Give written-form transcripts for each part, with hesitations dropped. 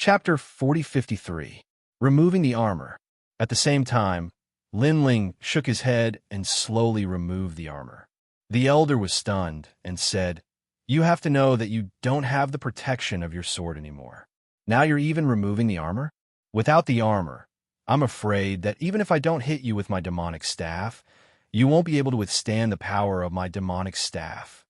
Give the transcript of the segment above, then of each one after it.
Chapter 4053. Removing the Armor. At the same time, Lin Ling shook his head and slowly removed the armor. The elder was stunned and said, "You have to know that you don't have the protection of your sword anymore. Now you're even removing the armor? Without the armor, I'm afraid that even if I don't hit you with my demonic staff, you won't be able to withstand the power of my demonic staff."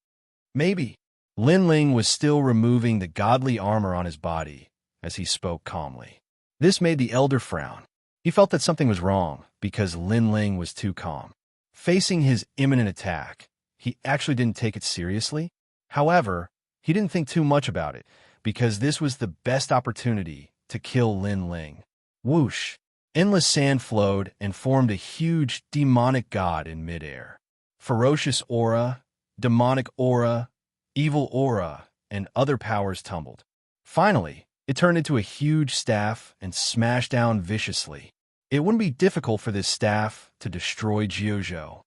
Maybe. Lin Ling was still removing the godly armor on his body as he spoke calmly. This made the elder frown. He felt that something was wrong because Lin Ling was too calm. Facing his imminent attack, he actually didn't take it seriously. However, he didn't think too much about it because this was the best opportunity to kill Lin Ling. Whoosh! Endless sand flowed and formed a huge demonic god in midair. Ferocious aura, demonic aura, evil aura, and other powers tumbled. Finally, it turned into a huge staff and smashed down viciously. It wouldn't be difficult for this staff to destroy Jiuzhou.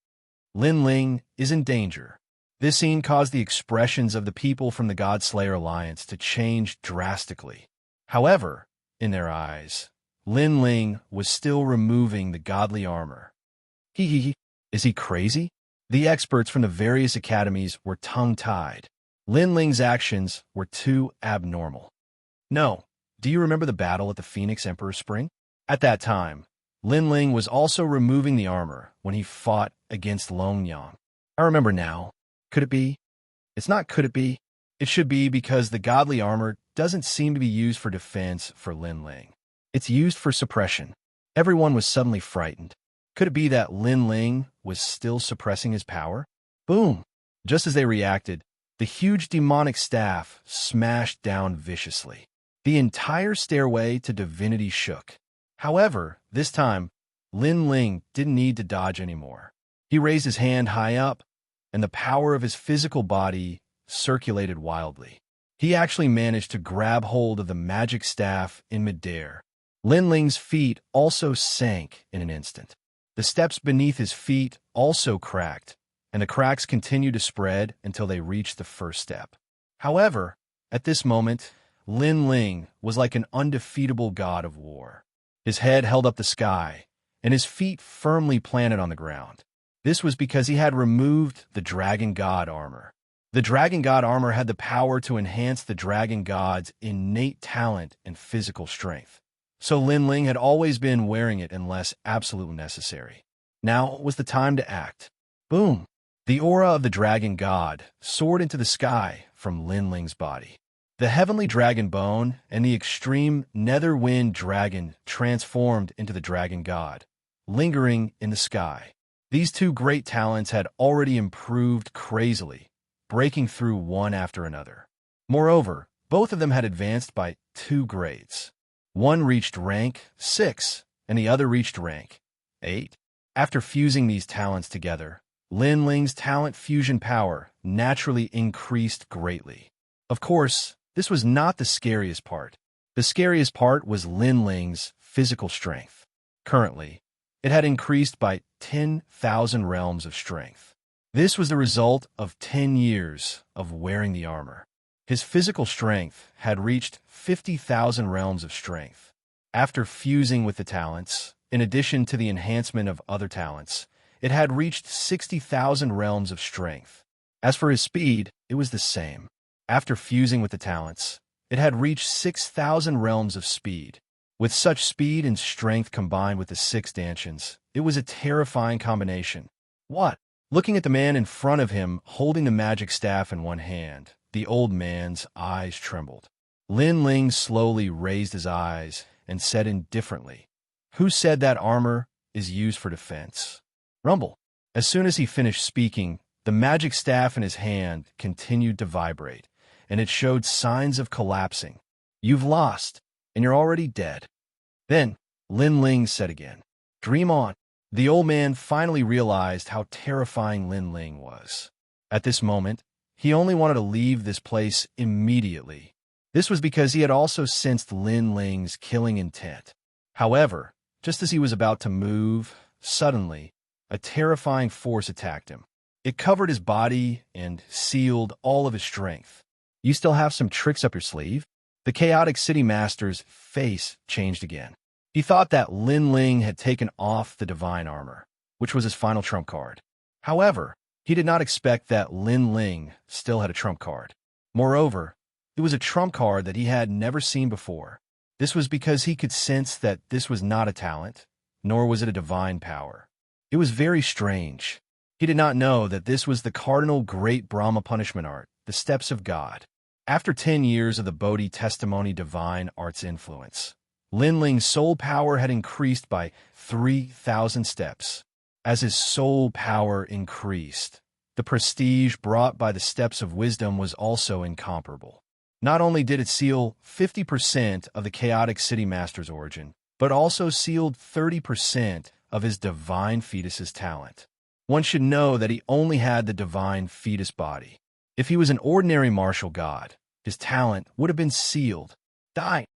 Lin Ling is in danger. This scene caused the expressions of the people from the God-Slayer Alliance to change drastically. However, in their eyes, Lin Ling was still removing the godly armor. Is he crazy? The experts from the various academies were tongue-tied. Lin Ling's actions were too abnormal. No. Do you remember the battle at the Phoenix Emperor Spring? At that time, Lin Ling was also removing the armor when he fought against Long Yang. I remember now. Could it be? It's not could it be. It should be because the godly armor doesn't seem to be used for defense for Lin Ling. It's used for suppression. Everyone was suddenly frightened. Could it be that Lin Ling was still suppressing his power? Boom! Just as they reacted, the huge demonic staff smashed down viciously. The entire stairway to divinity shook. However, this time, Lin Ling didn't need to dodge anymore. He raised his hand high up, and the power of his physical body circulated wildly. He actually managed to grab hold of the magic staff in midair. Lin Ling's feet also sank in an instant. The steps beneath his feet also cracked, and the cracks continued to spread until they reached the first step. However, at this moment, Lin Ling was like an undefeatable god of war. His head held up the sky, and his feet firmly planted on the ground. This was because he had removed the Dragon God armor. The Dragon God armor had the power to enhance the Dragon God's innate talent and physical strength. So Lin Ling had always been wearing it unless absolutely necessary. Now was the time to act. Boom! The aura of the Dragon God soared into the sky from Lin Ling's body. The heavenly dragon bone and the extreme nether wind dragon transformed into the Dragon God, lingering in the sky. These two great talents had already improved crazily, breaking through one after another. Moreover, both of them had advanced by 2 grades. One reached rank 6, and the other reached rank 8. After fusing these talents together, Lin Ling's talent fusion power naturally increased greatly. Of course, this was not the scariest part. The scariest part was Lin Ling's physical strength. Currently, it had increased by 10,000 realms of strength. This was the result of 10 years of wearing the armor. His physical strength had reached 50,000 realms of strength. After fusing with the talents, in addition to the enhancement of other talents, it had reached 60,000 realms of strength. As for his speed, it was the same. After fusing with the talents, it had reached 6,000 realms of speed. With such speed and strength combined with the 6 stanchions, it was a terrifying combination. What? Looking at the man in front of him holding the magic staff in one hand, the old man's eyes trembled. Lin Ling slowly raised his eyes and said indifferently, "Who said that armor is used for defense?" Rumble. As soon as he finished speaking, the magic staff in his hand continued to vibrate, and it showed signs of collapsing. "You've lost, and you're already dead." Then, Lin Ling said again, "Dream on." The old man finally realized how terrifying Lin Ling was. At this moment, he only wanted to leave this place immediately. This was because he had also sensed Lin Ling's killing intent. However, just as he was about to move, suddenly, a terrifying force attacked him. It covered his body and sealed all of his strength. "You still have some tricks up your sleeve?" The chaotic city master's face changed again. He thought that Lin Ling had taken off the divine armor, which was his final trump card. However, he did not expect that Lin Ling still had a trump card. Moreover, it was a trump card that he had never seen before. This was because he could sense that this was not a talent, nor was it a divine power. It was very strange. He did not know that this was the cardinal great Brahma punishment art, the steps of God. After 10 years of the Bodhi testimony divine art's influence, Lin Ling's soul power had increased by 3,000 steps. As his soul power increased, the prestige brought by the steps of wisdom was also incomparable. Not only did it seal 50% of the chaotic city master's origin, but also sealed 30% of his divine fetus's talent. One should know that he only had the divine fetus body. If he was an ordinary martial god, his talent would have been sealed. Die!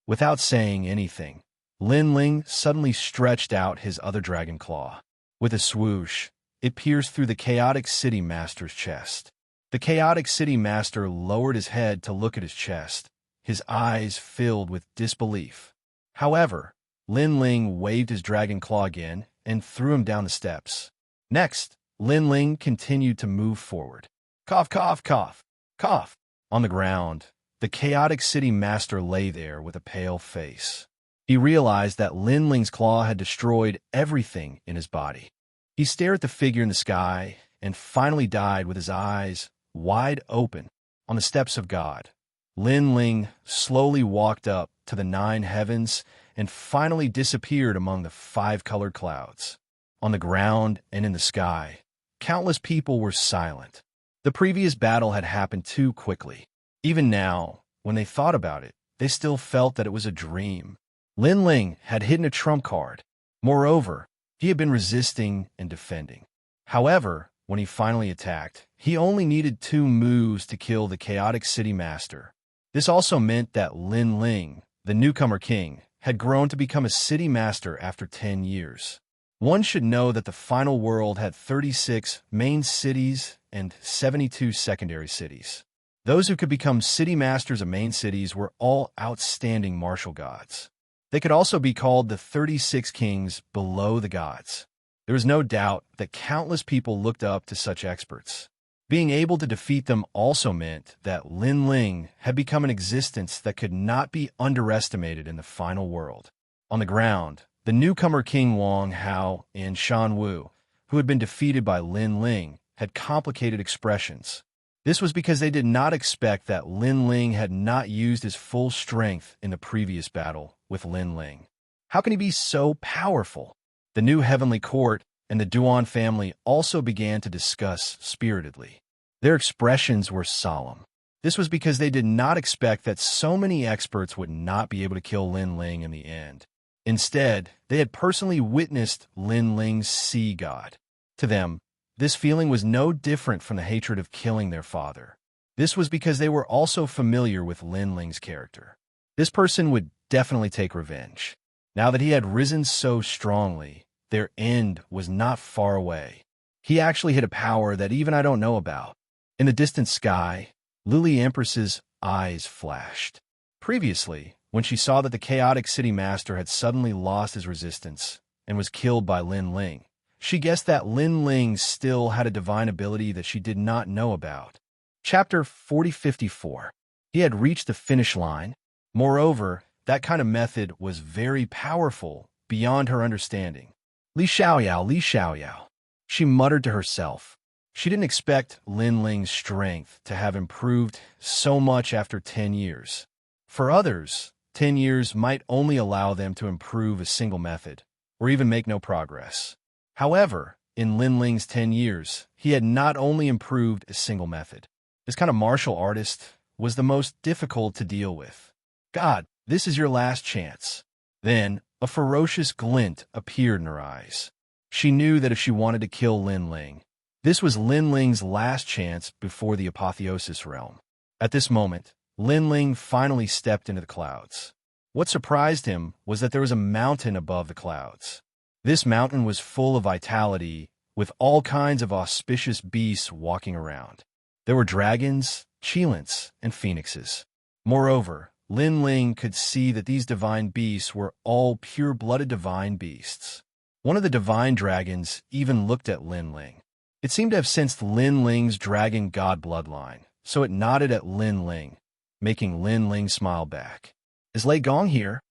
Without saying anything, Lin Ling suddenly stretched out his other dragon claw. With a swoosh, it pierced through the chaotic city master's chest. The chaotic city master lowered his head to look at his chest, his eyes filled with disbelief. However, Lin Ling waved his dragon claw again and threw him down the steps. Next, Lin Ling continued to move forward. Cough, cough, cough, cough. On the ground, the chaotic city master lay there with a pale face. He realized that Lin Ling's claw had destroyed everything in his body. He stared at the figure in the sky and finally died with his eyes wide open on the steps of God. Lin Ling slowly walked up to the 9 heavens and finally disappeared among the 5-colored clouds. On the ground and in the sky, countless people were silent. The previous battle had happened too quickly. Even now, when they thought about it, they still felt that it was a dream. Lin Ling had hidden a trump card. Moreover, he had been resisting and defending. However, when he finally attacked, he only needed 2 moves to kill the chaotic city master. This also meant that Lin Ling, the newcomer king, had grown to become a city master after 10 years. One should know that the final world had 36 main cities and 72 secondary cities. Those who could become city masters of main cities were all outstanding martial gods. They could also be called the 36 kings below the gods. There is no doubt that countless people looked up to such experts. Being able to defeat them also meant that Lin Ling had become an existence that could not be underestimated in the final world. On the ground, the newcomer King Wang Hao and Shan Wu, who had been defeated by Lin Ling, had complicated expressions. This was because they did not expect that Lin Ling had not used his full strength in the previous battle with Lin Ling. How can he be so powerful? The new heavenly court and the Duan family also began to discuss spiritedly. Their expressions were solemn. This was because they did not expect that so many experts would not be able to kill Lin Ling in the end. Instead, they had personally witnessed Lin Ling's sea god. To them, this feeling was no different from the hatred of killing their father. This was because they were also familiar with Lin Ling's character. This person would definitely take revenge. Now that he had risen so strongly, their end was not far away. He actually hit a power that even I don't know about. In the distant sky, Lily Empress's eyes flashed. Previously, when she saw that the chaotic city master had suddenly lost his resistance and was killed by Lin Ling, she guessed that Lin Ling still had a divine ability that she did not know about. Chapter 4054. He had reached the finish line. Moreover, that kind of method was very powerful, beyond her understanding. Li Xiaoyao. She muttered to herself. She didn't expect Lin Ling's strength to have improved so much after 10 years. For others, 10 years might only allow them to improve a single method, or even make no progress. However, in Lin Ling's 10 years, he had not only improved a single method. This kind of martial artist was the most difficult to deal with. God, this is your last chance. Then, a ferocious glint appeared in her eyes. She knew that if she wanted to kill Lin Ling, this was Lin Ling's last chance before the apotheosis realm. At this moment, Lin Ling finally stepped into the clouds. What surprised him was that there was a mountain above the clouds. This mountain was full of vitality, with all kinds of auspicious beasts walking around. There were dragons, cheilants, and phoenixes. Moreover, Lin Ling could see that these divine beasts were all pure-blooded divine beasts. One of the divine dragons even looked at Lin Ling. It seemed to have sensed Lin Ling's dragon god bloodline, so it nodded at Lin Ling, making Lin Ling smile back. Is Lei Gong here?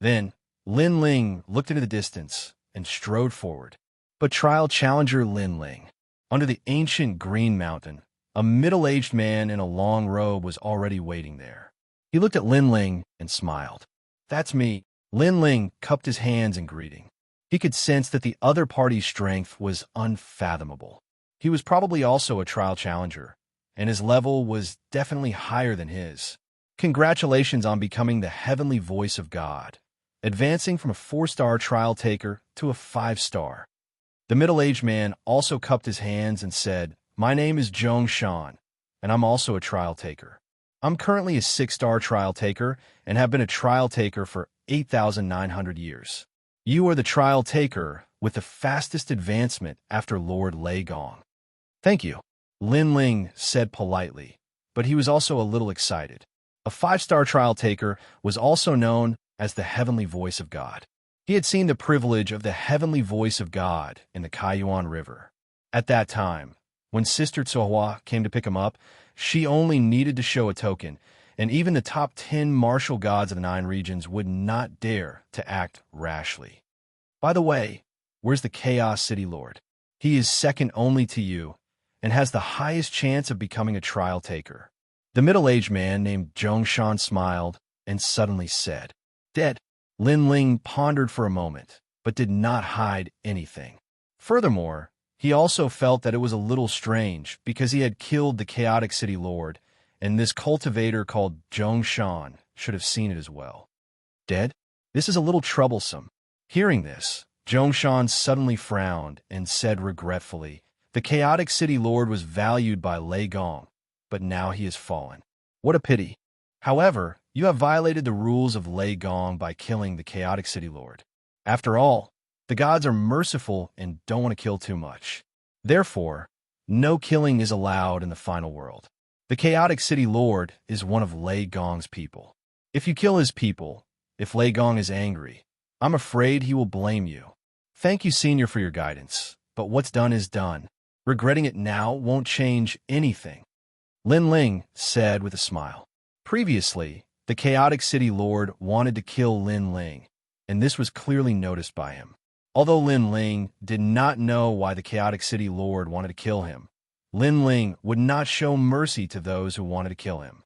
Then, Lin Ling looked into the distance and strode forward. But trial challenger Lin Ling. Under the ancient green mountain, a middle-aged man in a long robe was already waiting there. He looked at Lin Ling and smiled. That's me. Lin Ling cupped his hands in greeting. He could sense that the other party's strength was unfathomable. He was probably also a trial challenger, and his level was definitely higher than his. Congratulations on becoming the heavenly voice of God, advancing from a 4-star trial taker to a 5-star. The middle-aged man also cupped his hands and said, My name is Xianxia, and I'm also a trial taker. I'm currently a 6-star trial taker and have been a trial taker for 8,900 years. You are the trial taker with the fastest advancement after Lord Lei Gong. Thank you, Lin Ling said politely, but he was also a little excited. A 5-star trial taker was also known as the heavenly voice of God. He had seen the privilege of the heavenly voice of God in the Kaiyuan River. At that time, when Sister Tsuhua came to pick him up, she only needed to show a token, and even the top 10 martial gods of the 9 regions would not dare to act rashly. By the way, where's the Chaos City Lord? He is second only to you, and has the highest chance of becoming a trial taker. The middle-aged man named Zhongshan smiled and suddenly said, Dead. Lin Ling pondered for a moment, but did not hide anything. Furthermore, he also felt that it was a little strange because he had killed the Chaotic City Lord, and this cultivator called Zhongshan should have seen it as well. Dead? This is a little troublesome. Hearing this, Zhongshan suddenly frowned and said regretfully, The Chaotic City Lord was valued by Lei Gong, but now he has fallen. What a pity. However, you have violated the rules of Lei Gong by killing the Chaotic City Lord. After all, the gods are merciful and don't want to kill too much. Therefore, no killing is allowed in the final world. The Chaotic City Lord is one of Lei Gong's people. If you kill his people, if Lei Gong is angry, I'm afraid he will blame you. Thank you, Senior, for your guidance, but what's done is done. Regretting it now won't change anything. Lin Ling said with a smile. Previously, the Chaotic City Lord wanted to kill Lin Ling, and this was clearly noticed by him. Although Lin Ling did not know why the Chaotic City Lord wanted to kill him, Lin Ling would not show mercy to those who wanted to kill him.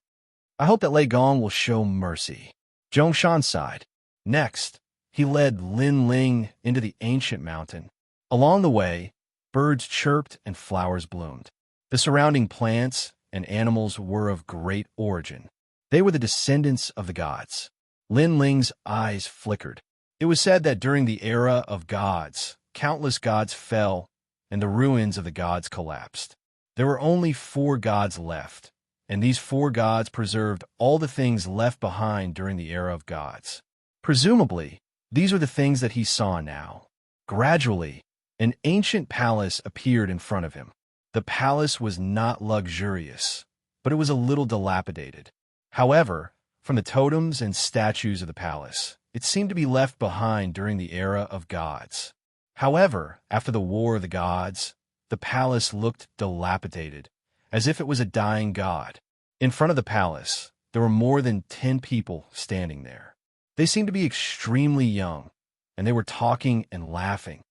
I hope that Lei Gong will show mercy. Zhongshan sighed. Next, he led Lin Ling into the ancient mountain. Along the way, birds chirped and flowers bloomed. The surrounding plants and animals were of great origin. They were the descendants of the gods. Lin Ling's eyes flickered. It was said that during the era of gods, countless gods fell, and the ruins of the gods collapsed. There were only 4 gods left, and these 4 gods preserved all the things left behind during the era of gods. Presumably, these are the things that he saw now. Gradually, an ancient palace appeared in front of him. The palace was not luxurious, but it was a little dilapidated. However, from the totems and statues of the palace, it seemed to be left behind during the era of gods. However, after the War of the Gods, the palace looked dilapidated, as if it was a dying god. In front of the palace, there were more than 10 people standing there. They seemed to be extremely young, and they were talking and laughing.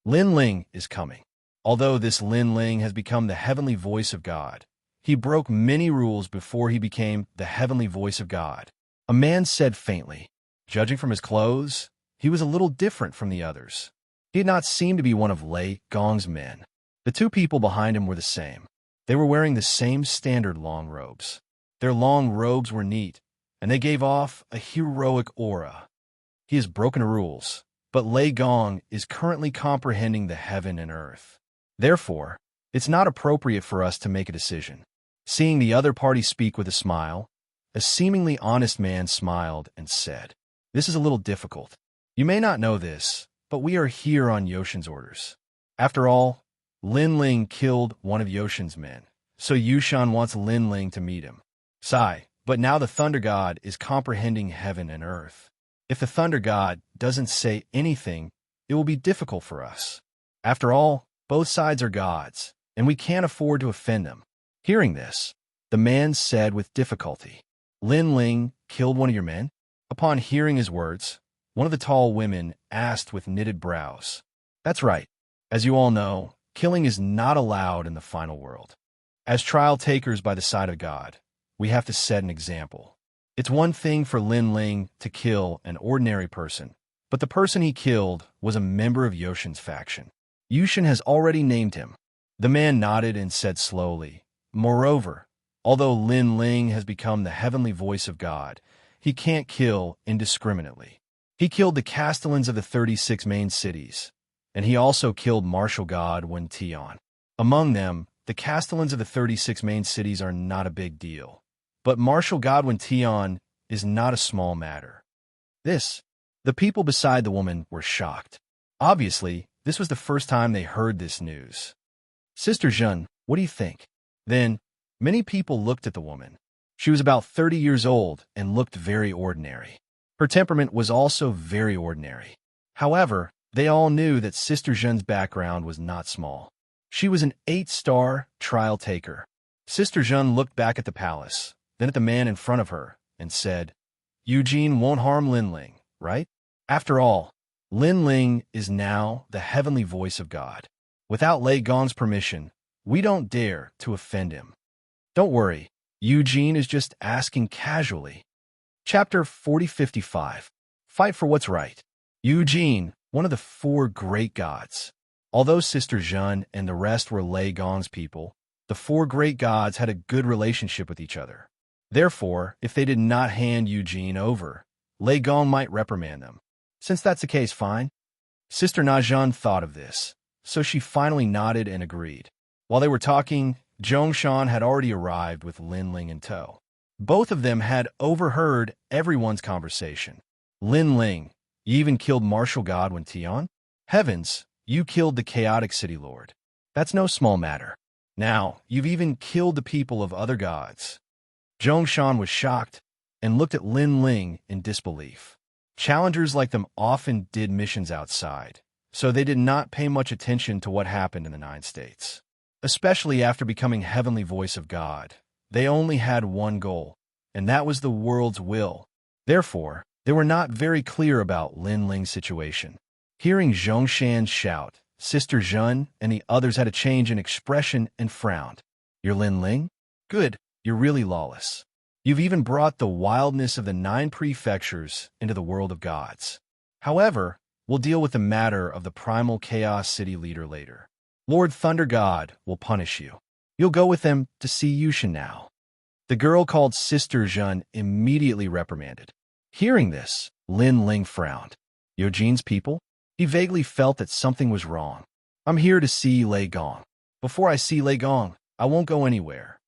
Lin Ling is coming. Although this Lin Ling has become the heavenly voice of God, he broke many rules before he became the heavenly voice of God. A man said faintly. Judging from his clothes, he was a little different from the others. He did not seem to be one of Lei Gong's men. The 2 people behind him were the same. They were wearing the same standard long robes. Their long robes were neat, and they gave off a heroic aura. He has broken the rules, but Lei Gong is currently comprehending the heaven and earth. Therefore, it's not appropriate for us to make a decision. Seeing the other party speak with a smile, a seemingly honest man smiled and said, This is a little difficult. You may not know this, but we are here on Yoshin's orders. After all, Lin Ling killed one of Yoshin's men, so Yushan wants Lin Ling to meet him. Sigh, But now the Thunder God is comprehending heaven and earth. If the Thunder God doesn't say anything, it will be difficult for us. After all, both sides are gods, and we can't afford to offend them. Hearing this, the man said with difficulty, Lin Ling killed one of your men? Upon hearing his words, one of the tall women asked with knitted brows. That's right. As you all know, killing is not allowed in the final world. As trial takers by the side of God, we have to set an example. It's one thing for Lin Ling to kill an ordinary person, but the person he killed was a member of Yoshin's faction. Yushin has already named him. The man nodded and said slowly, Moreover, although Lin Ling has become the heavenly voice of God, he can't kill indiscriminately. He killed the castellans of the 36 main cities, and he also killed martial god Wen Tian. Among them, the castellans of the 36 main cities are not a big deal, but martial god Wen Tian is not a small matter. The people beside the woman were shocked. Obviously, this was the first time they heard this news. Sister Zhen, what do you think? Then, many people looked at the woman. She was about 30 years old and looked very ordinary. Her temperament was also very ordinary. However, they all knew that Sister Zhen's background was not small. She was an 8-star trial taker. Sister Zhen looked back at the palace, then at the man in front of her, and said, Eugene won't harm Lin Ling, right? After all, Lin Ling is now the heavenly voice of God. Without Lei Gong's permission, we don't dare to offend him. Don't worry, Eugene is just asking casually. Chapter 4055. Fight for what's right. Eugene, one of the 4 great gods. Although Sister Zhen and the rest were Lei Gong's people, the 4 great gods had a good relationship with each other. Therefore, if they did not hand Eugene over, Lei Gong might reprimand them. Since that's the case, fine. Sister Nazhan thought of this, so she finally nodded and agreed. While they were talking, Zhongshan had already arrived with Lin Ling in tow. Both of them had overheard everyone's conversation. Lin Ling, you even killed martial god Wen Tian? Heavens, you killed the chaotic city lord. That's no small matter. Now, you've even killed the people of other gods. Zhongshan was shocked and looked at Lin Ling in disbelief. Challengers like them often did missions outside, so they did not pay much attention to what happened in the 9 states. Especially after becoming heavenly voice of God, they only had one goal, and that was the world's will. Therefore, they were not very clear about Lin Ling's situation. Hearing Zhongshan shout, Sister Zhen and the others had a change in expression and frowned. You're Lin Ling? Good, you're really lawless. You've even brought the wildness of the 9 prefectures into the world of gods. However, we'll deal with the matter of the primal chaos city leader later. Lord Thunder God will punish you. You'll go with them to see Yushin now. The girl called Sister Zhen immediately reprimanded. Hearing this, Lin Ling frowned. Eugene's people? He vaguely felt that something was wrong. I'm here to see Lei Gong. Before I see Lei Gong, I won't go anywhere.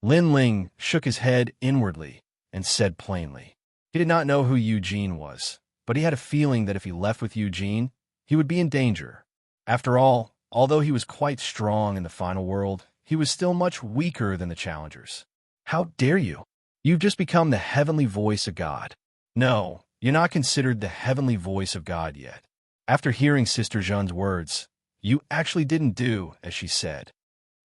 Lin Ling shook his head inwardly and said plainly. He did not know who Eugene was, but he had a feeling that if he left with Eugene, he would be in danger. After all, although he was quite strong in the final world, he was still much weaker than the challengers. How dare you? You've just become the heavenly voice of God. No, you're not considered the heavenly voice of God yet. After hearing Sister Zhen's words, you actually didn't do as she said.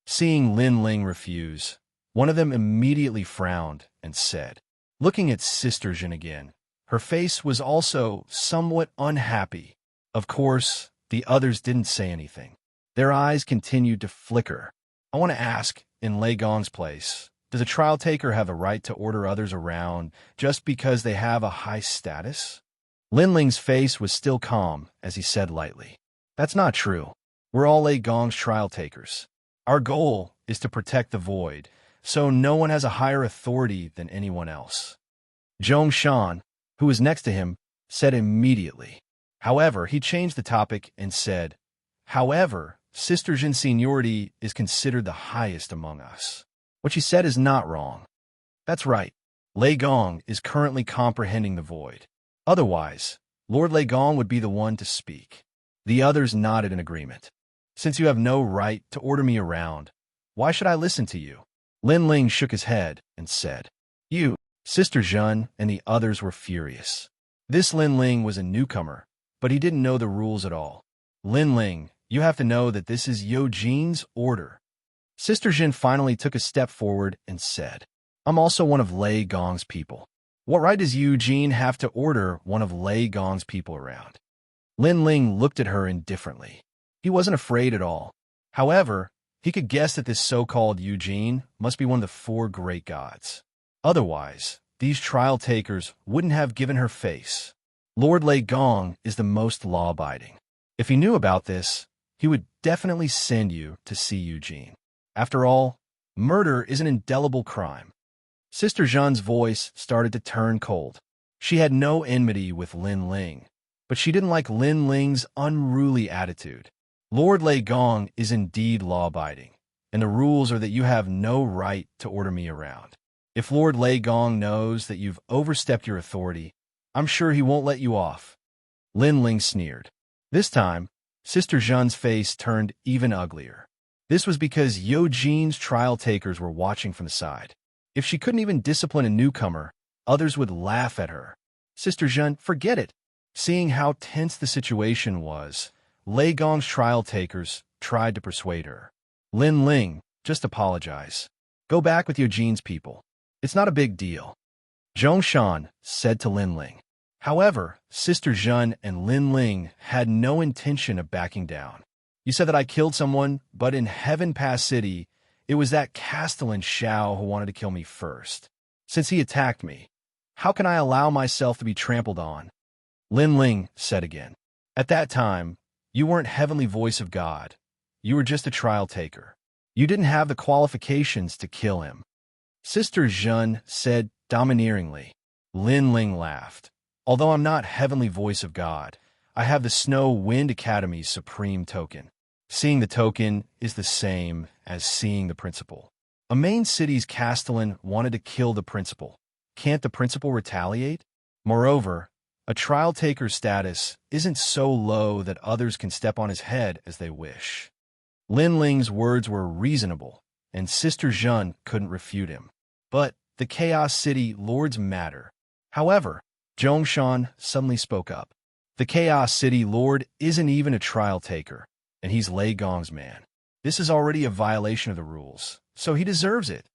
Seeing Lin Ling refuse, one of them immediately frowned and said, looking at Sister Zhen again, her face was also somewhat unhappy. Of course, the others didn't say anything. Their eyes continued to flicker. I want to ask, in Lei Gong's place, does a trial taker have a right to order others around just because they have a high status? Lin Ling's face was still calm as he said lightly, that's not true. We're all Lei Gong's trial takers. Our goal is to protect the void, so no one has a higher authority than anyone else. Zhongshan, who was next to him, said immediately. However, he changed the topic and said, however, Sister Zhen's seniority is considered the highest among us. What she said is not wrong. That's right. Lei Gong is currently comprehending the void. Otherwise, Lord Lei Gong would be the one to speak. The others nodded in agreement. Since you have no right to order me around, why should I listen to you? Lin Ling shook his head and said, Sister Zhen and the others were furious. This Lin Ling was a newcomer, but he didn't know the rules at all. Lin Ling, you have to know that this is Youjin's order. Sister Zhen finally took a step forward and said, I'm also one of Lei Gong's people. What right does Youjin have to order one of Lei Gong's people around? Lin Ling looked at her indifferently. He wasn't afraid at all. However, he could guess that this so-called Youjin must be one of the 4 great gods. Otherwise, these trial takers wouldn't have given her face. Lord Lei Gong is the most law-abiding. If he knew about this, he would definitely send you to see Youjin. After all, murder is an indelible crime. Sister Zhen's voice started to turn cold. She had no enmity with Lin Ling, but she didn't like Lin Ling's unruly attitude. Lord Lei Gong is indeed law-abiding, and the rules are that you have no right to order me around. If Lord Lei Gong knows that you've overstepped your authority, I'm sure he won't let you off. Lin Ling sneered. This time, Sister Zhen's face turned even uglier. This was because Youjin's trial takers were watching from the side. If she couldn't even discipline a newcomer, others would laugh at her. Sister Zhen, forget it. Seeing how tense the situation was, Lei Gong's trial takers tried to persuade her. Lin Ling, just apologize. Go back with Youjin's people. It's not a big deal. Zhongshan said to Lin Ling. However, Sister Zhen and Lin Ling had no intention of backing down. You said that I killed someone, but in Heaven Pass City, it was that Castellan Xiao who wanted to kill me first. Since he attacked me, how can I allow myself to be trampled on? Lin Ling said again. At that time, you weren't Heavenly Voice of God. You were just a trial taker. You didn't have the qualifications to kill him. Sister Zhen said domineeringly. Lin Ling laughed. Although I'm not Heavenly Voice of God, I have the Snow Wind Academy's supreme token. Seeing the token is the same as seeing the principal. A main city's Castellan wanted to kill the principal. Can't the principal retaliate? Moreover, a trial taker's status isn't so low that others can step on his head as they wish. Lin Ling's words were reasonable, and Sister Zhen couldn't refute him. But the Chaos City lords matter. However, Zhongshan suddenly spoke up. The Chaos City lord isn't even a trial taker, and he's Lei Gong's man. This is already a violation of the rules, so he deserves it.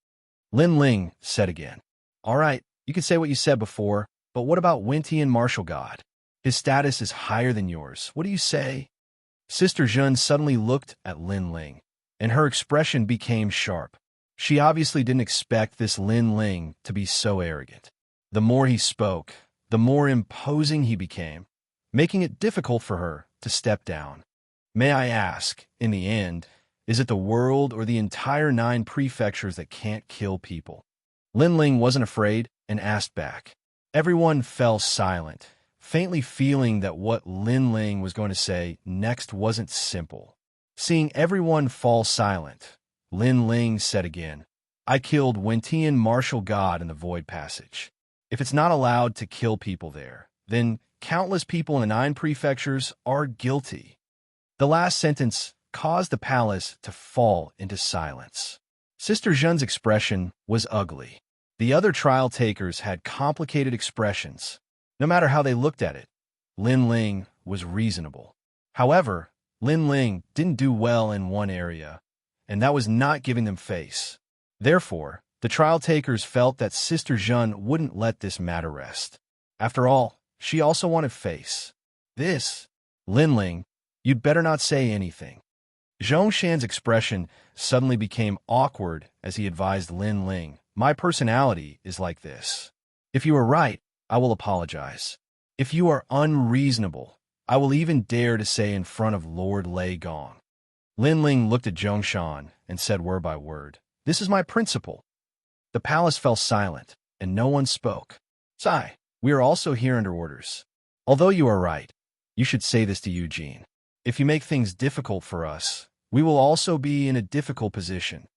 Lin Ling said again. All right, you can say what you said before, but what about Wentian Martial God? His status is higher than yours. What do you say? Sister Zhen suddenly looked at Lin Ling, and her expression became sharp. She obviously didn't expect this Lin Ling to be so arrogant. The more he spoke, the more imposing he became, making it difficult for her to step down. May I ask, in the end, is it the world or the entire 9 prefectures that can't kill people? Lin Ling wasn't afraid and asked back. Everyone fell silent, faintly feeling that what Lin Ling was going to say next wasn't simple. Seeing everyone fall silent, Lin Ling said again, I killed Wentian Martial God in the Void Passage. If it's not allowed to kill people there, then countless people in the 9 prefectures are guilty. The last sentence caused the palace to fall into silence. Sister Zhen's expression was ugly. The other trial takers had complicated expressions. No matter how they looked at it, Lin Ling was reasonable. However, Lin Ling didn't do well in one area, and that was not giving them face. Therefore, the trial takers felt that Sister Zhen wouldn't let this matter rest. After all, she also wanted face. This, Lin Ling, you'd better not say anything. Zhongshan's expression suddenly became awkward as he advised Lin Ling, my personality is like this. If you are right, I will apologize. If you are unreasonable, I will even dare to say in front of Lord Lei Gong. Lin Ling looked at Zhongshan and said word by word, this is my principle. The palace fell silent, and no one spoke. Sigh, we are also here under orders. Although you are right, you should say this to Youjin. If you make things difficult for us, we will also be in a difficult position.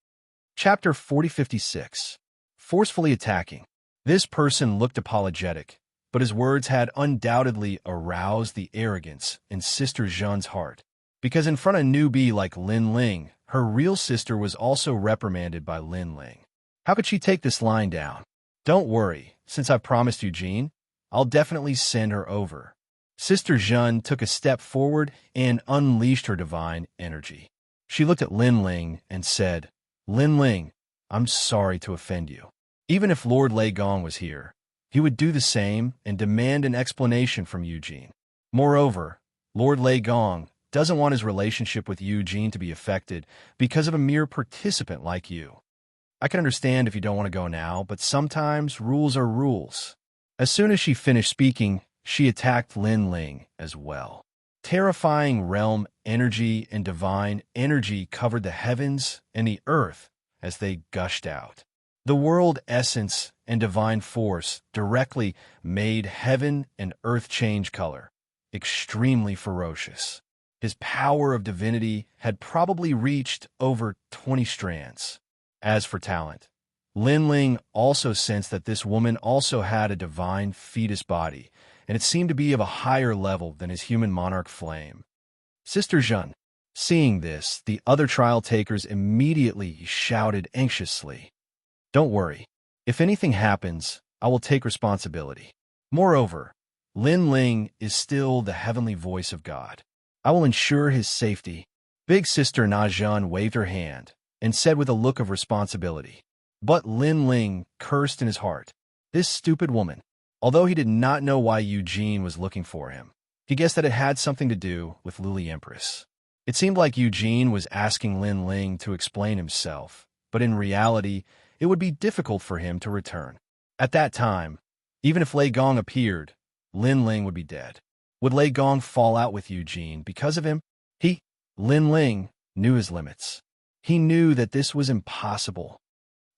Chapter 4056. Forcefully attacking. This person looked apologetic, but his words had undoubtedly aroused the arrogance in Sister Zhen's heart. Because in front of a newbie like Lin Ling, her real sister was also reprimanded by Lin Ling. How could she take this line down? Don't worry, since I've promised Eugene, I'll definitely send her over. Sister Zhen took a step forward and unleashed her divine energy. She looked at Lin Ling and said, Lin Ling, I'm sorry to offend you. Even if Lord Lei Gong was here, he would do the same and demand an explanation from Eugene. Moreover, Lord Lei Gong doesn't want his relationship with Eugene to be affected because of a mere participant like you. I can understand if you don't want to go now, but sometimes rules are rules. As soon as she finished speaking, she attacked Lin Ling as well. Terrifying realm energy and divine energy covered the heavens and the earth as they gushed out. The world essence and divine force directly made heaven and earth change color, extremely ferocious. His power of divinity had probably reached over 20 strands. As for talent, Lin Ling also sensed that this woman also had a divine fetus body, and it seemed to be of a higher level than his human monarch flame. Sister Zhen, seeing this, the other trial takers immediately shouted anxiously, Don't worry. If anything happens, I will take responsibility. Moreover, Lin Ling is still the heavenly voice of God. I will ensure his safety. Big Sister Na Zhen waved her hand and said with a look of responsibility. But Lin Ling cursed in his heart. This stupid woman. Although he did not know why Eugene was looking for him, he guessed that it had something to do with Luli Empress. It seemed like Eugene was asking Lin Ling to explain himself, but in reality, it would be difficult for him to return. At that time, even if Lei Gong appeared, Lin Ling would be dead. Would Lei Gong fall out with Eugene because of him? Lin Ling, knew his limits. He knew that this was impossible.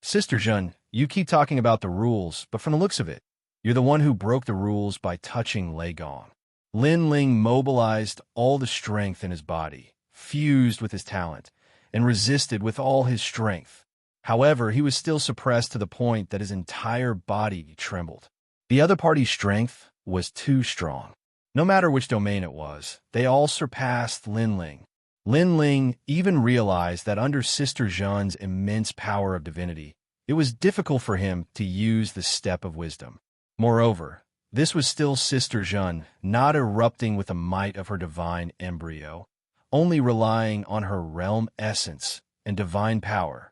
Sister Zhen, you keep talking about the rules, but from the looks of it, you're the one who broke the rules by touching Lei Gong. Lin Ling mobilized all the strength in his body, fused with his talent, and resisted with all his strength. However, he was still suppressed to the point that his entire body trembled. The other party's strength was too strong. No matter which domain it was, they all surpassed Lin Ling. Lin Ling even realized that under Sister Zhen's immense power of divinity, it was difficult for him to use the step of wisdom. Moreover, this was still Sister Zhen, not erupting with the might of her divine embryo, only relying on her realm essence and divine power.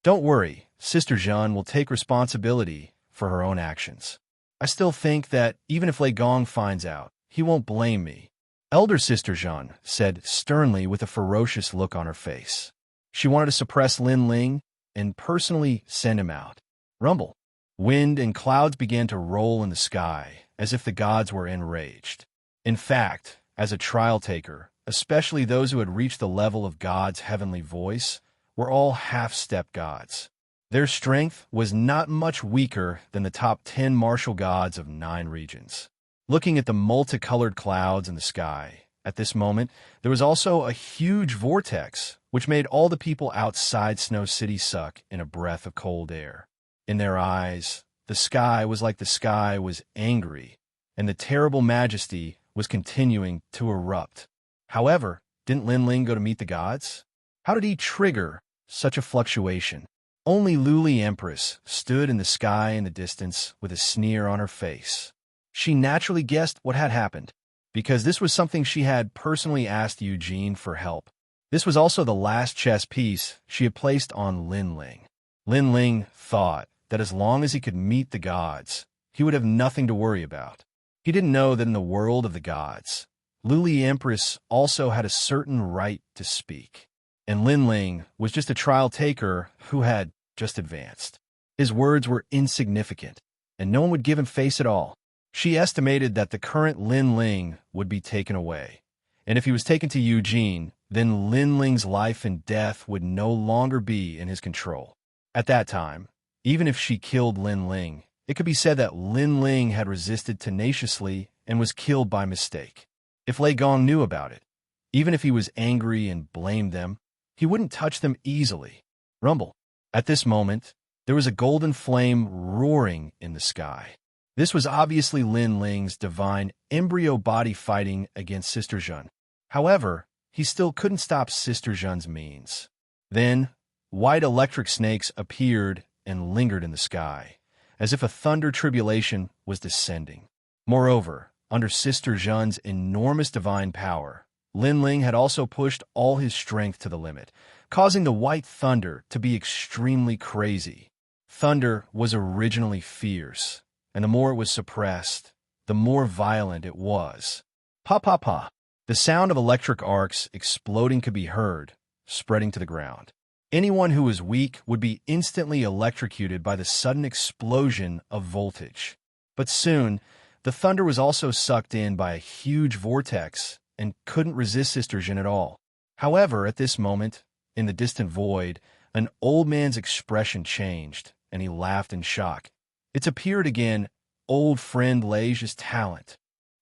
Don't worry, Sister Zhen will take responsibility for her own actions. I still think that even if Lei Gong finds out, he won't blame me. Elder Sister Zhen said sternly with a ferocious look on her face. She wanted to suppress Lin Ling and personally send him out. Rumble. Wind and clouds began to roll in the sky as if the gods were enraged. In fact, as a trial taker, especially those who had reached the level of God's heavenly voice, were all half-step gods. Their strength was not much weaker than the top 10 martial gods of 9 regions. Looking at the multicolored clouds in the sky, at this moment, there was also a huge vortex, which made all the people outside Snow City suck in a breath of cold air. In their eyes, the sky was like the sky was angry, and the terrible majesty was continuing to erupt. However, didn't Lin Ling go to meet the gods? How did he trigger such a fluctuation? Only Luli Empress stood in the sky in the distance with a sneer on her face. She naturally guessed what had happened, because this was something she had personally asked Eugene for help. This was also the last chess piece she had placed on Lin Ling. Lin Ling thought that as long as he could meet the gods, he would have nothing to worry about. He didn't know that in the world of the gods, Luli Empress also had a certain right to speak. And Lin Ling was just a trial taker who had just advanced. His words were insignificant, and no one would give him face at all. She estimated that the current Lin Ling would be taken away, and if he was taken to Eugene, then Lin Ling's life and death would no longer be in his control. At that time, even if she killed Lin Ling, it could be said that Lin Ling had resisted tenaciously and was killed by mistake. If Lei Gong knew about it, even if he was angry and blamed them, he wouldn't touch them easily. Rumble. At this moment, there was a golden flame roaring in the sky. This was obviously Lin Ling's divine embryo body fighting against Sister Zhen. However, he still couldn't stop Sister Zhen's means. Then, white electric snakes appeared and lingered in the sky, as if a thunder tribulation was descending. Moreover, under Sister Zhen's enormous divine power, Linling had also pushed all his strength to the limit, causing the white thunder to be extremely crazy. Thunder was originally fierce, and the more it was suppressed, the more violent it was. Pa pa pa. The sound of electric arcs exploding could be heard, spreading to the ground. Anyone who was weak would be instantly electrocuted by the sudden explosion of voltage. But soon, the thunder was also sucked in by a huge vortex and couldn't resist Sister Zhen at all. However, at this moment, in the distant void, an old man's expression changed, and he laughed in shock. It appeared again, old friend Lei's talent.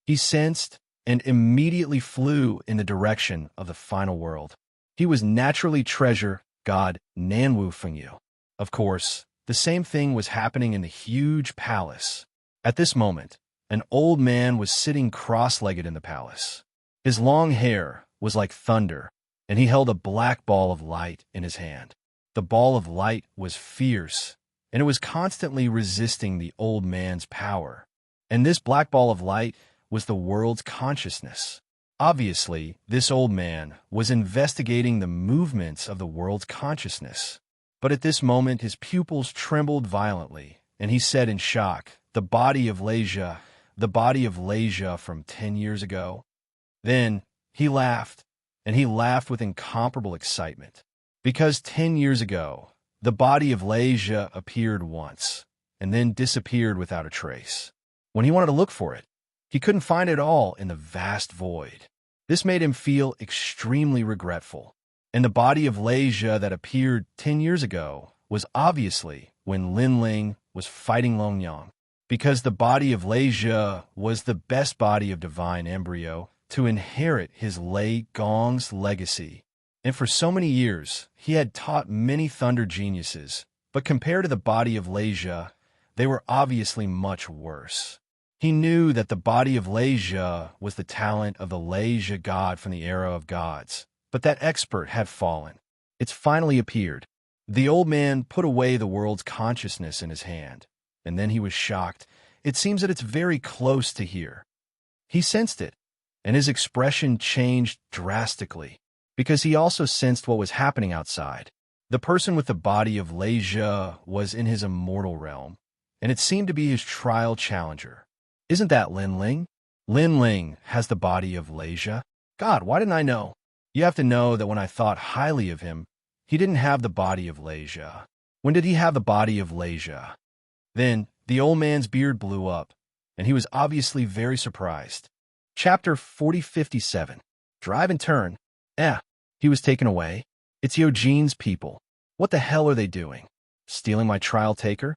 He sensed and immediately flew in the direction of the final world. He was naturally treasure god Nanwu Fengyu. Of course, the same thing was happening in the huge palace. At this moment, an old man was sitting cross-legged in the palace. His long hair was like thunder, and he held a black ball of light in his hand. The ball of light was fierce, and it was constantly resisting the old man's power. And this black ball of light was the world's consciousness. Obviously, this old man was investigating the movements of the world's consciousness. But at this moment, his pupils trembled violently, and he said in shock, the body of Xianxia from 10 years ago. Then he laughed, and he laughed with incomparable excitement. Because 10 years ago, the body of Xianxia appeared once, and then disappeared without a trace. When he wanted to look for it, he couldn't find it all in the vast void. This made him feel extremely regretful. And the body of Xianxia that appeared 10 years ago was obviously when Linling was fighting Longyang, because the body of Xianxia was the best body of divine embryo to inherit his Lei Gong's legacy. And for so many years, he had taught many thunder geniuses, but compared to the body of Xianxia, they were obviously much worse. He knew that the body of Xianxia was the talent of the Xianxia god from the era of gods, but that expert had fallen. It's finally appeared. The old man put away the world's consciousness in his hand, and then he was shocked. It seems that it's very close to here. He sensed it, and his expression changed drastically, because he also sensed what was happening outside. The person with the body of Xianxia was in his immortal realm, and it seemed to be his trial challenger. Isn't that Linling? Linling has the body of Xianxia. God, why didn't I know? You have to know that when I thought highly of him, he didn't have the body of Xianxia. When did he have the body of Xianxia? Then the old man's beard blew up, and he was obviously very surprised. Chapter 4057. Drive and turn. He was taken away. It's Eugene's people. What the hell are they doing? Stealing my trial taker?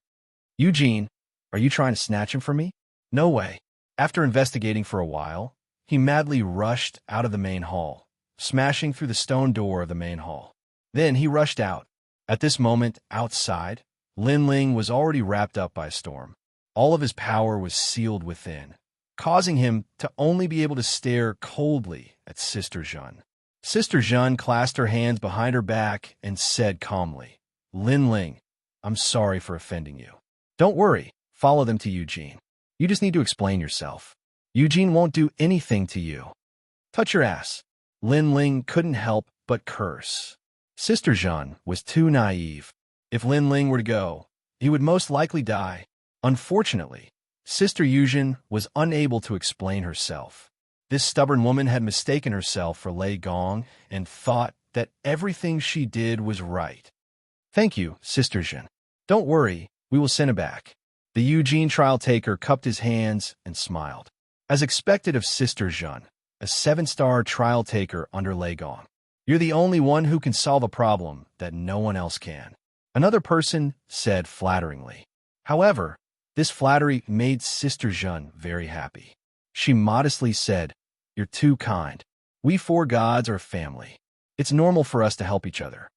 Eugene, are you trying to snatch him from me? No way. After investigating for a while, he madly rushed out of the main hall, smashing through the stone door of the main hall. Then he rushed out. At this moment, outside, Linling was already wrapped up by a storm. All of his power was sealed within, causing him to only be able to stare coldly at Sister Zhen. Sister Zhen clasped her hands behind her back and said calmly, Linling, I'm sorry for offending you. Don't worry, follow them to Eugene. You just need to explain yourself. Eugene won't do anything to you. Touch your ass. Linling couldn't help but curse. Sister Zhen was too naive. If Linling were to go, he would most likely die. Unfortunately, Sister Eugene was unable to explain herself. This stubborn woman had mistaken herself for Lei Gong and thought that everything she did was right. Thank you, Sister Zhen. Don't worry, we will send it back. The Eugene trial taker cupped his hands and smiled. As expected of Sister Zhen, a 7-star trial taker under Lei Gong. You're the only one who can solve a problem that no one else can. Another person said flatteringly. However, this flattery made Sister Zhen very happy. She modestly said, You're too kind. We 4 gods are family. It's normal for us to help each other.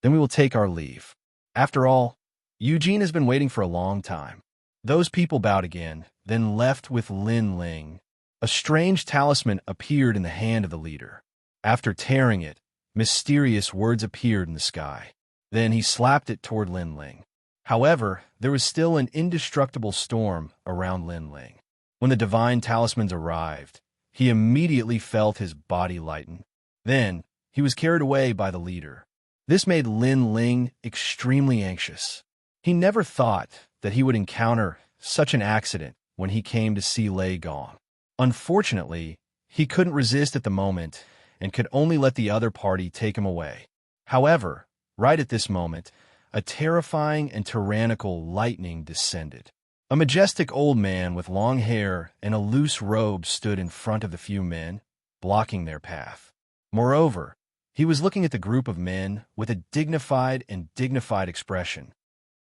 Then we will take our leave. After all, Eugene has been waiting for a long time. Those people bowed again, then left with Linling. A strange talisman appeared in the hand of the leader. After tearing it, mysterious words appeared in the sky. Then he slapped it toward Linling. However, there was still an indestructible storm around Lin Ling. When the divine talismans arrived, he immediately felt his body lighten. Then, he was carried away by the leader. This made Lin Ling extremely anxious. He never thought that he would encounter such an accident when he came to see Lei Gong. Unfortunately, he couldn't resist at the moment and could only let the other party take him away. However, right at this moment, a terrifying and tyrannical lightning descended. A majestic old man with long hair and a loose robe stood in front of the few men, blocking their path. Moreover, he was looking at the group of men with a dignified expression.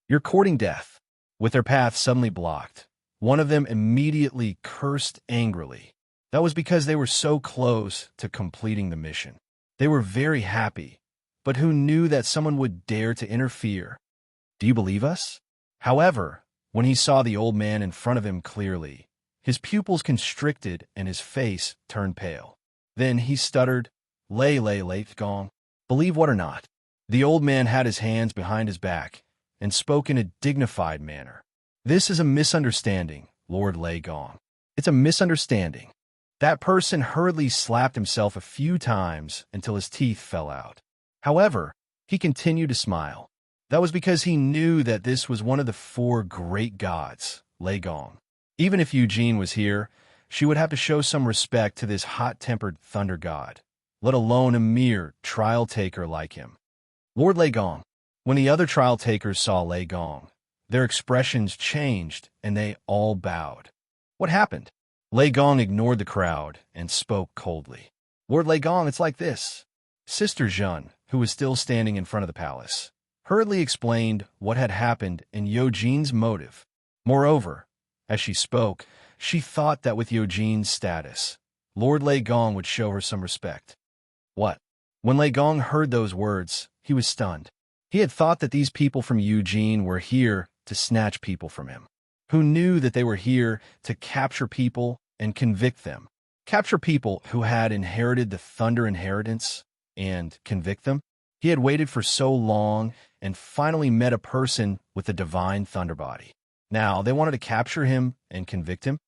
"You're courting death." With their path suddenly blocked, one of them immediately cursed angrily. That was because they were so close to completing the mission. They were very happy, but who knew that someone would dare to interfere? "Do you believe us?" However, when he saw the old man in front of him clearly, his pupils constricted and his face turned pale. Then he stuttered, Lei Gong, believe what or not." The old man had his hands behind his back and spoke in a dignified manner. "This is a misunderstanding, Lord Lei Gong. It's a misunderstanding." That person hurriedly slapped himself a few times until his teeth fell out. However, he continued to smile. That was because he knew that this was one of the 4 great gods, Lei Gong. Even if Eugene was here, she would have to show some respect to this hot-tempered thunder god, let alone a mere trial-taker like him. Lord Lei Gong. When the other trial-takers saw Lei Gong, their expressions changed and they all bowed. What happened? Lei Gong ignored the crowd and spoke coldly. "Lord Lei Gong, it's like this." Sister Zhen, who was still standing in front of the palace, hurriedly explained what had happened and Eugene's motive. Moreover, as she spoke, she thought that with Eugene's status, Lord Lei Gong would show her some respect. What? When Lei Gong heard those words, he was stunned. He had thought that these people from Eugene were here to snatch people from him. Who knew that they were here to capture people and convict them? Capture people who had inherited the Thunder inheritance and convict them? He had waited for so long and finally met a person with the divine Thunder body. Now they wanted to capture him and convict him?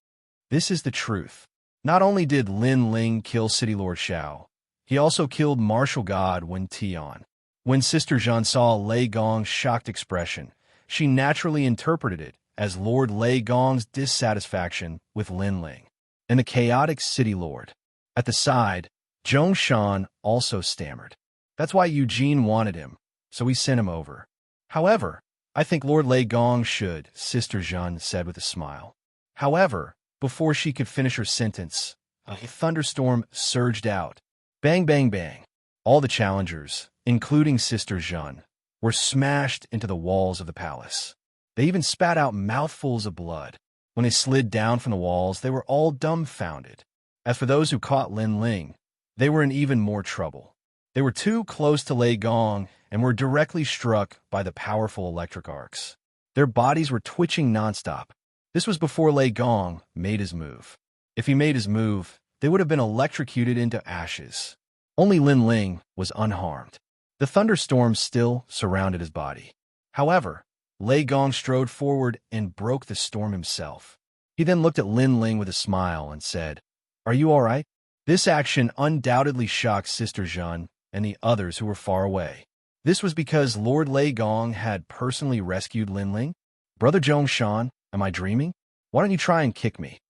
This is the truth. Not only did Lin Ling kill City Lord Xiao, he also killed Martial God Wen Tian. When Sister Zhen saw Lei Gong's shocked expression, she naturally interpreted it as Lord Lei Gong's dissatisfaction with Lin Ling and the chaotic City Lord. At the side, Zhongshan also stammered. That's why Eugene wanted him, so he sent him over. However, I think Lord Lei Gong should, Sister Zhen said with a smile. However, before she could finish her sentence, a thunderstorm surged out. Bang, bang, bang. All the challengers, including Sister Zhen, were smashed into the walls of the palace. They even spat out mouthfuls of blood. When they slid down from the walls, they were all dumbfounded. As for those who caught Lin Ling, they were in even more trouble. They were too close to Lei Gong and were directly struck by the powerful electric arcs. Their bodies were twitching nonstop. This was before Lei Gong made his move. If he made his move, they would have been electrocuted into ashes. Only Lin Ling was unharmed. The thunderstorm still surrounded his body. However, Lei Gong strode forward and broke the storm himself. He then looked at Lin Ling with a smile and said, "Are you all right?" This action undoubtedly shocked Sister Zhen and the others who were far away. This was because Lord Lei Gong had personally rescued Lin Ling. "Brother Zhongshan, am I dreaming? Why don't you try and kick me?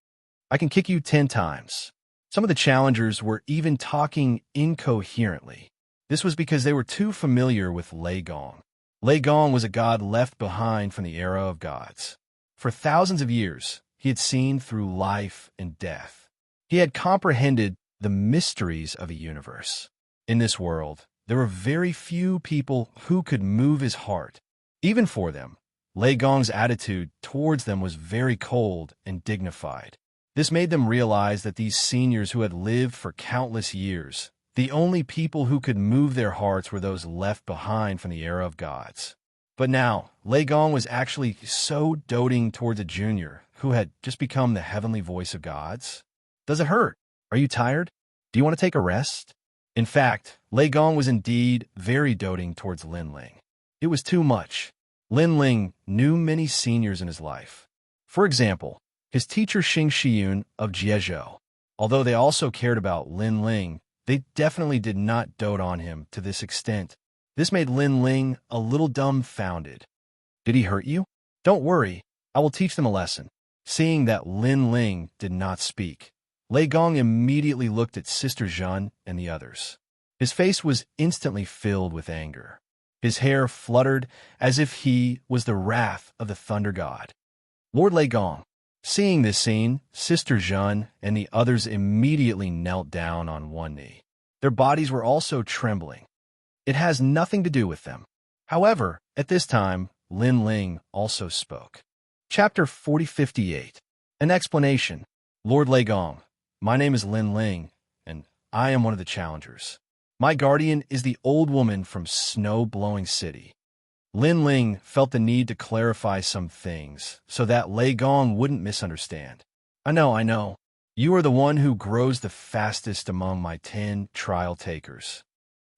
I can kick you 10 times. Some of the challengers were even talking incoherently. This was because they were too familiar with Lei Gong. Lei Gong was a god left behind from the era of gods. For thousands of years, he had seen through life and death. He had comprehended the mysteries of a universe. In this world, there were very few people who could move his heart. Even for them, Lei Gong's attitude towards them was very cold and dignified. This made them realize that these seniors who had lived for countless years, the only people who could move their hearts were those left behind from the era of gods. But now, Lei Gong was actually so doting towards a junior who had just become the heavenly voice of gods. Does it hurt? Are you tired? Do you want to take a rest? In fact, Lei Gong was indeed very doting towards Lin Ling. It was too much. Lin Ling knew many seniors in his life. For example, his teacher Xianxia of Jiezhou. Although they also cared about Lin Ling, they definitely did not dote on him to this extent. This made Lin Ling a little dumbfounded. Did he hurt you? Don't worry, I will teach them a lesson. Seeing that Lin Ling did not speak, Lei Gong immediately looked at Sister Zhen and the others. His face was instantly filled with anger. His hair fluttered as if he was the wrath of the Thunder God. Lord Lei Gong. Seeing this scene, Sister Zhen and the others immediately knelt down on one knee. Their bodies were also trembling. It has nothing to do with them. However, at this time, Lin Ling also spoke. Chapter 4058. An explanation. Lord Lei Gong, my name is Lin Ling, and I am one of the challengers. My guardian is the old woman from Snow-Blowing City. Lin Ling felt the need to clarify some things so that Lei Gong wouldn't misunderstand. I know. You are the one who grows the fastest among my 10 trial takers.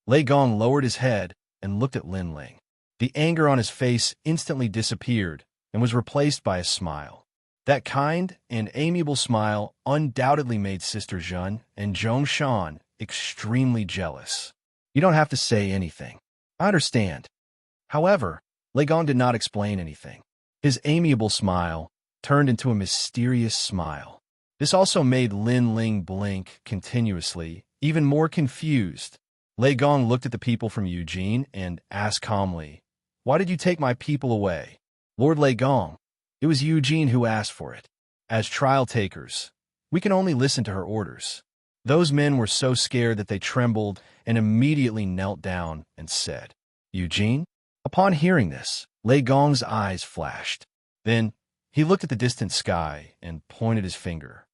Lei Gong lowered his head and looked at Lin Ling. The anger on his face instantly disappeared and was replaced by a smile. That kind and amiable smile undoubtedly made Sister Zhen and Zhongshan extremely jealous. You don't have to say anything. I understand. However, Lei Gong did not explain anything. His amiable smile turned into a mysterious smile. This also made Lin Ling blink continuously, even more confused. Lei Gong looked at the people from Eugene and asked calmly, "Why did you take my people away?" Lord Lei Gong, it was Eugene who asked for it. As trial takers, we can only listen to her orders. Those men were so scared that they trembled and immediately knelt down and said, "Eugene?" Upon hearing this, Lei Gong's eyes flashed. Then he looked at the distant sky and pointed his finger.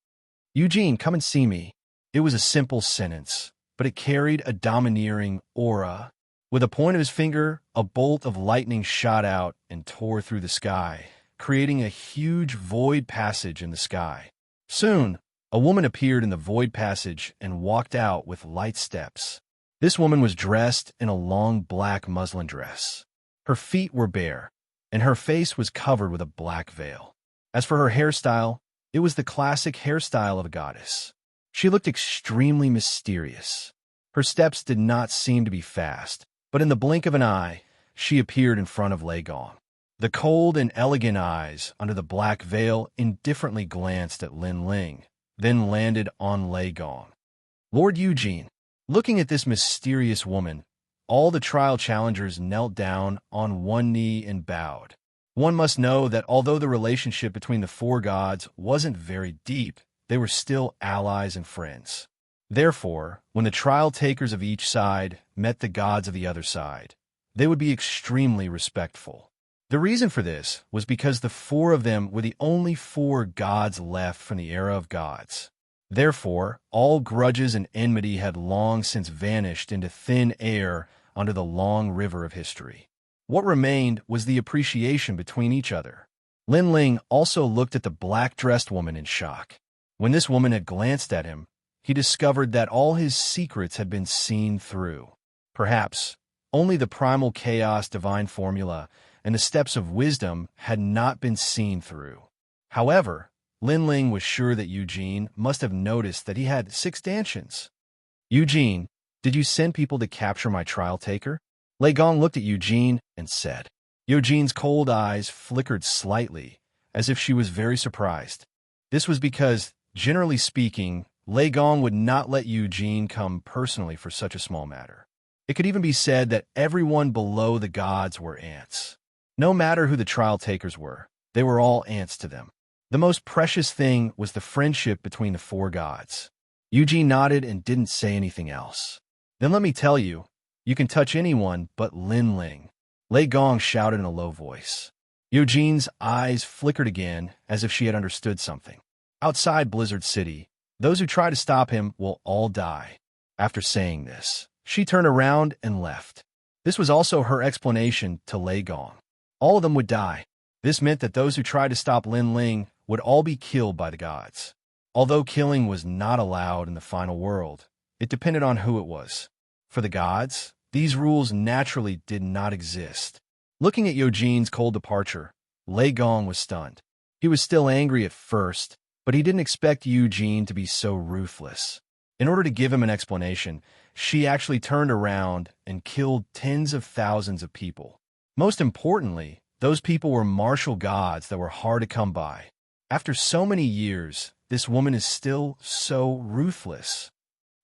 "Eugene, come and see me." It was a simple sentence, but it carried a domineering aura. With a point of his finger, a bolt of lightning shot out and tore through the sky, creating a huge void passage in the sky. Soon, a woman appeared in the void passage and walked out with light steps. This woman was dressed in a long black muslin dress. Her feet were bare, and her face was covered with a black veil. As for her hairstyle, it was the classic hairstyle of a goddess. She looked extremely mysterious. Her steps did not seem to be fast, but in the blink of an eye, she appeared in front of Lei Gong. The cold and elegant eyes under the black veil indifferently glanced at Lin Ling, then landed on Lei Gong. Lord Eugene, looking at this mysterious woman, all the trial challengers knelt down on one knee and bowed. One must know that although the relationship between the four gods wasn't very deep, they were still allies and friends. Therefore, when the trial takers of each side met the gods of the other side, they would be extremely respectful. The reason for this was because the four of them were the only four gods left from the era of gods. Therefore, all grudges and enmity had long since vanished into thin air under the long river of history. What remained was the appreciation between each other. Lin Ling also looked at the black-dressed woman in shock. When this woman had glanced at him, he discovered that all his secrets had been seen through. Perhaps only the primal chaos divine formula and the steps of wisdom had not been seen through. However, Lin Ling was sure that Eugene must have noticed that he had 6 stanchions. "Eugene, did you send people to capture my trial taker?" Lei Gong looked at Eugene and said. Eugene's cold eyes flickered slightly, as if she was very surprised. This was because, generally speaking, Lei Gong would not let Eugene come personally for such a small matter. It could even be said that everyone below the gods were ants. No matter who the trial takers were, they were all ants to them. The most precious thing was the friendship between the four gods. Eugene nodded and didn't say anything else. "Then let me tell you, you can touch anyone but Lin Ling," Lei Gong shouted in a low voice. Eugene's eyes flickered again as if she had understood something. Outside Blizzard City, those who try to stop him will all die. After saying this, she turned around and left. This was also her explanation to Lei Gong. All of them would die. This meant that those who tried to stop Lin Ling would all be killed by the gods. Although killing was not allowed in the final world, it depended on who it was. For the gods, these rules naturally did not exist. Looking at Yojian's cold departure, Lei Gong was stunned. He was still angry at first, but he didn't expect Eugene to be so ruthless. In order to give him an explanation, she actually turned around and killed tens of thousands of people. Most importantly, those people were martial gods that were hard to come by. After so many years, this woman is still so ruthless.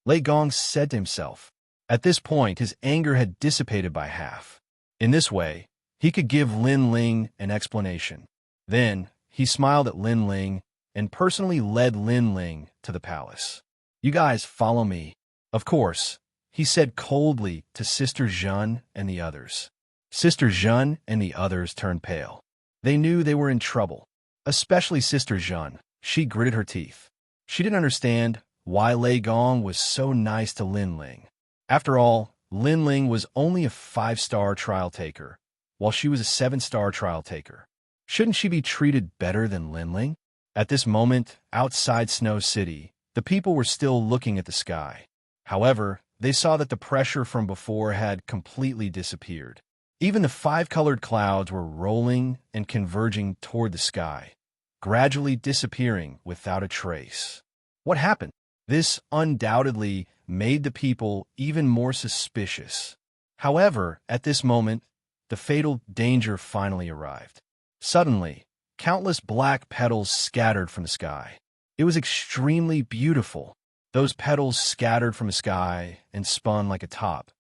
Lei Gong said to himself. At this point, his anger had dissipated by half. In this way, he could give Lin Ling an explanation. Then, he smiled at Lin Ling and personally led Lin Ling to the palace. You guys follow me. Of course, he said coldly to Sister Zhen and the others. Sister Zhen and the others turned pale. They knew they were in trouble, especially Sister Zhen. She gritted her teeth. She didn't understand why Lei Gong was so nice to Lin Ling. After all, Lin Ling was only a 5-star trial taker, while she was a 7-star trial taker. Shouldn't she be treated better than Lin Ling? At this moment, outside Snow City, the people were still looking at the sky. However, they saw that the pressure from before had completely disappeared. Even the 5-colored clouds were rolling and converging toward the sky, gradually disappearing without a trace. What happened? This undoubtedly made the people even more suspicious. However, at this moment, the fatal danger finally arrived. Suddenly, countless black petals scattered from the sky. It was extremely beautiful. Those petals scattered from the sky and spun like a top,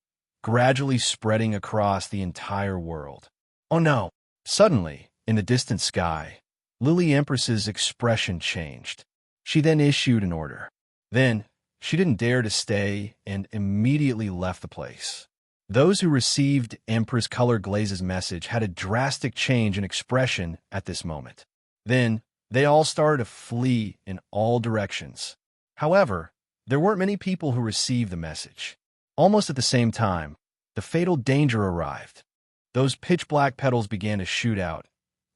gradually spreading across the entire world. Oh no! Suddenly, in the distant sky, Lily Empress's expression changed. She then issued an order. Then, she didn't dare to stay and immediately left the place. Those who received Empress Color Glaze's message had a drastic change in expression at this moment. Then, they all started to flee in all directions. However, there weren't many people who received the message. Almost at the same time, the fatal danger arrived. Those pitch-black petals began to shoot out,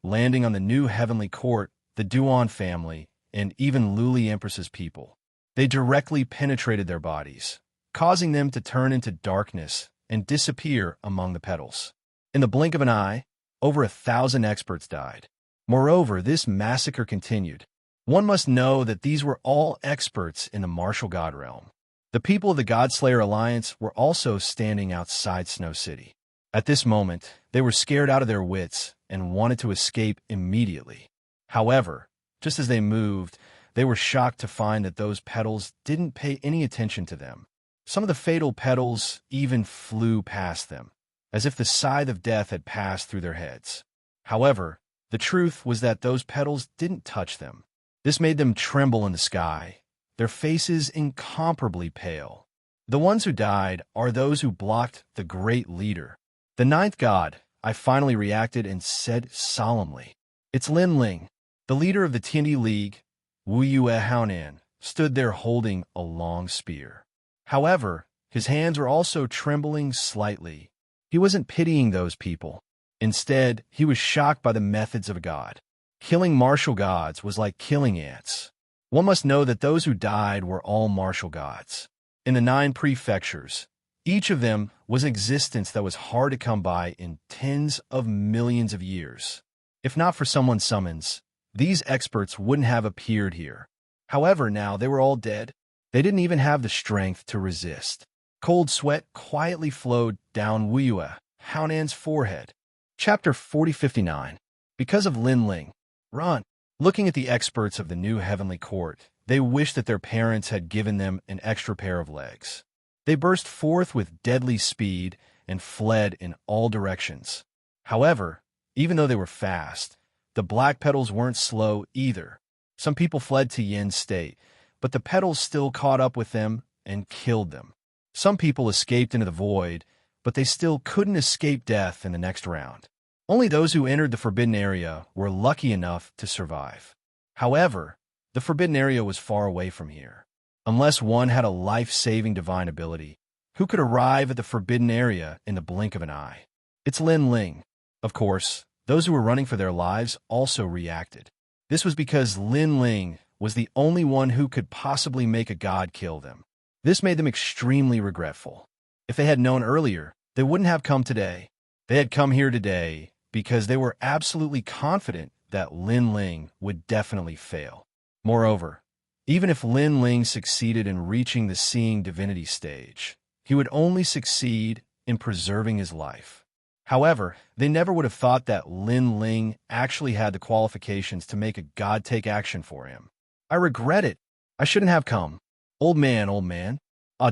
landing on the new heavenly court, the Duan family, and even Luli Empress's people. They directly penetrated their bodies, causing them to turn into darkness and disappear among the petals. In the blink of an eye, over 1,000 experts died. Moreover, this massacre continued. One must know that these were all experts in the martial god realm. The people of the Godslayer Alliance were also standing outside Snow City. At this moment, they were scared out of their wits and wanted to escape immediately. However, just as they moved, they were shocked to find that those petals didn't pay any attention to them. Some of the fatal petals even flew past them, as if the scythe of death had passed through their heads. However, the truth was that those petals didn't touch them. This made them tremble in the sky, their faces incomparably pale. The ones who died are those who blocked the great leader. The 9th god, I finally reacted and said solemnly. It's Lin Ling, the leader of the Tiandi League. Wuxia Haonan stood there holding a long spear. However, his hands were also trembling slightly. He wasn't pitying those people. Instead, he was shocked by the methods of a god. Killing martial gods was like killing ants. One must know that those who died were all martial gods. In the 9 prefectures, each of them was an existence that was hard to come by in tens of millions of years. If not for someone's summons, these experts wouldn't have appeared here. However, now they were all dead. They didn't even have the strength to resist. Cold sweat quietly flowed down Wuxia Haonan's forehead. Chapter 4059. Because of Lin Ling. Run. Looking at the experts of the new heavenly court, they wished that their parents had given them an extra pair of legs. They burst forth with deadly speed and fled in all directions. However, even though they were fast, the black petals weren't slow either. Some people fled to Yin's state, but the petals still caught up with them and killed them. Some people escaped into the void, but they still couldn't escape death in the next round. Only those who entered the forbidden area were lucky enough to survive. However, the forbidden area was far away from here. Unless one had a life-saving divine ability, who could arrive at the forbidden area in the blink of an eye? It's Lin Ling. Of course, those who were running for their lives also reacted. This was because Lin Ling was the only one who could possibly make a god kill them. This made them extremely regretful. If they had known earlier, they wouldn't have come today. They had come here today because they were absolutely confident that Lin Ling would definitely fail. Moreover, even if Lin Ling succeeded in reaching the seeing divinity stage, he would only succeed in preserving his life. However, they never would have thought that Lin Ling actually had the qualifications to make a god take action for him. I regret it. I shouldn't have come. Old man.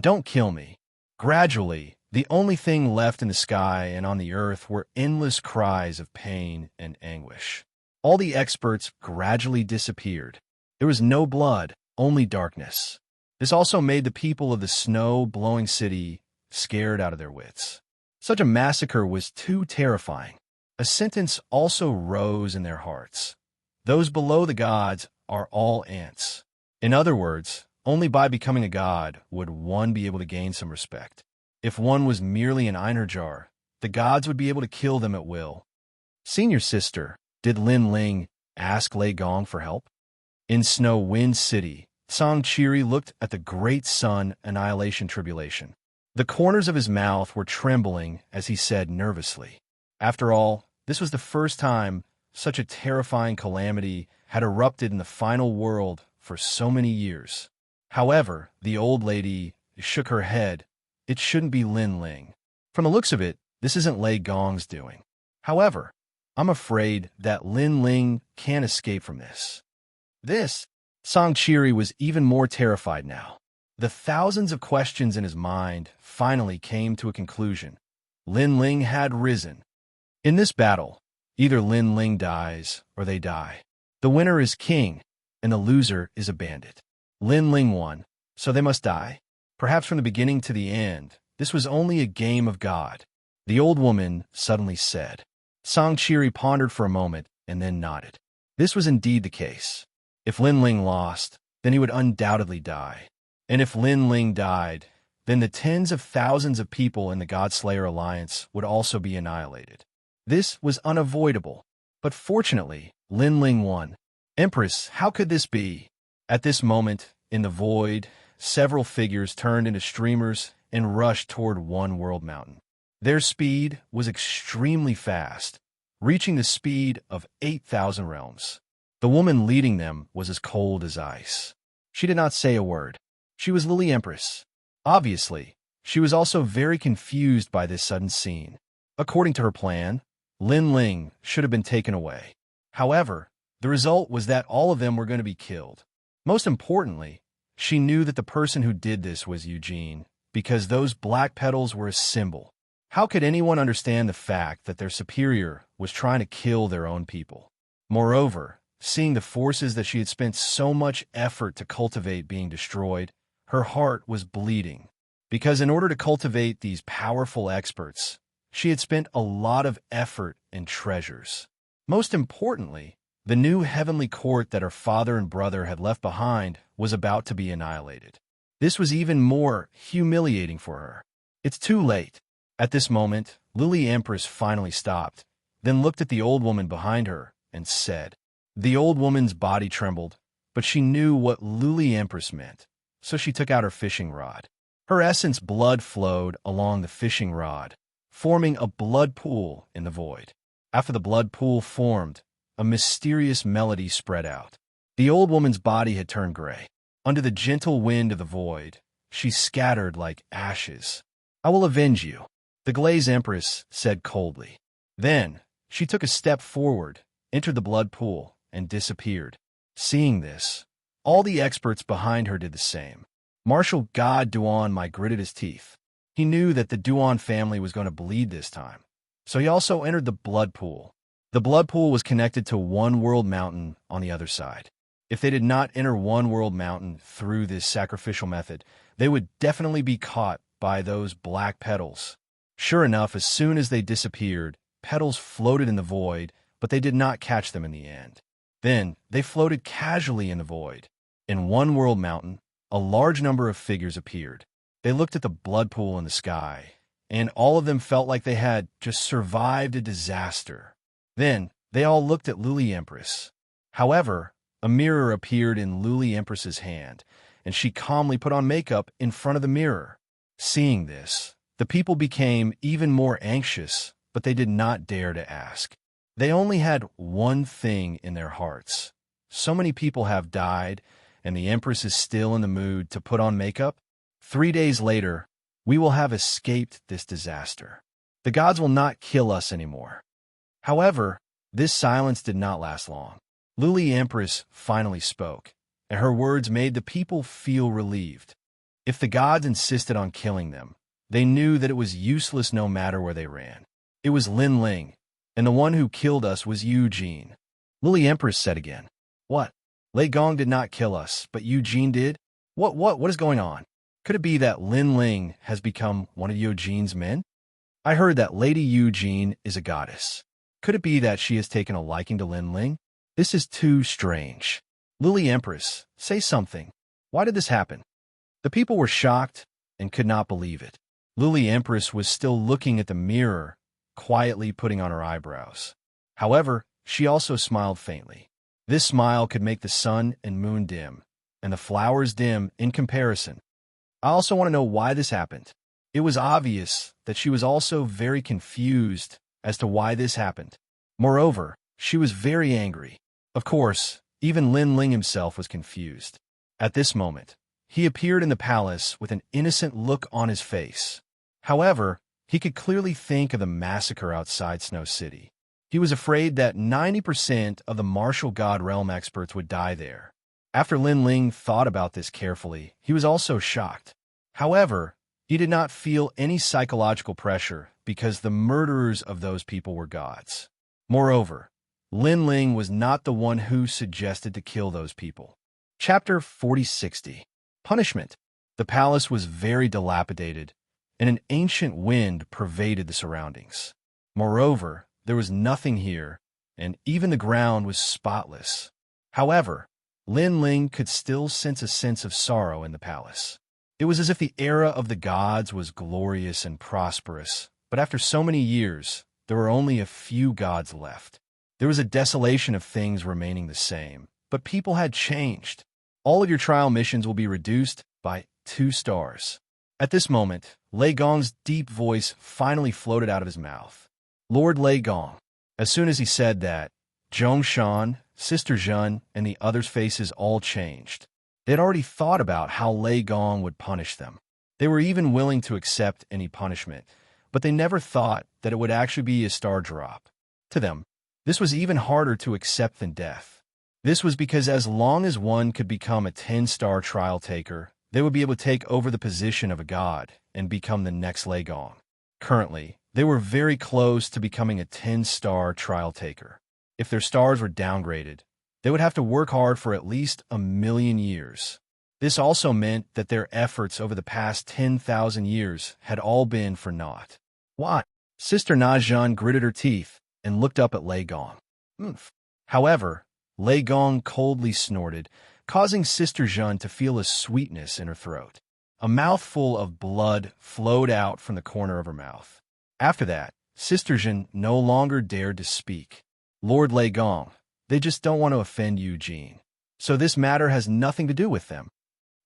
Don't kill me. Gradually, the only thing left in the sky and on the earth were endless cries of pain and anguish. All the experts gradually disappeared. There was no blood, only darkness. This also made the people of the snow-blowing city scared out of their wits. Such a massacre was too terrifying. A sentence also rose in their hearts. Those below the gods are all ants. In other words, only by becoming a god would one be able to gain some respect. If one was merely an Einerjar, the gods would be able to kill them at will. Senior sister, did Lin Ling ask Lei Gong for help? In Snow Wind City, Xianxia looked at the great sun annihilation tribulation. The corners of his mouth were trembling as he said nervously. After all, this was the first time such a terrifying calamity had erupted in the final world for so many years. However, the old lady shook her head. It shouldn't be Lin Ling. From the looks of it, this isn't Lei Gong's doing. However, I'm afraid that Lin Ling can't escape from this. Xianxia was even more terrified now. The thousands of questions in his mind finally came to a conclusion. Lin Ling had risen. In this battle, either Lin Ling dies or they die. The winner is king, and the loser is a bandit. Lin Ling won, so they must die. Perhaps from the beginning to the end, this was only a game of God. The old woman suddenly said. Xianxia pondered for a moment and then nodded. This was indeed the case. If Lin Ling lost, then he would undoubtedly die. And if Lin Ling died, then the tens of thousands of people in the Godslayer Alliance would also be annihilated. This was unavoidable. But fortunately, Lin Ling won. Empress, how could this be? At this moment, in the void, several figures turned into streamers and rushed toward One World Mountain. Their speed was extremely fast, reaching the speed of 8,000 realms. The woman leading them was as cold as ice. She did not say a word. She was Lily Empress. Obviously, she was also very confused by this sudden scene. According to her plan, Lin Ling should have been taken away. However, the result was that all of them were going to be killed. Most importantly, she knew that the person who did this was Eugene, because those black petals were a symbol. How could anyone understand the fact that their superior was trying to kill their own people? Moreover, seeing the forces that she had spent so much effort to cultivate being destroyed, her heart was bleeding. Because in order to cultivate these powerful experts, she had spent a lot of effort and treasures. Most importantly, the new heavenly court that her father and brother had left behind was about to be annihilated. This was even more humiliating for her. It's too late. At this moment, Lily Empress finally stopped, then looked at the old woman behind her and said. The old woman's body trembled, but she knew what Lily Empress meant, so she took out her fishing rod. Her essence blood flowed along the fishing rod, forming a blood pool in the void. After the blood pool formed, a mysterious melody spread out. The old woman's body had turned gray. Under the gentle wind of the void, she scattered like ashes. I will avenge you, the Glaze Empress said coldly. Then, she took a step forward, entered the blood pool, and disappeared. Seeing this, all the experts behind her did the same. Martial God Duan gritted his teeth. He knew that the Duan family was going to bleed this time, so he also entered the blood pool. The blood pool was connected to One World Mountain on the other side. If they did not enter One World Mountain through this sacrificial method, they would definitely be caught by those black petals. Sure enough, as soon as they disappeared, petals floated in the void, but they did not catch them in the end. Then, they floated casually in the void. In One World Mountain, a large number of figures appeared. They looked at the blood pool in the sky, and all of them felt like they had just survived a disaster. Then, they all looked at Lily Empress. However, a mirror appeared in Lily Empress's hand, and she calmly put on makeup in front of the mirror. Seeing this, the people became even more anxious but they did not dare to ask. They only had one thing in their hearts. So many people have died, and the Empress is still in the mood to put on makeup. 3 days later, we will have escaped this disaster. The gods will not kill us anymore. However, this silence did not last long. Luli Empress finally spoke, and her words made the people feel relieved. If the gods insisted on killing them, they knew that it was useless no matter where they ran. It was Lin Ling, and the one who killed us was Eugene. Luli Empress said again, "What? Lei Gong did not kill us, but Eugene did? What is going on? Could it be that Lin Ling has become one of Eugene's men? I heard that Lady Eugene is a goddess. Could it be that she has taken a liking to Lin Ling? This is too strange. Luli Empress, say something. Why did this happen?" The people were shocked and could not believe it. Luli Empress was still looking at the mirror, quietly putting on her eyebrows. However, she also smiled faintly. This smile could make the sun and moon dim, and the flowers dim in comparison. I also want to know why this happened. It was obvious that she was also very confused as to why this happened. Moreover, she was very angry. Of course, even Lin Ling himself was confused. At this moment, he appeared in the palace with an innocent look on his face. However, he could clearly think of the massacre outside Snow City. He was afraid that 90% of the martial god realm experts would die there. After Lin Ling thought about this carefully, he was also shocked. However, he did not feel any psychological pressure because the murderers of those people were gods. Moreover, Lin Ling was not the one who suggested to kill those people. Chapter 4060. Punishment. The palace was very dilapidated, and an ancient wind pervaded the surroundings. Moreover, there was nothing here, and even the ground was spotless. However, Lin Ling could still sense a sense of sorrow in the palace. It was as if the era of the gods was glorious and prosperous, but after so many years, there were only a few gods left. There was a desolation of things remaining the same, but people had changed. All of your trial missions will be reduced by 2 stars. At this moment, Lei Gong's deep voice finally floated out of his mouth. Lord Lei Gong. As soon as he said that, Zhongshan, Sister Zhen, and the others' faces all changed. They had already thought about how Lei Gong would punish them. They were even willing to accept any punishment, but they never thought that it would actually be a star drop. To them, this was even harder to accept than death. This was because as long as one could become a 10-star trial taker, they would be able to take over the position of a god and become the next Lei Gong. Currently, they were very close to becoming a 10-star trial taker. If their stars were downgraded, they would have to work hard for at least 1,000,000 years. This also meant that their efforts over the past 10,000 years had all been for naught. What? Sister Nazhan gritted her teeth and looked up at Lei Gong. However, Lei Gong coldly snorted, causing Sister Zhen to feel a sweetness in her throat. A mouthful of blood flowed out from the corner of her mouth. After that, Sister Zhen no longer dared to speak. Lord Lei Gong, they just don't want to offend Eugene. So this matter has nothing to do with them.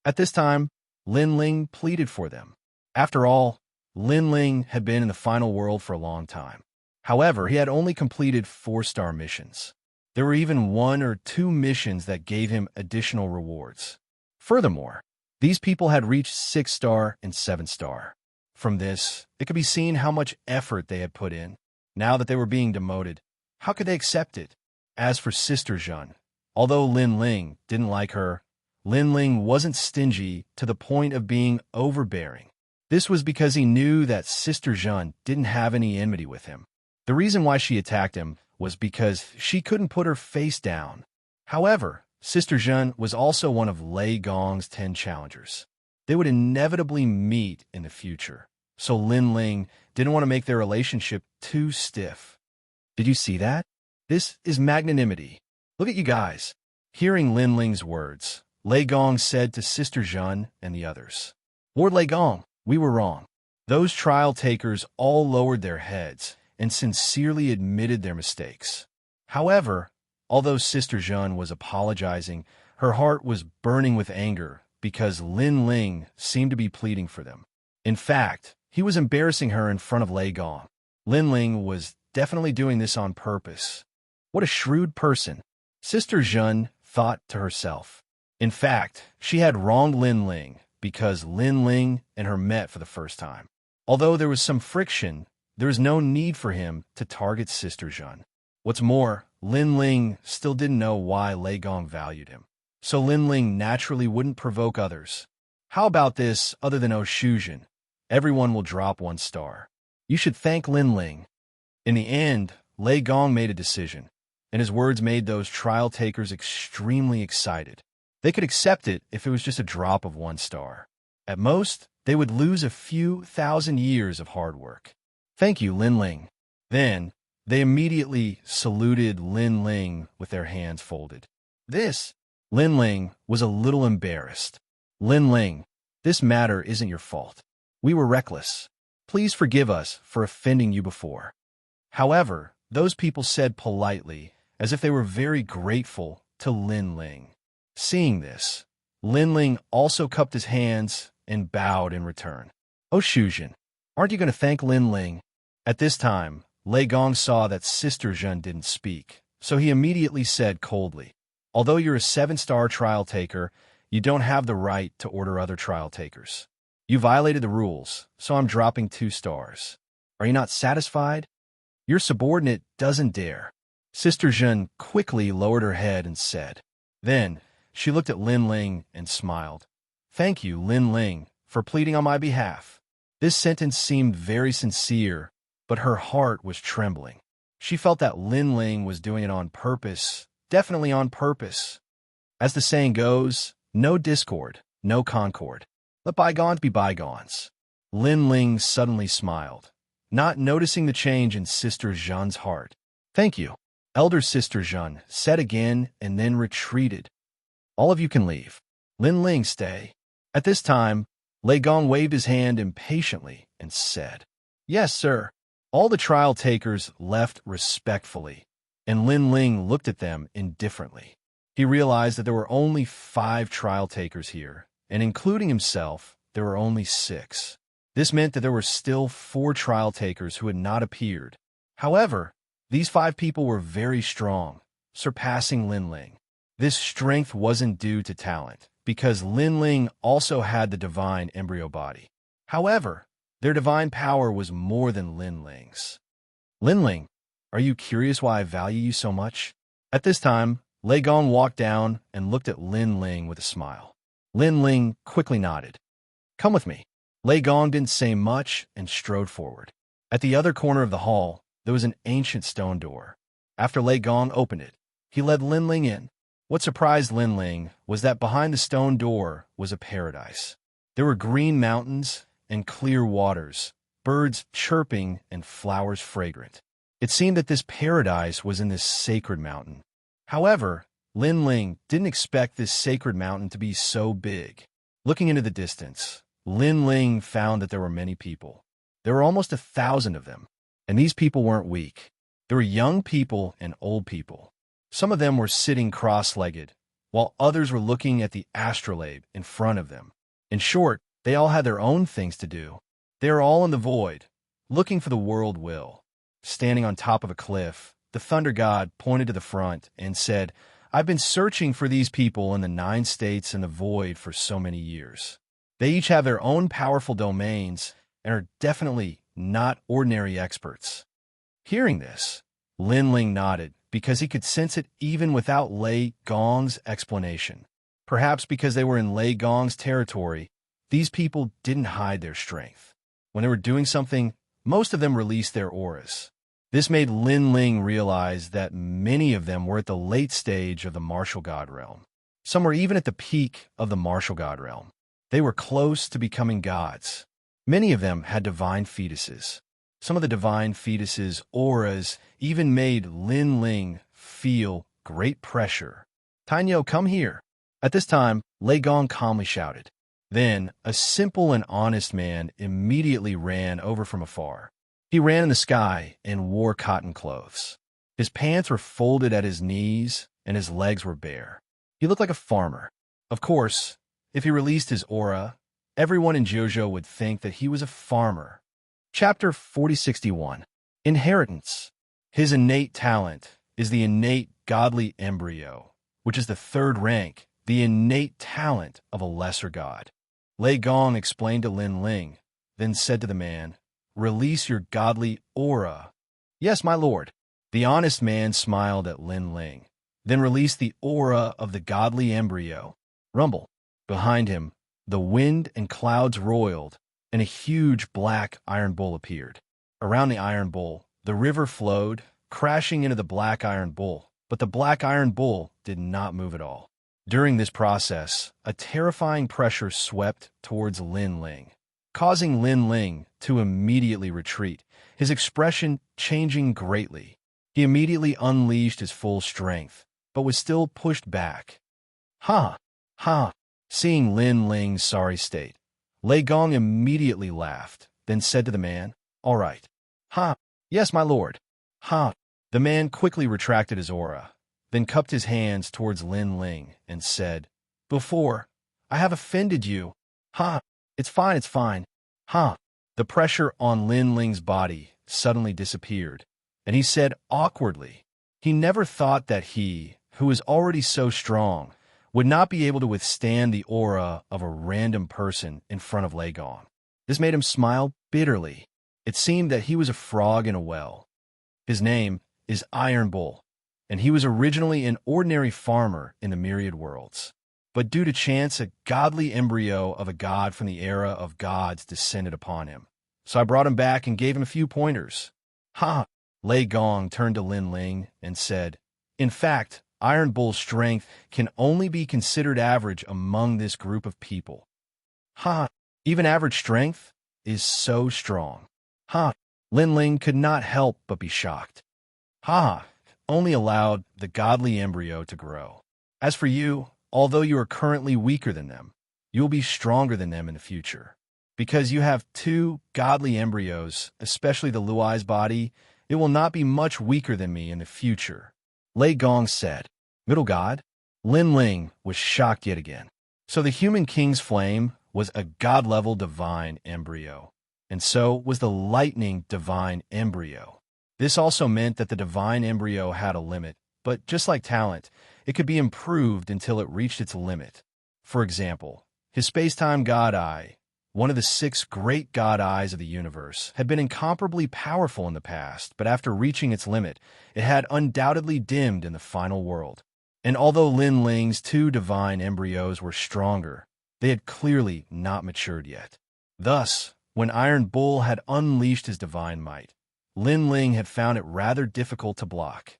At this time, Lin Ling pleaded for them. After all, Lin Ling had been in the final world for a long time. However, he had only completed 4-star missions. There were even 1 or 2 missions that gave him additional rewards. Furthermore, these people had reached 6-star and 7-star. From this, it could be seen how much effort they had put in. Now that they were being demoted, how could they accept it? As for Sister Zhen, although Lin Ling didn't like her, Lin Ling wasn't stingy to the point of being overbearing. This was because he knew that Sister Zhen didn't have any enmity with him. The reason why she attacked him was because she couldn't put her face down. However, Sister Zhen was also one of Lei Gong's 10 challengers. They would inevitably meet in the future, so Lin Ling didn't want to make their relationship too stiff. Did you see that? This is magnanimity. Look at you guys. Hearing Lin Ling's words, Lei Gong said to Sister Zhen and the others, Lord Lei Gong, we were wrong. Those trial takers all lowered their heads and sincerely admitted their mistakes. However, although Sister Zhen was apologizing, her heart was burning with anger because Lin Ling seemed to be pleading for them. In fact, he was embarrassing her in front of Lei Gong. Lin Ling was definitely doing this on purpose. What a shrewd person, Sister Zhen thought to herself. In fact, she had wronged Lin Ling because Lin Ling and her met for the first time. Although there was some friction, there was no need for him to target Sister Zhen. What's more, Lin Ling still didn't know why Lei Gong valued him. So Lin Ling naturally wouldn't provoke others. How about this other than Shuzhen? Everyone will drop 1 star. You should thank Lin Ling. In the end, Lei Gong made a decision, and his words made those trial takers extremely excited. They could accept it if it was just a drop of 1 star. At most, they would lose a few thousand years of hard work. Thank you, Lin Ling. Then, they immediately saluted Lin Ling with their hands folded. Lin Ling was a little embarrassed. Lin Ling, this matter isn't your fault. We were reckless. Please forgive us for offending you before. However, those people said politely, as if they were very grateful to Lin Ling. Seeing this, Lin Ling also cupped his hands and bowed in return. Oh, Shuzhen, aren't you going to thank Lin Ling? At this time, Lei Gong saw that Sister Zhen didn't speak, so he immediately said coldly, although you're a 7-star trial taker, you don't have the right to order other trial takers. You violated the rules, so I'm dropping 2 stars. Are you not satisfied? Your subordinate doesn't dare. Sister Zhen quickly lowered her head and said. Then, she looked at Lin Ling and smiled. Thank you, Lin Ling, for pleading on my behalf. This sentence seemed very sincere, but her heart was trembling. She felt that Lin Ling was doing it on purpose, definitely on purpose. As the saying goes, no discord, no concord. Let bygones be bygones. Lin Ling suddenly smiled, not noticing the change in Sister Zhen's heart. Thank you, Elder Sister Zhen said again and then retreated. All of you can leave. Lin Ling, stay. At this time, Lei Gong waved his hand impatiently and said, Yes, sir. All the trial takers left respectfully, and Lin Ling looked at them indifferently. He realized that there were only 5 trial takers here, and including himself, there were only 6. This meant that there were still 4 trial takers who had not appeared. However, these 5 people were very strong, surpassing Lin Ling. This strength wasn't due to talent, because Lin Ling also had the divine embryo body. However, their divine power was more than Lin Ling's. Lin Ling, are you curious why I value you so much? At this time, Lei Gong walked down and looked at Lin Ling with a smile. Lin Ling quickly nodded. Come with me. Lei Gong didn't say much and strode forward. At the other corner of the hall, there was an ancient stone door. After Lei Gong opened it, he led Lin Ling in. What surprised Lin Ling was that behind the stone door was a paradise. There were green mountains and clear waters, birds chirping and flowers fragrant. It seemed that this paradise was in this sacred mountain. However, Lin Ling didn't expect this sacred mountain to be so big. Looking into the distance, Lin Ling found that there were many people. There were almost 1,000 of them, and these people weren't weak. There were young people and old people. Some of them were sitting cross-legged, while others were looking at the astrolabe in front of them. In short, they all had their own things to do. They are all in the void, looking for the world will. Standing on top of a cliff, the thunder god pointed to the front and said, I've been searching for these people in the 9 states and the void for so many years. They each have their own powerful domains and are definitely not ordinary experts. Hearing this, Lin Ling nodded because he could sense it even without Lei Gong's explanation. Perhaps because they were in Lei Gong's territory, these people didn't hide their strength. When they were doing something, most of them released their auras. This made Lin Ling realize that many of them were at the late stage of the martial god realm. Some were even at the peak of the martial god realm. They were close to becoming gods. Many of them had divine fetuses. Some of the divine fetuses' auras even made Lin Ling feel great pressure. Tainyo, come here. At this time, Lei Gong calmly shouted. Then, a simple and honest man immediately ran over from afar. He ran in the sky and wore cotton clothes. His pants were folded at his knees, and his legs were bare. He looked like a farmer. Of course, if he released his aura, everyone in Jojo would think that he was a farmer. Chapter 4061. Inheritance. His innate talent is the innate godly embryo, which is the third rank, the innate talent of a lesser god. Lei Gong explained to Lin Ling, then said to the man, "Release your godly aura." "Yes, my lord." The honest man smiled at Lin Ling, then released the aura of the godly embryo. Rumble. Behind him, the wind and clouds roiled, and a huge black iron bull appeared. Around the iron bull, the river flowed, crashing into the black iron bull, but the black iron bull did not move at all. During this process, a terrifying pressure swept towards Lin Ling, causing Lin Ling to immediately retreat, his expression changing greatly. He immediately unleashed his full strength, but was still pushed back. Ha! Ha! Seeing Lin Ling's sorry state, Lei Gong immediately laughed, then said to the man, "All right." "Ha! Yes, my lord." "Ha!" The man quickly retracted his aura, then cupped his hands towards Lin Ling and said, "Before, I have offended you. Ha! It's fine, it's fine. Ha!" The pressure on Lin Ling's body suddenly disappeared, and he said awkwardly, he never thought that he, who was already so strong, would not be able to withstand the aura of a random person in front of Lei Gong. This made him smile bitterly. It seemed that he was a frog in a well. His name is Iron Bull, and he was originally an ordinary farmer in the myriad worlds. But due to chance, a godly embryo of a god from the era of gods descended upon him. So I brought him back and gave him a few pointers. Ha! Lei Gong turned to Lin Ling and said, "In fact, Iron Bull's strength can only be considered average among this group of people." Ha! Even average strength is so strong. Ha! Lin Ling could not help but be shocked. Ha! Only allowed the godly embryo to grow. As for you, although you are currently weaker than them, you will be stronger than them in the future. Because you have two godly embryos, especially the Luai's body, it will not be much weaker than me in the future. Lei Gong said. Middle god? Lin Ling was shocked yet again. So the human king's flame was a god-level divine embryo, and so was the lightning divine embryo. This also meant that the divine embryo had a limit, but just like talent, it could be improved until it reached its limit. For example, his space-time god eye, one of the 6 great god eyes of the universe, had been incomparably powerful in the past, but after reaching its limit, it had undoubtedly dimmed in the final world. And although Lin Ling's 2 divine embryos were stronger, they had clearly not matured yet. Thus, when Iron Bull had unleashed his divine might, Lin Ling had found it rather difficult to block.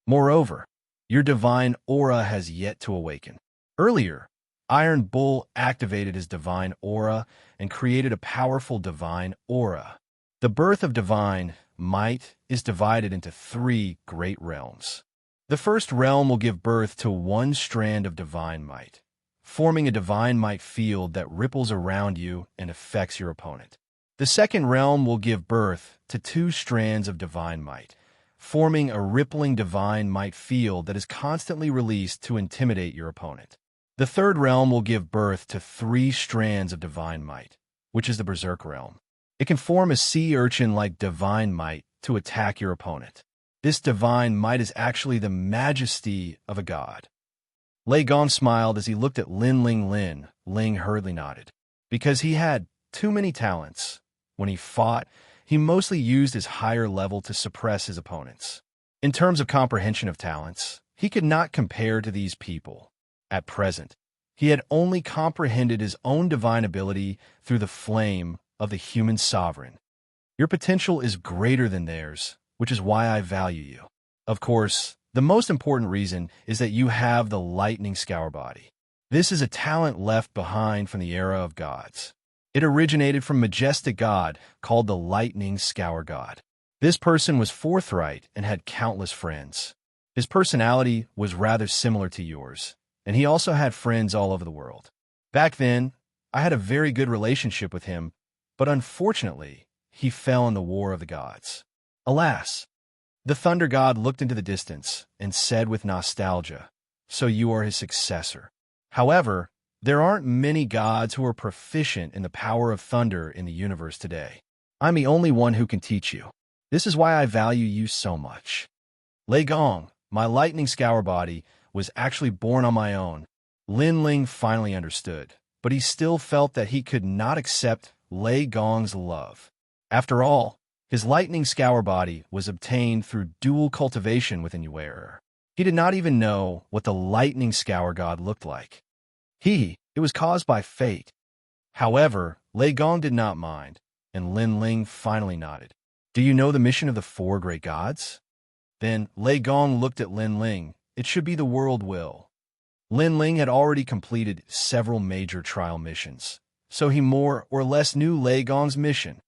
Moreover, your divine aura has yet to awaken. Earlier, Iron Bull activated his divine aura and created a powerful divine aura. The birth of divine might is divided into 3 great realms. The first realm will give birth to 1 strand of divine might, forming a divine might field that ripples around you and affects your opponent. The second realm will give birth to 2 strands of divine might, forming a rippling divine might field that is constantly released to intimidate your opponent. The third realm will give birth to 3 strands of divine might, which is the Berserk realm. It can form a sea urchin-like divine might to attack your opponent. This divine might is actually the majesty of a god. Lei Gong smiled as he looked at Lin Ling. Lin Ling hurriedly nodded. Because he had too many talents. When he fought, he mostly used his higher level to suppress his opponents. In terms of comprehension of talents, he could not compare to these people. At present, he had only comprehended his own divine ability through the flame of the human sovereign. Your potential is greater than theirs, which is why I value you. Of course, the most important reason is that you have the lightning scour body. This is a talent left behind from the era of gods. It originated from majestic god called the lightning scour god. This person was forthright and had countless friends. His personality was rather similar to yours, and he also had friends all over the world. Back then, I had a very good relationship with him, but unfortunately, he fell in the War of the Gods. Alas! The Thunder God looked into the distance and said with nostalgia, "So you are his successor." However, there aren't many gods who are proficient in the power of thunder in the universe today. I'm the only one who can teach you. This is why I value you so much. Lei Gong, my lightning scour body, was actually born on my own. Lin Ling finally understood, but he still felt that he could not accept Lei Gong's love. After all, his lightning scour body was obtained through dual cultivation with Immortal. He did not even know what the lightning scour god looked like. It was caused by fate. However, Lei Gong did not mind, and Lin Ling finally nodded. Do you know the mission of the four great gods? Then Lei Gong looked at Lin Ling. It should be the world will. Lin Ling had already completed several major trial missions, so he more or less knew Lei Gong's mission.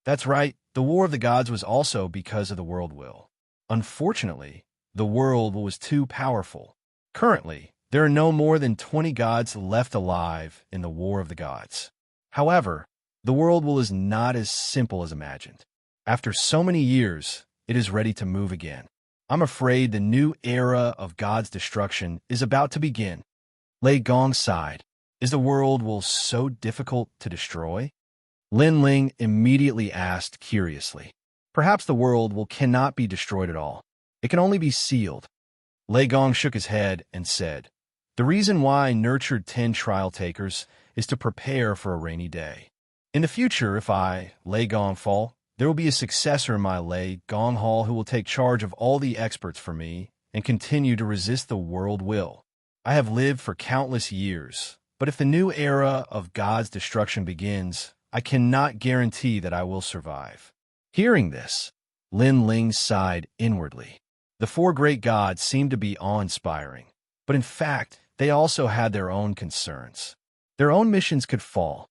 That's right, the War of the Gods was also because of the world will. Unfortunately, the world will was too powerful. Currently, there are no more than 20 gods left alive in the War of the Gods. However, the world will is not as simple as imagined. After so many years, it is ready to move again. I'm afraid the new era of God's destruction is about to begin. Lei Gong sighed. Is the world will so difficult to destroy? Lin Ling immediately asked curiously. Perhaps the world will cannot be destroyed at all. It can only be sealed. Lei Gong shook his head and said, the reason why I nurtured 10 trial takers is to prepare for a rainy day. In the future, if I, Lei Gong, fall, there will be a successor in my Lei Gong Hall who will take charge of all the experts for me and continue to resist the world will. I have lived for countless years, but if the new era of God's destruction begins, I cannot guarantee that I will survive. Hearing this, Lin Ling sighed inwardly. The four great gods seemed to be awe-inspiring, but in fact, they also had their own concerns. Their own missions could fall,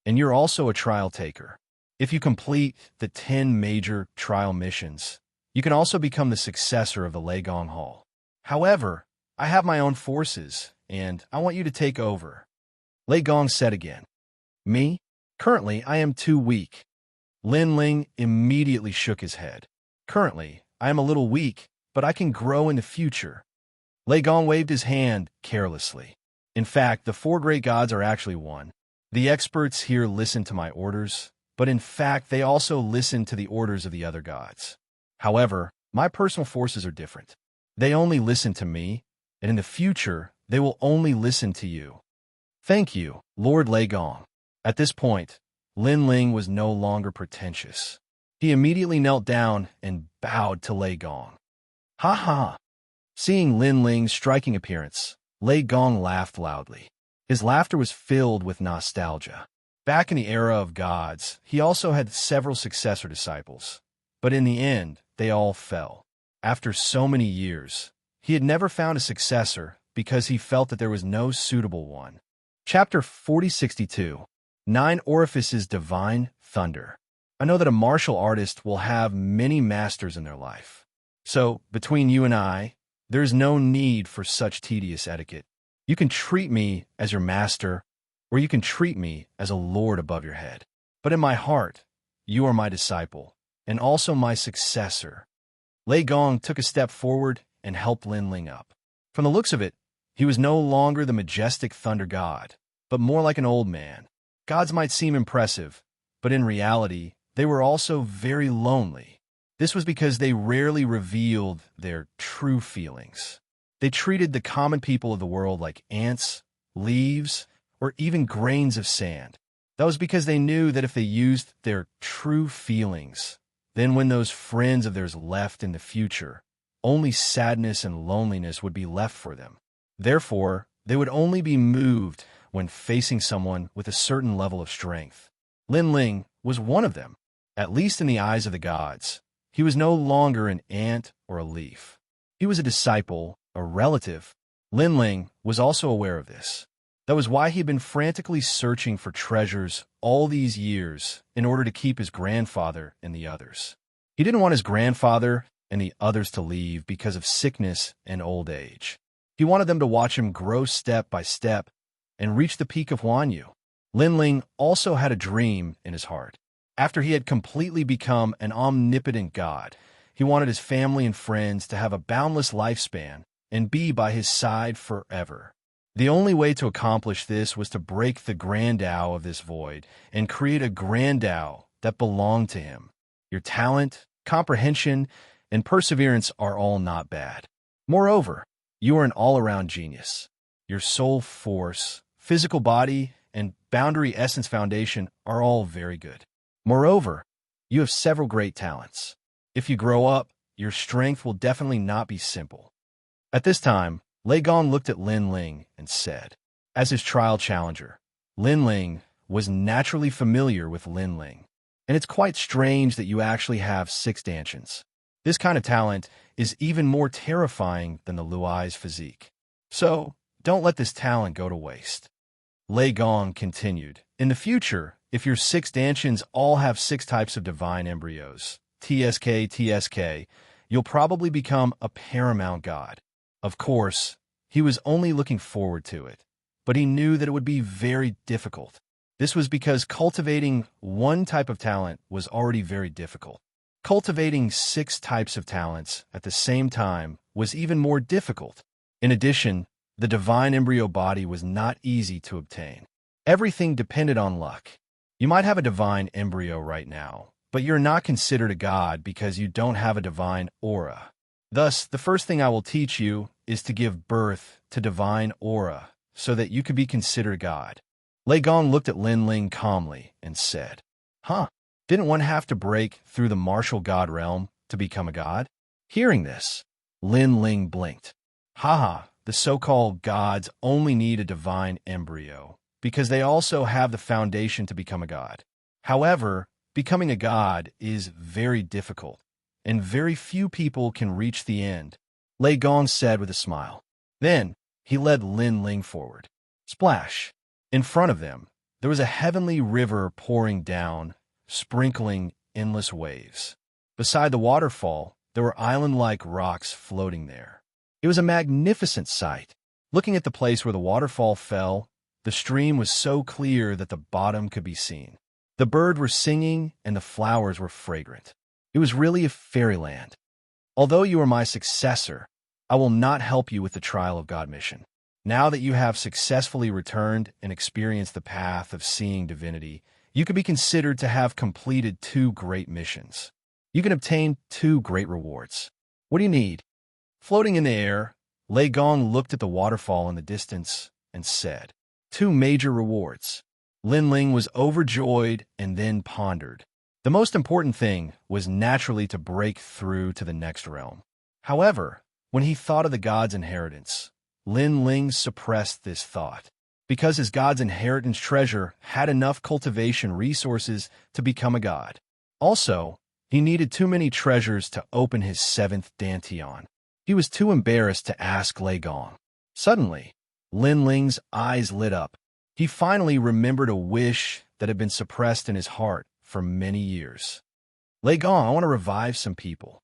and you're also a trial taker. If you complete the 10 major trial missions, you can also become the successor of the Lei Gong Hall. However, I have my own forces, and I want you to take over. Lei Gong said again. Me? Currently, I am too weak. Lin Ling immediately shook his head. Currently, I am a little weak, but I can grow in the future. Lei Gong waved his hand carelessly. In fact, the four great gods are actually one. The experts here listen to my orders, but in fact, they also listen to the orders of the other gods. However, my personal forces are different. They only listen to me, and in the future, they will only listen to you. Thank you, Lord Lei Gong. At this point, Lin Ling was no longer pretentious. He immediately knelt down and bowed to Lei Gong. Ha ha! Seeing Lin Ling's striking appearance, Lei Gong laughed loudly. His laughter was filled with nostalgia. Back in the era of gods, he also had several successor disciples, but in the end, they all fell. After so many years, he had never found a successor because he felt that there was no suitable one. Chapter 4062. 9 Orifices Divine Thunder. I know that a martial artist will have many masters in their life. So, between you and I, there is no need for such tedious etiquette. You can treat me as your master, or you can treat me as a lord above your head. But in my heart, you are my disciple, and also my successor. Lei Gong took a step forward and helped Lin Ling up. From the looks of it, he was no longer the majestic thunder god, but more like an old man. Gods might seem impressive, but in reality, they were also very lonely. This was because they rarely revealed their true feelings. They treated the common people of the world like ants, leaves, or even grains of sand. That was because they knew that if they used their true feelings, then when those friends of theirs left in the future, only sadness and loneliness would be left for them. Therefore, they would only be moved when facing someone with a certain level of strength. Lin Ling was one of them. At least in the eyes of the gods, he was no longer an ant or a leaf. He was a disciple, a relative. Lin Ling was also aware of this. That was why he had been frantically searching for treasures all these years in order to keep his grandfather and the others. He didn't want his grandfather and the others to leave because of sickness and old age. He wanted them to watch him grow step by step and reach the peak of Huanyu. Lin Ling also had a dream in his heart. After he had completely become an omnipotent god, he wanted his family and friends to have a boundless lifespan and be by his side forever. The only way to accomplish this was to break the Grand Tao of this void and create a Grand Tao that belonged to him. Your talent, comprehension, and perseverance are all not bad. Moreover, you are an all-around genius. Your soul force, physical body, and boundary essence foundation are all very good. Moreover, you have several great talents. If you grow up, your strength will definitely not be simple. At this time, Lei Gong looked at Lin Ling and said, as his trial challenger, Lin Ling was naturally familiar with Lin Ling, and it's quite strange that you actually have 6 dantians. This kind of talent is even more terrifying than the Luai's physique. So, don't let this talent go to waste. Lei Gong continued, in the future, if your 6 dantians all have 6 types of divine embryos, TSK, you'll probably become a paramount god. Of course, he was only looking forward to it, but he knew that it would be very difficult. This was because cultivating one type of talent was already very difficult. Cultivating 6 types of talents at the same time was even more difficult. In addition, the divine embryo body was not easy to obtain. Everything depended on luck. You might have a divine embryo right now, but you're not considered a god because you don't have a divine aura. Thus, the first thing I will teach you is to give birth to divine aura so that you can be considered a god. Lei Gong looked at Lin Ling calmly and said, Didn't one have to break through the martial god realm to become a god? Hearing this, Lin Ling blinked. The so-called gods only need a divine embryo because they also have the foundation to become a god. However, becoming a god is very difficult, and very few people can reach the end, Lei Gong said with a smile. Then, he led Lin Ling forward. Splash! In front of them, there was a heavenly river pouring down, sprinkling endless waves. Beside the waterfall, there were island-like rocks floating there. It was a magnificent sight. Looking at the place where the waterfall fell, the stream was so clear that the bottom could be seen. The birds were singing and the flowers were fragrant. It was really a fairyland. Although you are my successor, I will not help you with the Trial of God mission. Now that you have successfully returned and experienced the path of seeing divinity, you can be considered to have completed 2 great missions. You can obtain 2 great rewards. What do you need? Floating in the air, Lei Gong looked at the waterfall in the distance and said, 2 major rewards. Lin Ling was overjoyed and then pondered. The most important thing was naturally to break through to the next realm. However, when he thought of the god's inheritance, Lin Ling suppressed this thought, because his god's inheritance treasure had enough cultivation resources to become a god. Also, he needed too many treasures to open his 7th dantian. He was too embarrassed to ask Lei Gong. Suddenly, Lin Ling's eyes lit up. He finally remembered a wish that had been suppressed in his heart for many years. Lei Gong, I want to revive some people.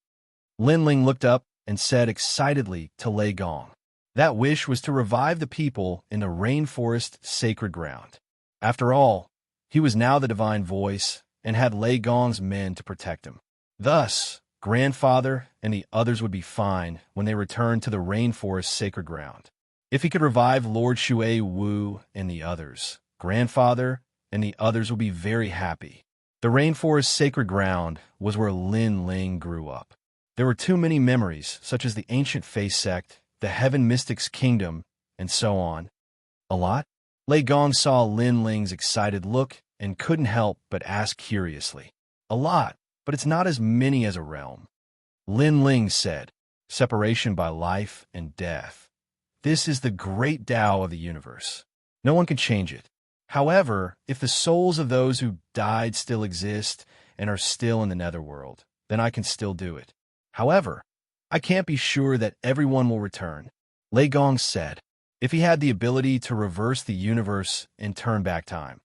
Lin Ling looked up and said excitedly to Lei Gong. That wish was to revive the people in the rainforest sacred ground. After all, he was now the divine voice and had Lei Gong's men to protect him. Thus, Grandfather and the others would be fine when they returned to the rainforest sacred ground. If he could revive Lord Shui Wu and the others, Grandfather and the others would be very happy. The rainforest sacred ground was where Lin Ling grew up. There were too many memories, such as the ancient Face sect, the Heaven Mystics Kingdom, and so on. A lot? Lei Gong saw Lin Ling's excited look and couldn't help but ask curiously. A lot, but it's not as many as a realm. Lin Ling said, separation by life and death. This is the great Tao of the universe. No one can change it. However, if the souls of those who died still exist and are still in the netherworld, then I can still do it. However, I can't be sure that everyone will return. Lei Gong said, if he had the ability to reverse the universe and turn back time,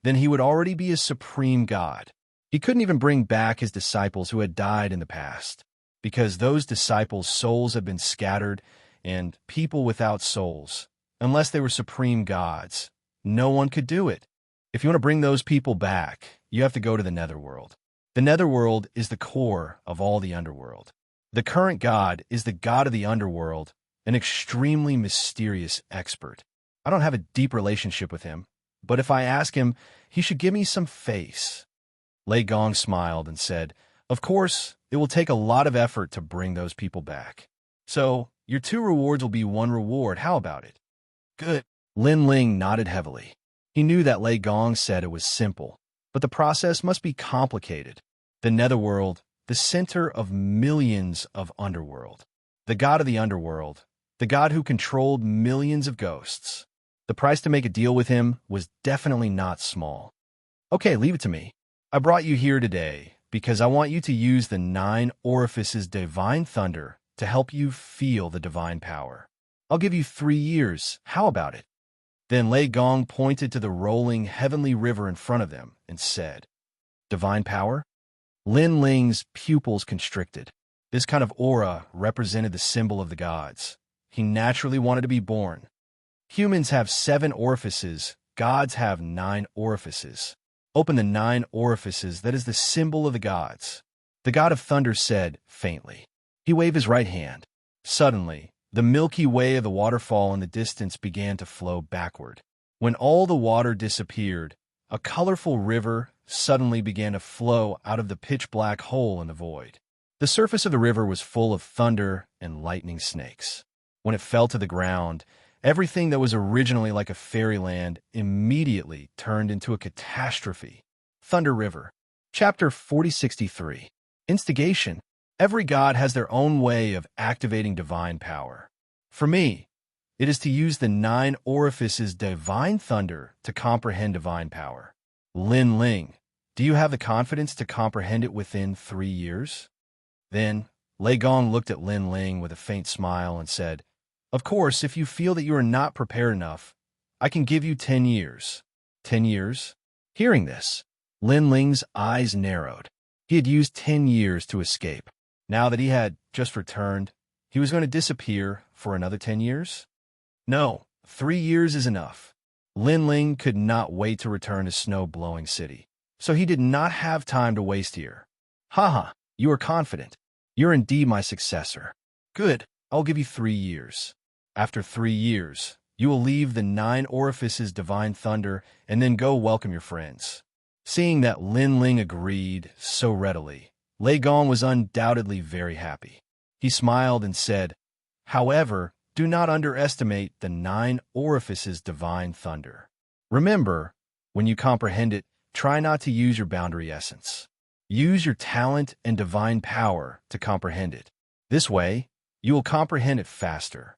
then he would already be a supreme god. He couldn't even bring back his disciples who had died in the past, because those disciples' souls had been scattered, and people without souls, unless they were supreme gods, no one could do it. If you want to bring those people back, you have to go to the netherworld. The netherworld is the core of all the underworld. The current god is the god of the underworld, an extremely mysterious expert. I don't have a deep relationship with him, but if I ask him, he should give me some face. Lei Gong smiled and said, of course, it will take a lot of effort to bring those people back. So, your 2 rewards will be 1 reward. How about it? Good. Lin Ling nodded heavily. He knew that Lei Gong said it was simple, but the process must be complicated. The Netherworld, the center of millions of underworld. The god of the underworld, the god who controlled millions of ghosts. The price to make a deal with him was definitely not small. Okay, leave it to me. I brought you here today because I want you to use the 9 orifices divine thunder to help you feel the divine power. I'll give you 3 years. How about it? Then Lei Gong pointed to the rolling heavenly river in front of them and said, Divine power? Lin Ling's pupils constricted. This kind of aura represented the symbol of the gods. He naturally wanted to be born. Humans have 7 orifices. Gods have 9 orifices. Open the 9 orifices. That is the symbol of the gods. The god of thunder said faintly. He waved his right hand. Suddenly, the Milky Way of the waterfall in the distance began to flow backward. When all the water disappeared, a colorful river suddenly began to flow out of the pitch-black hole in the void. The surface of the river was full of thunder and lightning snakes. When it fell to the ground, everything that was originally like a fairyland immediately turned into a catastrophe. Thunder River. Chapter 4063. Instigation. Every god has their own way of activating divine power. For me, it is to use the 9 orifices divine thunder to comprehend divine power. Lin Ling, do you have the confidence to comprehend it within 3 years? Then, Lei Gong looked at Lin Ling with a faint smile and said, Of course, if you feel that you are not prepared enough, I can give you 10 years. 10 years? Hearing this, Lin Ling's eyes narrowed. He had used 10 years to escape. Now that he had just returned, he was going to disappear for another 10 years? No, 3 years is enough. Lin Ling could not wait to return to Snow-Blowing City, so he did not have time to waste here. Haha, you are confident. You're indeed my successor. Good, I'll give you 3 years. After 3 years, you will leave the 9 orifices divine thunder and then go welcome your friends. Seeing that Lin Ling agreed so readily, Lei Gong was undoubtedly very happy. He smiled and said, However, do not underestimate the 9 orifices divine thunder. Remember, when you comprehend it, try not to use your boundary essence. Use your talent and divine power to comprehend it. This way, you will comprehend it faster.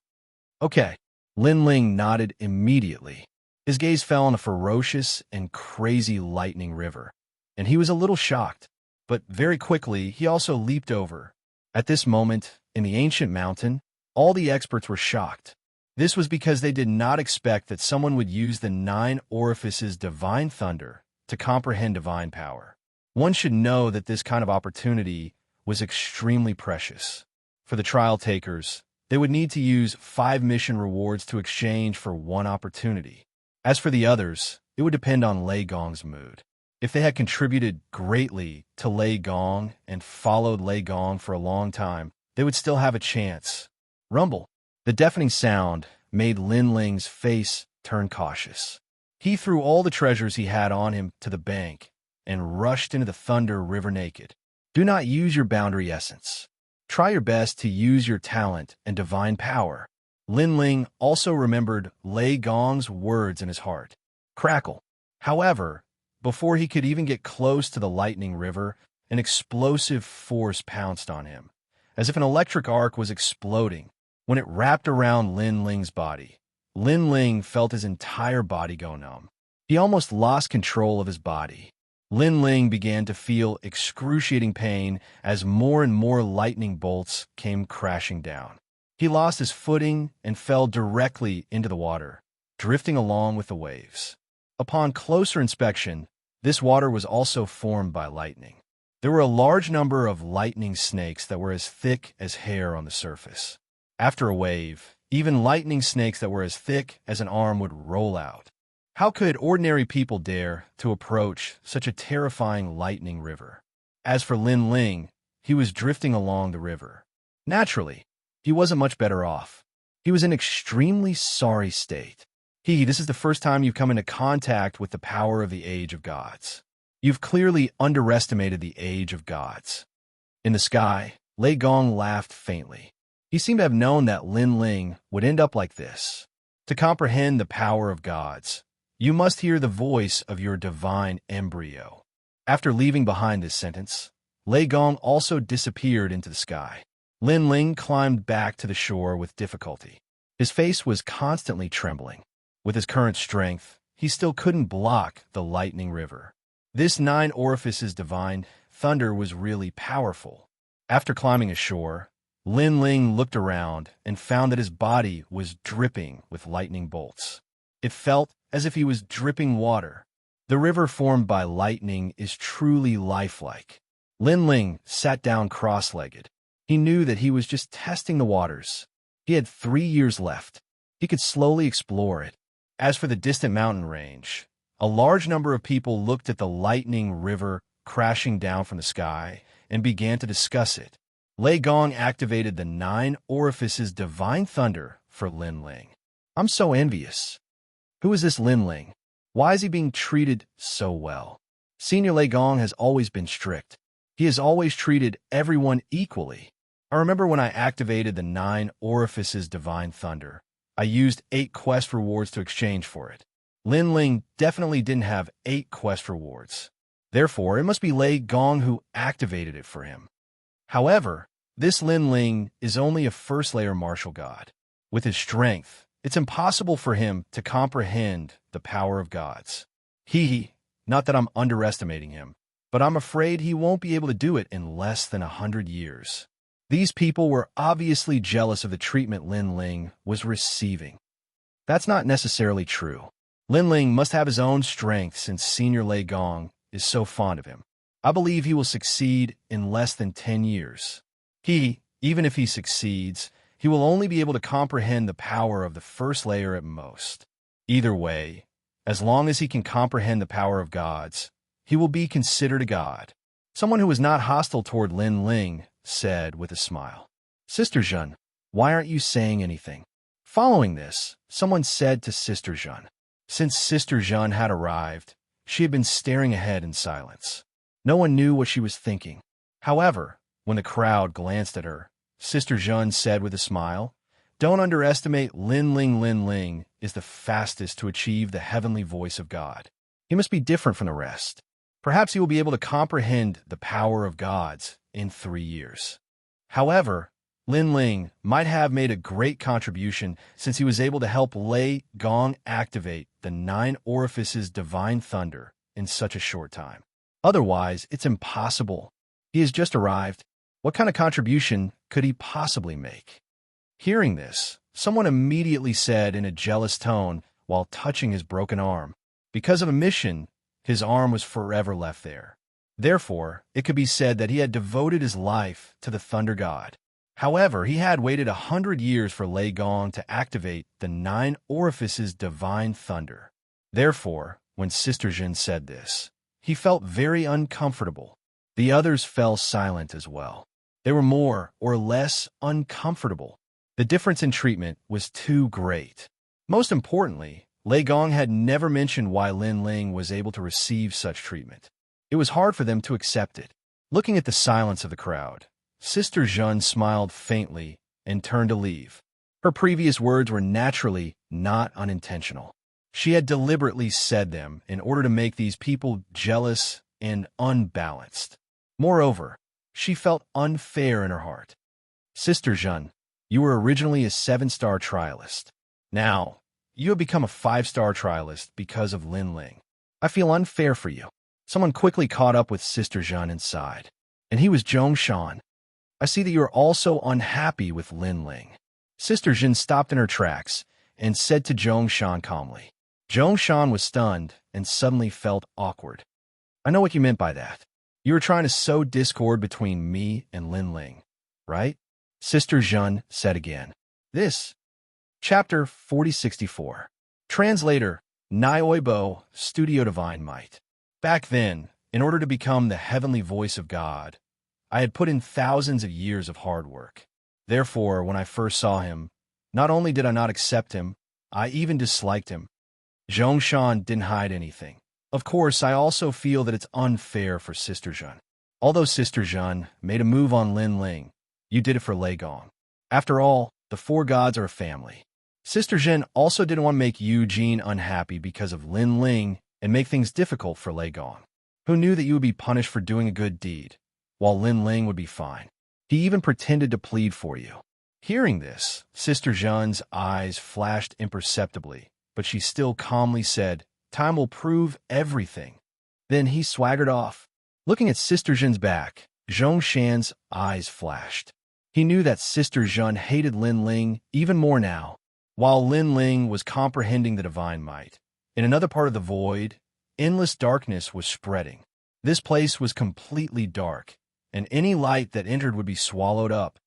Okay. Lin Ling nodded immediately. His gaze fell on a ferocious and crazy lightning river, and he was a little shocked. But very quickly, he also leaped over. At this moment, in the ancient mountain, all the experts were shocked. This was because they did not expect that someone would use the 9 orifices divine thunder to comprehend divine power. One should know that this kind of opportunity was extremely precious. For the trial takers, they would need to use 5 mission rewards to exchange for 1 opportunity. As for the others, it would depend on Lei Gong's mood. If they had contributed greatly to Lei Gong and followed Lei Gong for a long time, they would still have a chance. Rumble. The deafening sound made Lin Ling's face turn cautious. He threw all the treasures he had on him to the bank and rushed into the Thunder River naked. Do not use your boundary essence. Try your best to use your talent and divine power. Lin Ling also remembered Lei Gong's words in his heart. Crackle. However, before he could even get close to the lightning river, an explosive force pounced on him, as if an electric arc was exploding. When it wrapped around Lin Ling's body, Lin Ling felt his entire body go numb. He almost lost control of his body. Lin Ling began to feel excruciating pain as more and more lightning bolts came crashing down. He lost his footing and fell directly into the water, drifting along with the waves. Upon closer inspection, this water was also formed by lightning. There were a large number of lightning snakes that were as thick as hair on the surface. After a wave, even lightning snakes that were as thick as an arm would roll out. How could ordinary people dare to approach such a terrifying lightning river? As for Lin Ling, he was drifting along the river. Naturally, he wasn't much better off. He was in extremely sorry state. This is the first time you've come into contact with the power of the Age of Gods. You've clearly underestimated the Age of Gods. In the sky, Lei Gong laughed faintly. He seemed to have known that Lin Ling would end up like this. To comprehend the power of gods, you must hear the voice of your divine embryo. After leaving behind this sentence, Lei Gong also disappeared into the sky. Lin Ling climbed back to the shore with difficulty. His face was constantly trembling. With his current strength, he still couldn't block the lightning river. This 9 orifices divine thunder was really powerful. After climbing ashore, Lin Ling looked around and found that his body was dripping with lightning bolts. It felt as if he was dripping water. The river formed by lightning is truly lifelike. Lin Ling sat down cross-legged. He knew that he was just testing the waters. He had 3 years left. He could slowly explore it. As for the distant mountain range, a large number of people looked at the lightning river crashing down from the sky and began to discuss it. Lei Gong activated the 9 orifices divine thunder for Lin Ling. I'm so envious. Who is this Lin Ling? Why is he being treated so well? Senior Lei Gong has always been strict. He has always treated everyone equally. I remember when I activated the 9 orifices divine thunder, I used 8 quest rewards to exchange for it. Lin Ling definitely didn't have 8 quest rewards. Therefore, it must be Lei Gong who activated it for him. However, this Lin Ling is only a first-layer martial god. With his strength, it's impossible for him to comprehend the power of gods. Not that I'm underestimating him, but I'm afraid he won't be able to do it in less than 100 years. These people were obviously jealous of the treatment Lin Ling was receiving. That's not necessarily true. Lin Ling must have his own strength since Senior Lei Gong is so fond of him. I believe he will succeed in less than 10 years. Even if he succeeds, he will only be able to comprehend the power of the first layer at most. Either way, as long as he can comprehend the power of gods, he will be considered a god. Someone who was not hostile toward Lin Ling said with a smile, Sister Zhen, why aren't you saying anything? Following this, someone said to Sister Zhen. Since Sister Zhen had arrived, she had been staring ahead in silence. No one knew what she was thinking. However, when the crowd glanced at her, Sister Zhen said with a smile, Don't underestimate Lin Ling. Lin Ling is the fastest to achieve the heavenly voice of God. He must be different from the rest. Perhaps he will be able to comprehend the power of gods in 3 years. However, Lin Ling might have made a great contribution since he was able to help Lei Gong activate the 9 orifices divine thunder in such a short time. Otherwise, it's impossible. He has just arrived. What kind of contribution could he possibly make? Hearing this, someone immediately said in a jealous tone while touching his broken arm, because of a mission, his arm was forever left there. Therefore, it could be said that he had devoted his life to the Thunder God. However, he had waited 100 years for Lei Gong to activate the 9 orifices divine thunder. Therefore, when Sister Zhen said this, he felt very uncomfortable. The others fell silent as well. They were more or less uncomfortable. The difference in treatment was too great. Most importantly, Lei Gong had never mentioned why Lin Ling was able to receive such treatment. It was hard for them to accept it. Looking at the silence of the crowd, Sister Zhen smiled faintly and turned to leave. Her previous words were naturally not unintentional. She had deliberately said them in order to make these people jealous and unbalanced. Moreover, she felt unfair in her heart. Sister Zhen, you were originally a 7-star trialist. Now, you have become a 5-star trialist because of Lin Ling. I feel unfair for you. Someone quickly caught up with Sister Zhen and sighed. And he was Zhongshan. I see that you are also unhappy with Lin Ling. Sister Zhen stopped in her tracks and said to Zhongshan calmly. Zhongshan was stunned and suddenly felt awkward. I know what you meant by that. You were trying to sow discord between me and Lin Ling, right? Sister Zhen said again. This. Chapter 4064. Translator, Nioibo, Studio Divine Might. Back then, in order to become the heavenly voice of God, I had put in thousands of years of hard work. Therefore, when I first saw him, not only did I not accept him, I even disliked him. Zhongshan didn't hide anything. Of course, I also feel that it's unfair for Sister Zhen. Although Sister Zhen made a move on Lin Ling, you did it for Lei Gong. After all, the four gods are a family. Sister Zhen also didn't want to make Yu Jin unhappy because of Lin Ling and make things difficult for Lei Gong, who knew that you would be punished for doing a good deed, while Lin Ling would be fine. He even pretended to plead for you. Hearing this, Sister Zhen's eyes flashed imperceptibly, but she still calmly said, "Time will prove everything." Then he swaggered off. Looking at Sister Zhen's back, Zhongshan's eyes flashed. He knew that Sister Zhen hated Lin Ling even more now, while Lin Ling was comprehending the divine might. In another part of the void, endless darkness was spreading. This place was completely dark, and any light that entered would be swallowed up.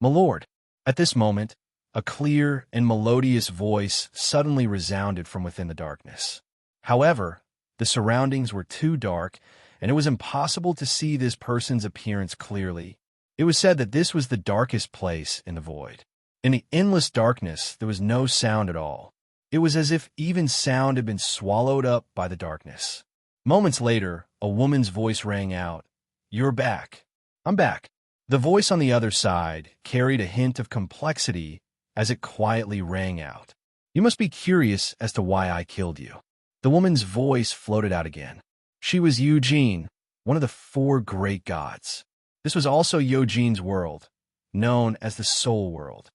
"My lord." At this moment, a clear and melodious voice suddenly resounded from within the darkness. However, the surroundings were too dark, and it was impossible to see this person's appearance clearly. It was said that this was the darkest place in the void. In the endless darkness, there was no sound at all. It was as if even sound had been swallowed up by the darkness. Moments later, a woman's voice rang out, "You're back." "I'm back." The voice on the other side carried a hint of complexity as it quietly rang out. "You must be curious as to why I killed you." The woman's voice floated out again. She was Yu Jin, one of the four great gods. This was also Yu Jin's world, known as the Soul World.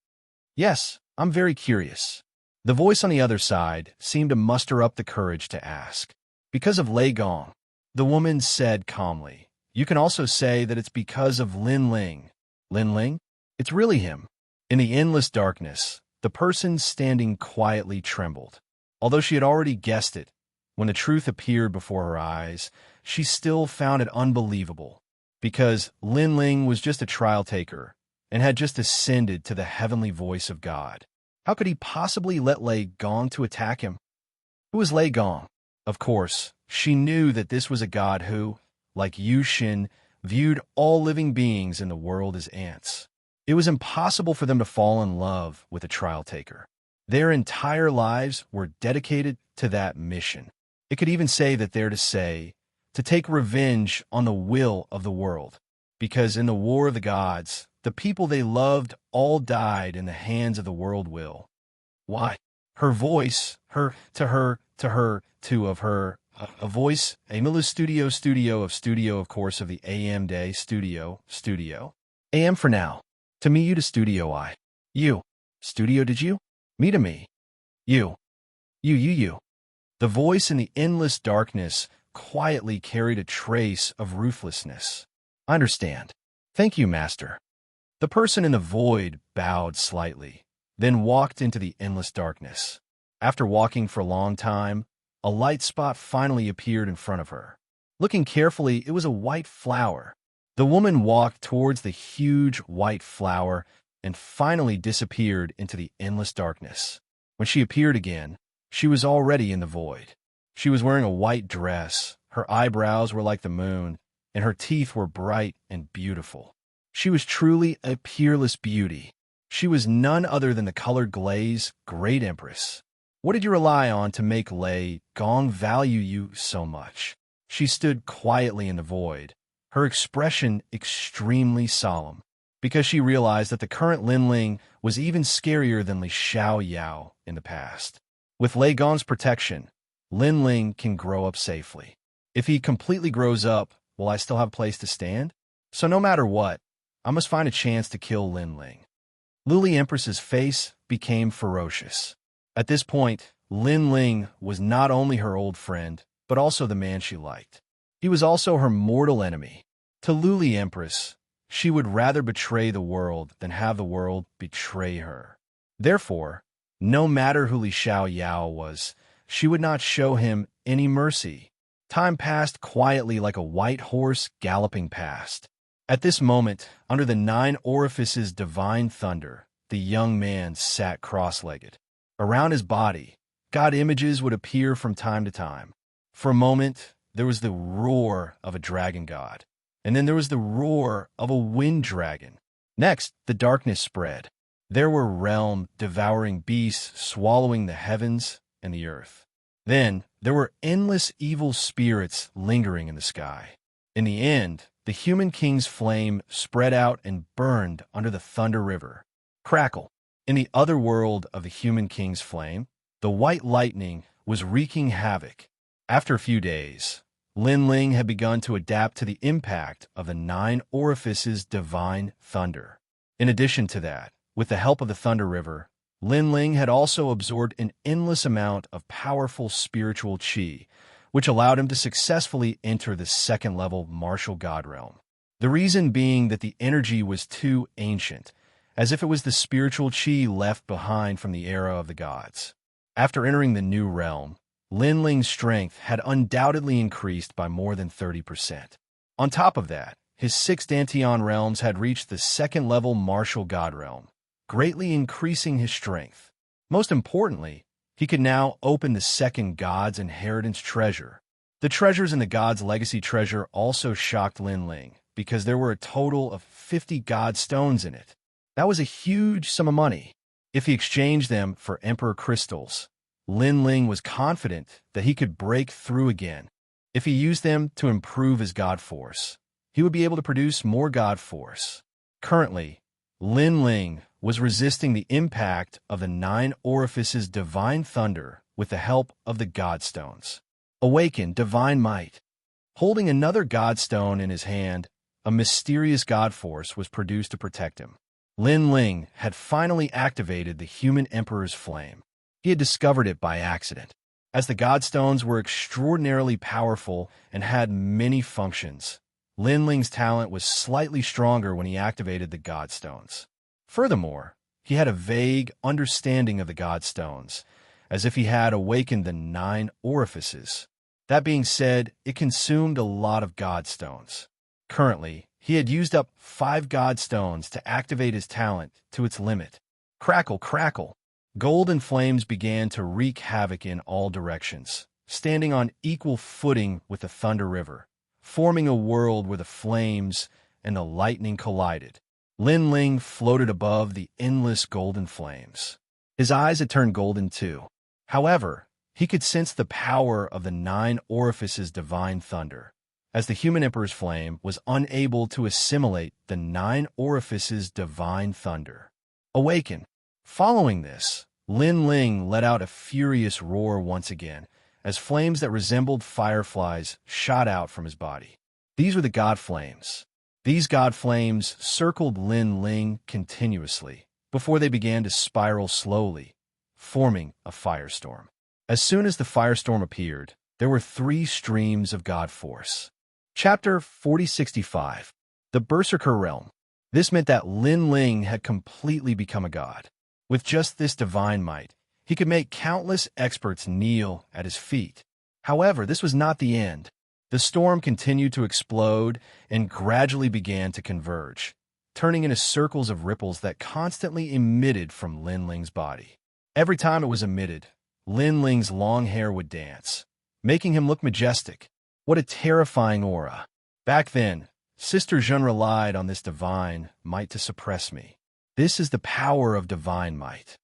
"Yes, I'm very curious." The voice on the other side seemed to muster up the courage to ask. "Because of Lei Gong," the woman said calmly. "You can also say that it's because of Lin Ling." "Lin Ling? It's really him." In the endless darkness, the person standing quietly trembled. Although she had already guessed it, when the truth appeared before her eyes, she still found it unbelievable, because Lin Ling was just a trial taker and had just ascended to the heavenly voice of God. How could he possibly let Lei Gong to attack him? Who was Lei Gong? Of course, she knew that this was a god who, like Yu Xin, viewed all living beings in the world as ants. It was impossible for them to fall in love with a trial taker. Their entire lives were dedicated to that mission. It could even say that they're to take revenge on the will of the world, because in the war of the gods, the people they loved all died in the hands of the world will. Why? Her voice, a voice, a Milu studio, of course, of the AM day, studio. AM for now. To me, you to studio I. You. Studio did you? Me to me. You. You. The voice in the endless darkness quietly carried a trace of ruthlessness. "I understand. Thank you, master." The person in the void bowed slightly, then walked into the endless darkness. After walking for a long time, a light spot finally appeared in front of her. Looking carefully, it was a white flower. The woman walked towards the huge white flower and finally disappeared into the endless darkness. When she appeared again, she was already in the void. She was wearing a white dress, her eyebrows were like the moon, and her teeth were bright and beautiful. She was truly a peerless beauty. She was none other than the colored glaze great empress. What did you rely on to make Lei Gong value you so much? She stood quietly in the void, her expression extremely solemn, because she realized that the current Lin Ling was even scarier than Li Xiaoyao in the past. With Lei Gong's protection, Lin Ling can grow up safely. If he completely grows up, will I still have a place to stand? So no matter what, I must find a chance to kill Lin Ling. Luli Empress's face became ferocious. At this point, Lin Ling was not only her old friend, but also the man she liked. He was also her mortal enemy. To Luli Empress, she would rather betray the world than have the world betray her. Therefore, no matter who Li Xiaoyao was, she would not show him any mercy. Time passed quietly like a white horse galloping past. At this moment, under the 9 orifices' divine thunder, the young man sat cross-legged. Around his body, god images would appear from time to time. For a moment, there was the roar of a dragon god, and then there was the roar of a wind dragon. Next, the darkness spread. There were realm-devouring beasts swallowing the heavens and the earth. Then, there were endless evil spirits lingering in the sky. In the end, the human king's flame spread out and burned under the Thunder River. Crackle. In the other world of the human king's flame, the white lightning was wreaking havoc. After a few days, Lin Ling had begun to adapt to the impact of the 9 orifices' divine thunder. In addition to that, with the help of the Thunder River, Lin Ling had also absorbed an endless amount of powerful spiritual qi, which allowed him to successfully enter the second-level martial god realm. The reason being that the energy was too ancient, as if it was the spiritual qi left behind from the era of the gods. After entering the new realm, Lin Ling's strength had undoubtedly increased by more than 30%. On top of that, his 6 Dantian realms had reached the second-level martial god realm, greatly increasing his strength. Most importantly, he could now open the second god's inheritance treasure. The treasures in the god's legacy treasure also shocked Lin Ling, because there were a total of 50 god stones in it. That was a huge sum of money. If he exchanged them for Emperor crystals, Lin Ling was confident that he could break through again. If he used them to improve his god force, he would be able to produce more god force. Currently, Lin Ling was resisting the impact of the 9 orifices' divine thunder with the help of the godstones. Awaken divine might. Holding another godstone in his hand, a mysterious god force was produced to protect him. Lin Ling had finally activated the human emperor's flame. He had discovered it by accident. As the godstones were extraordinarily powerful and had many functions, Lin Ling's talent was slightly stronger when he activated the godstones. Furthermore, he had a vague understanding of the godstones, as if he had awakened the 9 orifices. That being said, it consumed a lot of godstones. Currently, he had used up 5 godstones to activate his talent to its limit. Crackle, crackle. Golden flames began to wreak havoc in all directions, standing on equal footing with the Thunder River, forming a world where the flames and the lightning collided. Lin Ling floated above the endless golden flames. His eyes had turned golden too. However, he could sense the power of the 9 orifices' divine thunder, as the human emperor's flame was unable to assimilate the 9 orifices' divine thunder. Awaken. Following this, Lin Ling let out a furious roar once again, as flames that resembled fireflies shot out from his body. These were the god flames. These god flames circled Lin Ling continuously, before they began to spiral slowly, forming a firestorm. As soon as the firestorm appeared, there were 3 streams of god force. Chapter 4065. The Berserker Realm. This meant that Lin Ling had completely become a god. With just this divine might, he could make countless experts kneel at his feet. However, this was not the end. The storm continued to explode and gradually began to converge, turning into circles of ripples that constantly emitted from Lin Ling's body. Every time it was emitted, Lin Ling's long hair would dance, making him look majestic. What a terrifying aura. Back then, Sister Zhen relied on this divine might to suppress me. This is the power of divine might.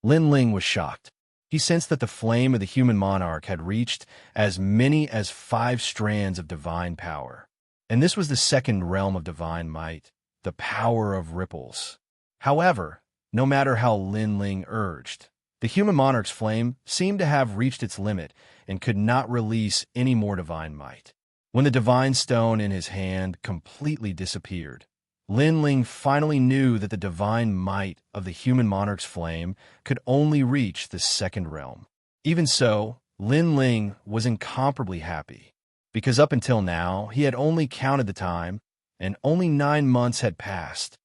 Lin Ling was shocked. He sensed that the flame of the human monarch had reached as many as 5 strands of divine power. And this was the second realm of divine might, the power of ripples. However, no matter how Lin Ling urged, the human monarch's flame seemed to have reached its limit and could not release any more divine might. When the divine stone in his hand completely disappeared, Lin Ling finally knew that the divine might of the human monarch's flame could only reach the second realm. Even so, Lin Ling was incomparably happy, because up until now he had only counted the time, and only 9 months had passed.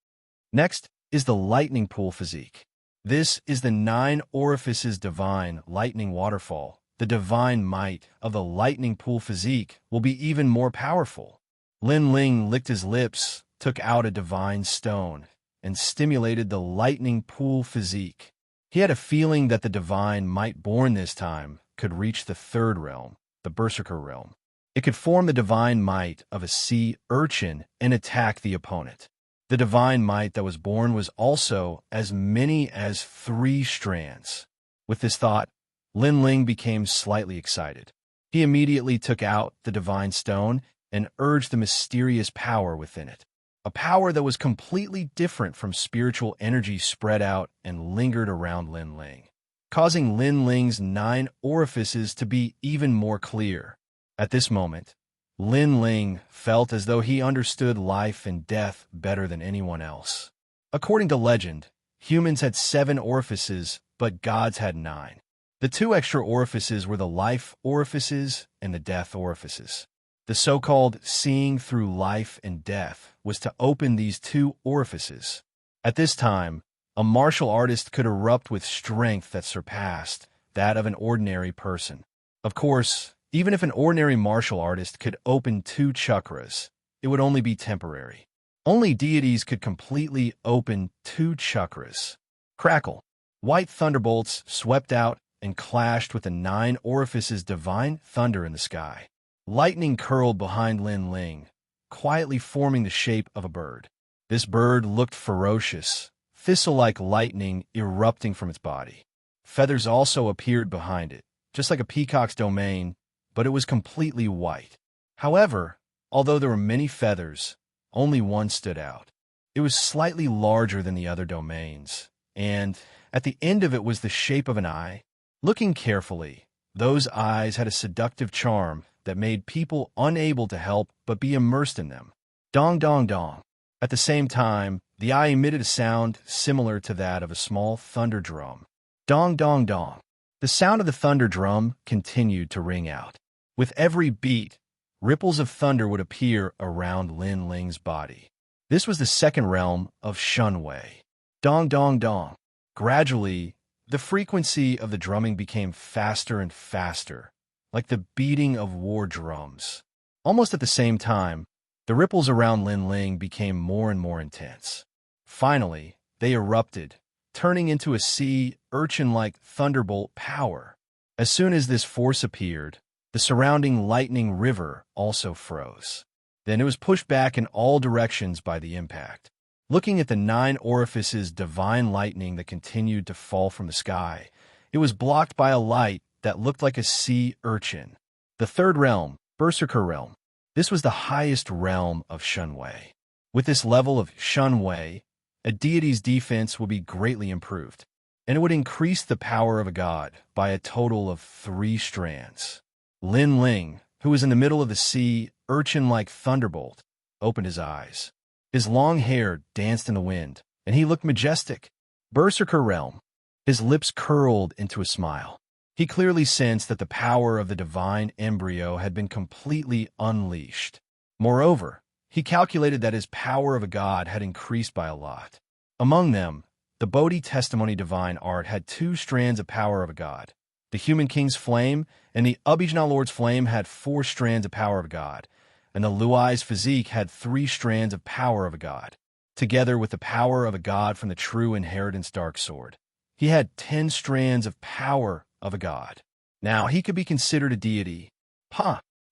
Next is the lightning pool physique. This is the 9 orifices' divine lightning waterfall. The divine might of the lightning pool physique will be even more powerful. Lin Ling licked his lips, took out a divine stone, and stimulated the lightning pool physique. He had a feeling that the divine might born this time could reach the third realm, the Berserker realm. It could form the divine might of a sea urchin and attack the opponent. The divine might that was born was also as many as 3 strands. With this thought, Lin Ling became slightly excited. He immediately took out the divine stone and urged the mysterious power within it. A power that was completely different from spiritual energy spread out and lingered around Lin Ling, causing Lin Ling's 9 orifices to be even more clear. At this moment, Lin Ling felt as though he understood life and death better than anyone else. According to legend, humans had 7 orifices, but gods had 9. The 2 extra orifices were the life orifices and the death orifices. The so-called seeing through life and death was to open these 2 orifices. At this time, a martial artist could erupt with strength that surpassed that of an ordinary person. Of course, even if an ordinary martial artist could open 2 chakras, it would only be temporary. Only deities could completely open 2 chakras. Crackle! White thunderbolts swept out and clashed with the 9 orifices' divine thunder in the sky. Lightning curled behind Lin Ling, quietly forming the shape of a bird. This bird looked ferocious, thistle-like lightning erupting from its body. Feathers also appeared behind it, just like a peacock's domain, but it was completely white. However, although there were many feathers, only one stood out. It was slightly larger than the other domains, and at the end of it was the shape of an eye. Looking carefully, those eyes had a seductive charm that made people unable to help but be immersed in them. Dong dong dong. At the same time, the eye emitted a sound similar to that of a small thunder drum. Dong dong dong. The sound of the thunder drum continued to ring out. With every beat, ripples of thunder would appear around Lin Ling's body. This was the second realm of Shunwei. Dong dong dong. Gradually, the frequency of the drumming became faster and faster, like the beating of war drums. Almost at the same time, the ripples around Lin Ling became more and more intense. Finally, they erupted, turning into a sea urchin-like thunderbolt power. As soon as this force appeared, the surrounding lightning river also froze. Then it was pushed back in all directions by the impact. Looking at the 9 orifices' divine lightning that continued to fall from the sky, it was blocked by a light that looked like a sea urchin. The third realm, Berserker Realm. This was the highest realm of Shunwei. With this level of Shunwei, a deity's defense would be greatly improved, and it would increase the power of a god by a total of 3 strands. Lin Ling, who was in the middle of the sea urchin-like thunderbolt, opened his eyes. His long hair danced in the wind, and he looked majestic. Berserker Realm. His lips curled into a smile. He clearly sensed that the power of the divine embryo had been completely unleashed. Moreover, he calculated that his power of a god had increased by a lot. Among them, the Bodhi Testimony Divine Art had 2 strands of power of a god. The Human King's Flame and the Abhijna Lord's Flame had 4 strands of power of a god, and the Luai's Physique had 3 strands of power of a god, together with the power of a god from the True Inheritance Dark Sword. He had 10 strands of power of a god. Now he could be considered a deity.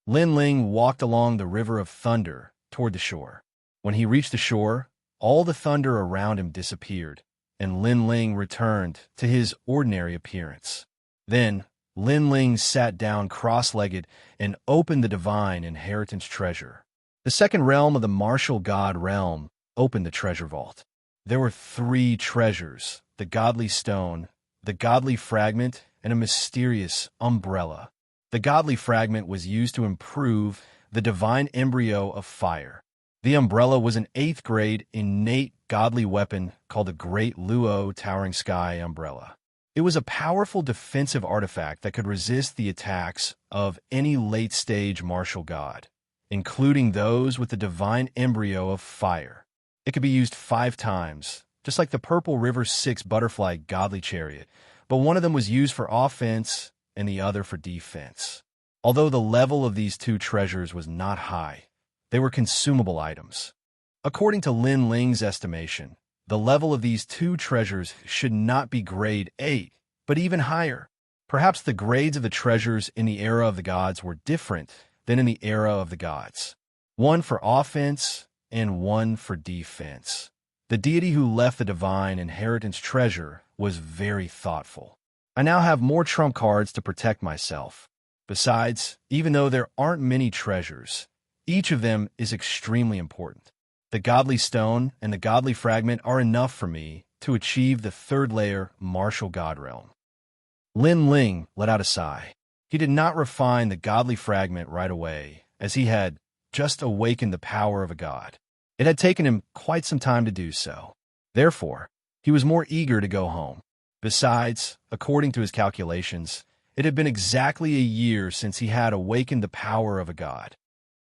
Lin Ling walked along the river of thunder toward the shore. When he reached the shore, all the thunder around him disappeared, and Lin Ling returned to his ordinary appearance. Then, Lin Ling sat down cross-legged and opened the divine inheritance treasure. The second realm of the martial god realm opened the treasure vault. There were 3 treasures: the godly stone, the godly fragment, and a mysterious umbrella. The godly fragment was used to improve the divine embryo of fire. The umbrella was an 8th grade innate godly weapon called the Great Luo Towering Sky Umbrella. It was a powerful defensive artifact that could resist the attacks of any late-stage martial god, including those with the divine embryo of fire. It could be used 5 times, just like the Purple River 6 Butterfly Godly Chariot, but one of them was used for offense and the other for defense. Although the level of these 2 treasures was not high, they were consumable items. According to Lin Ling's estimation, the level of these 2 treasures should not be grade 8, but even higher. Perhaps the grades of the treasures in the era of the gods were different than in the era of the gods. One for offense and one for defense. The deity who left the divine inheritance treasure was very thoughtful. I now have more trump cards to protect myself. Besides, even though there aren't many treasures, Each of them is extremely important. The godly stone and the godly fragment are enough for me to achieve the third layer martial god realm. Lin Ling let out a sigh. He did not refine the godly fragment right away, as he had just awakened the power of a god. It had taken him quite some time to do so. Therefore, he was more eager to go home. Besides, according to his calculations, it had been exactly a year since he had awakened the power of a god.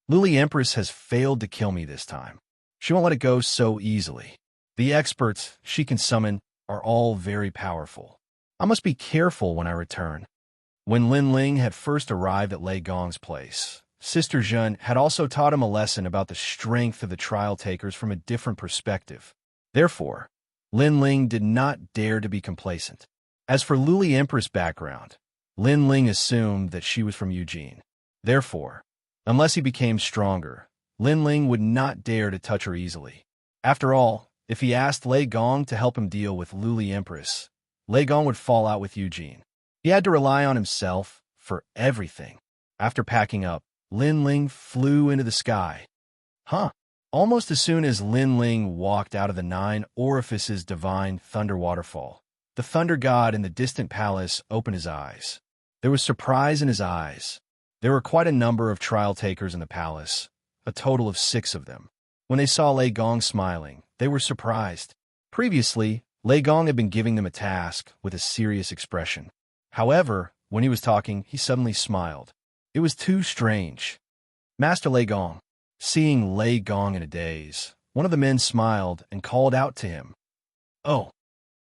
Lily Empress has failed to kill me this time. She won't let it go so easily. The experts she can summon are all very powerful. I must be careful when I return. When Lin Ling had first arrived at Lei Gong's place, Sister Zhen had also taught him a lesson about the strength of the trial takers from a different perspective. Therefore, Lin Ling did not dare to be complacent. As for Luli Empress' background, Lin Ling assumed that she was from Eugene. Therefore, unless he became stronger, Lin Ling would not dare to touch her easily. After all, if he asked Lei Gong to help him deal with Luli Empress, Lei Gong would fall out with Eugene. He had to rely on himself for everything. After packing up, Lin Ling flew into the sky. Almost as soon as Lin Ling walked out of the 9 orifices divine thunder waterfall, the thunder god in the distant palace opened his eyes. There was surprise in his eyes. There were quite a number of trial takers in the palace, a total of 6 of them. When they saw Lei Gong smiling, they were surprised. Previously, Lei Gong had been giving them a task with a serious expression. However, when he was talking, he suddenly smiled. It was too strange. Master Lei Gong. Seeing Lei Gong in a daze, one of the men smiled and called out to him. Oh.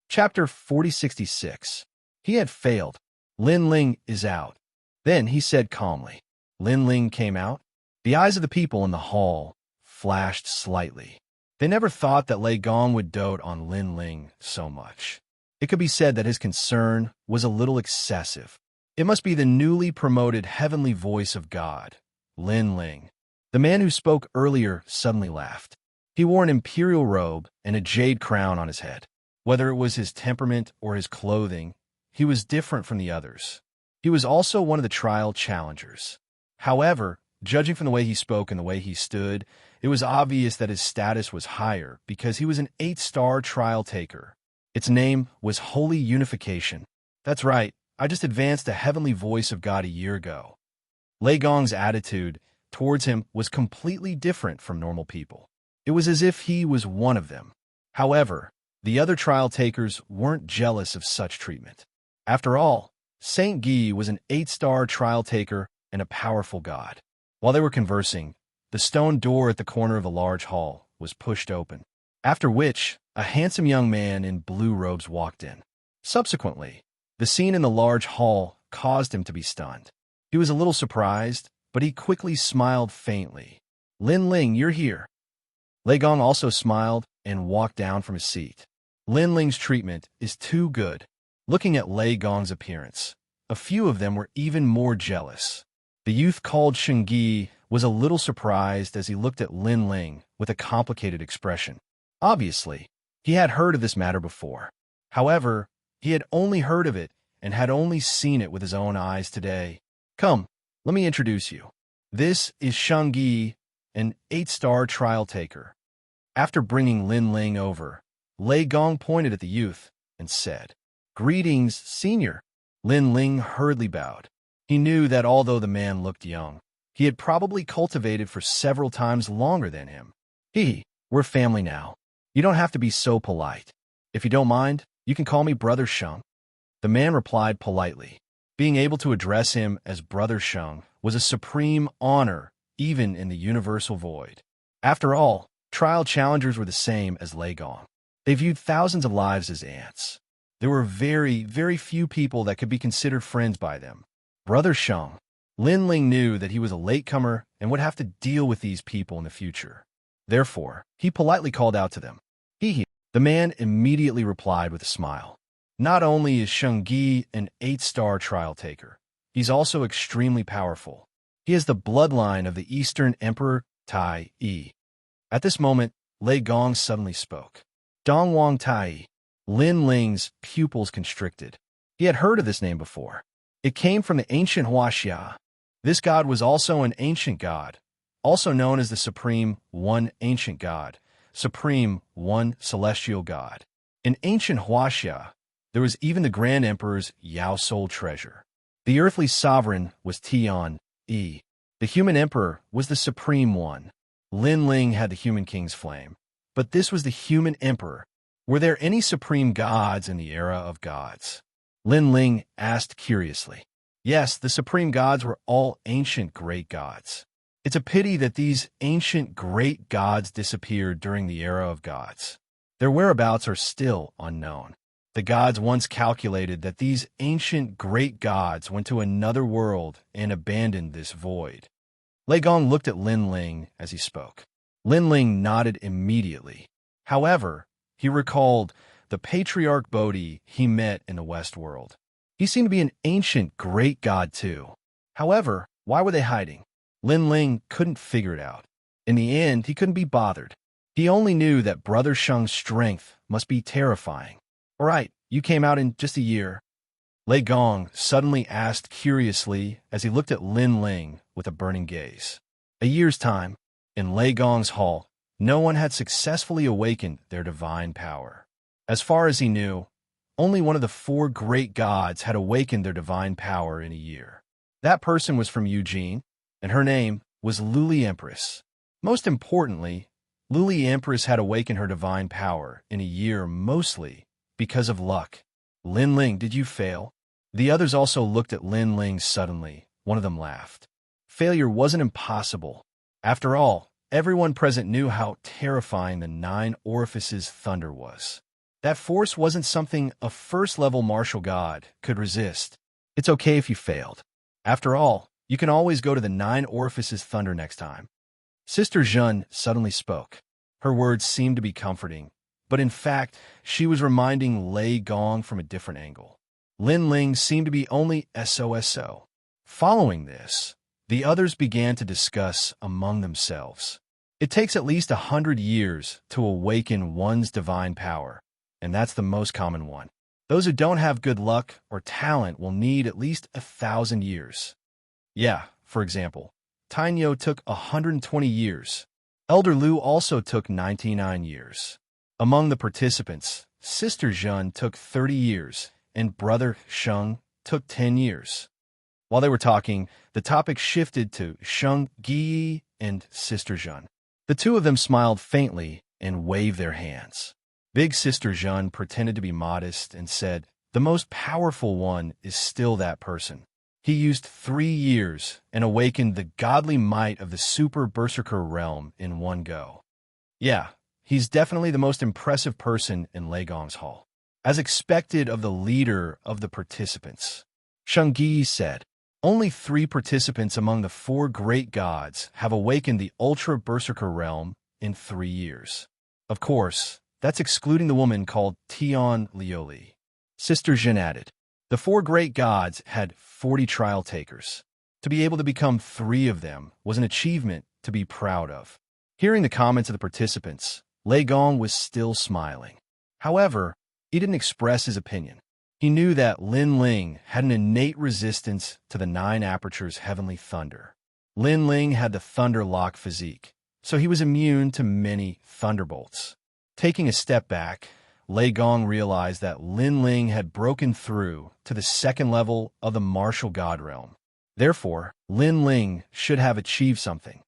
Chapter 4066. He had failed. Lin Ling is out. Then he said calmly. Lin Ling came out. The eyes of the people in the hall flashed slightly. They never thought that Lei Gong would dote on Lin Ling so much. It could be said that his concern was a little excessive. It must be the newly promoted heavenly voice of God, Lin Ling. The man who spoke earlier suddenly laughed. He wore an imperial robe and a jade crown on his head. Whether it was his temperament or his clothing, he was different from the others. He was also one of the trial challengers. However, judging from the way he spoke and the way he stood, it was obvious that his status was higher because he was an 8-star trial taker. Its name was Holy Unification. That's right, I just advanced the heavenly voice of God a year ago. Lei Gong's attitude towards him was completely different from normal people. It was as if he was one of them. However, the other trial takers weren't jealous of such treatment. After all, Saint Guy was an 8-star trial taker and a powerful god. While they were conversing, the stone door at the corner of the large hall was pushed open, after which a handsome young man in blue robes walked in. Subsequently, the scene in the large hall caused him to be stunned. He was a little surprised, but he quickly smiled faintly. Lin Ling, you're here. Lei Gong also smiled and walked down from his seat. Lin Ling's treatment is too good. Looking at Lei Gong's appearance, a few of them were even more jealous. The youth called Xianxia was a little surprised as he looked at Lin Ling with a complicated expression. Obviously, he had heard of this matter before. However, he had only heard of it and had only seen it with his own eyes today. Come, let me introduce you. This is Xianxia, an 8-star trial taker. After bringing Lin Ling over, Lei Gong pointed at the youth and said, Greetings, senior. Lin Ling hurriedly bowed. He knew that although the man looked young, he had probably cultivated for several times longer than him. We're family now. You don't have to be so polite. If you don't mind, you can call me Brother Sheng. The man replied politely. Being able to address him as Brother Sheng was a supreme honor, even in the universal void. After all, trial challengers were the same as Lei Gong. They viewed thousands of lives as ants. There were very, very few people that could be considered friends by them. Brother Sheng. Lin Ling knew that he was a latecomer and would have to deal with these people in the future. Therefore, he politely called out to them. The man immediately replied with a smile. Not only is Xianxia an 8-star trial taker, he's also extremely powerful. He is the bloodline of the Eastern Emperor Tai Yi. At this moment, Lei Gong suddenly spoke. Dongwang Tai Yi. Lin Ling's pupils constricted. He had heard of this name before. It came from the ancient Wuxia. This god was also an ancient god, also known as the Supreme One Ancient God, Supreme One Celestial God. In ancient Wuxia, there was even the Grand Emperor's Yao Soul treasure. The earthly sovereign was Tian Yi. The human emperor was the Supreme One. Lin Ling had the human king's flame. But this was the human emperor. Were there any supreme gods in the era of gods? Lin Ling asked curiously. Yes, the supreme gods were all ancient great gods. It's a pity that these ancient great gods disappeared during the era of gods. Their whereabouts are still unknown. The gods once calculated that these ancient great gods went to another world and abandoned this void. Lei Gong looked at Lin Ling as he spoke. Lin Ling nodded immediately. However, he recalled the patriarch Bodhi he met in the West world. He seemed to be an ancient great god too. However, why were they hiding? Lin Ling couldn't figure it out. In the end, he couldn't be bothered. He only knew that Brother Sheng's strength must be terrifying. All right, you came out in just a year. Lei Gong suddenly asked curiously as he looked at Lin Ling with a burning gaze. A year's time, in Lei Gong's hall, no one had successfully awakened their divine power. As far as he knew, only one of the 4 great gods had awakened their divine power in a year. That person was from Eugene, and her name was Luli Empress. Most importantly, Luli Empress had awakened her divine power in a year mostly because of luck. Lin Ling, did you fail? The others also looked at Lin Ling suddenly. One of them laughed. Failure wasn't impossible. After all, everyone present knew how terrifying the 9 orifices thunder was. That force wasn't something a first-level martial god could resist. It's okay if you failed. After all, you can always go to the 9 orifices thunder next time. Sister Zhen suddenly spoke. Her words seemed to be comforting, but in fact, she was reminding Lei Gong from a different angle. Lin Ling seemed to be only SOSO. Following this, the others began to discuss among themselves. It takes at least 100 years to awaken one's divine power, and that's the most common one. Those who don't have good luck or talent will need at least 1,000 years. Yeah, for example, Tainyo took 120 years. Elder Lu also took 99 years. Among the participants, Sister Zhen took 30 years, and Brother Sheng took 10 years. While they were talking, the topic shifted to Sheng Gi and Sister Zhen. The two of them smiled faintly and waved their hands. Big Sister Zhen pretended to be modest and said, "The most powerful one is still that person. He used 3 years and awakened the godly might of the Super Berserker realm in one go." Yeah, he's definitely the most impressive person in Lei Gong's hall, as expected of the leader of the participants. Sheng Gi said, "Only 3 participants among the 4 great gods have awakened the Ultra Berserker realm in 3 years. Of course, that's excluding the woman called Tian Lioli." Sister Zhen added, "The 4 great gods had 40 trial takers. To be able to become 3 of them was an achievement to be proud of." Hearing the comments of the participants, Lei Gong was still smiling. However, he didn't express his opinion. He knew that Lin Ling had an innate resistance to the 9 apertures heavenly thunder. Lin Ling had the thunder lock physique, so he was immune to many thunderbolts. Taking a step back, Lei Gong realized that Lin Ling had broken through to the 2nd level of the martial god realm. Therefore, Lin Ling should have achieved something.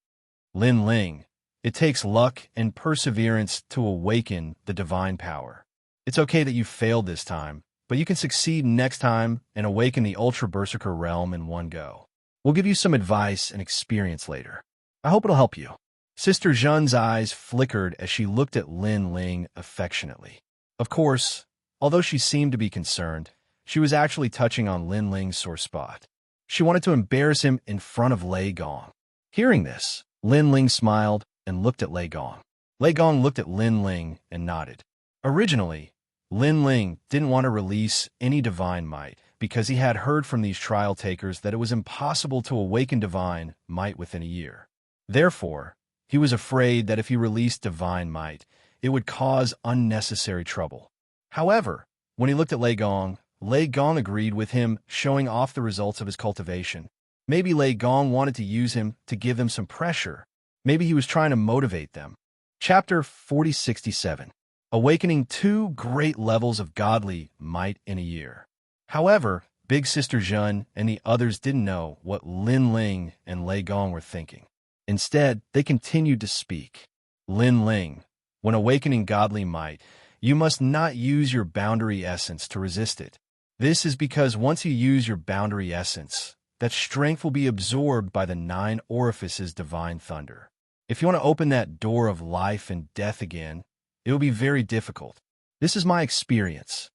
Lin Ling, it takes luck and perseverance to awaken the divine power. It's okay that you failed this time, but you can succeed next time and awaken the Ultra Berserker realm in one go. We'll give you some advice and experience later. I hope it'll help you." Sister Zhen's eyes flickered as she looked at Lin Ling affectionately. Of course, although she seemed to be concerned, she was actually touching on Lin Ling's sore spot. She wanted to embarrass him in front of Lei Gong. Hearing this, Lin Ling smiled and looked at Lei Gong. Lei Gong looked at Lin Ling and nodded. Originally, Lin Ling didn't want to release any divine might because he had heard from these trial takers that it was impossible to awaken divine might within a year. Therefore, he was afraid that if he released divine might, it would cause unnecessary trouble. However, when he looked at Lei Gong agreed with him, showing off the results of his cultivation. Maybe Lei Gong wanted to use him to give them some pressure, Maybe he was trying to motivate them. Chapter 4067. Awakening 2 great levels of godly might in a year. However, Big Sister Zhen and the others didn't know what Lin Ling and Lei Gong were thinking. Instead, they continued to speak. Lin Ling, when awakening godly might, you must not use your boundary essence to resist it. This is because once you use your boundary essence, that strength will be absorbed by the 9 orifices divine thunder. If you want to open that door of life and death again, it will be very difficult. This is my experience.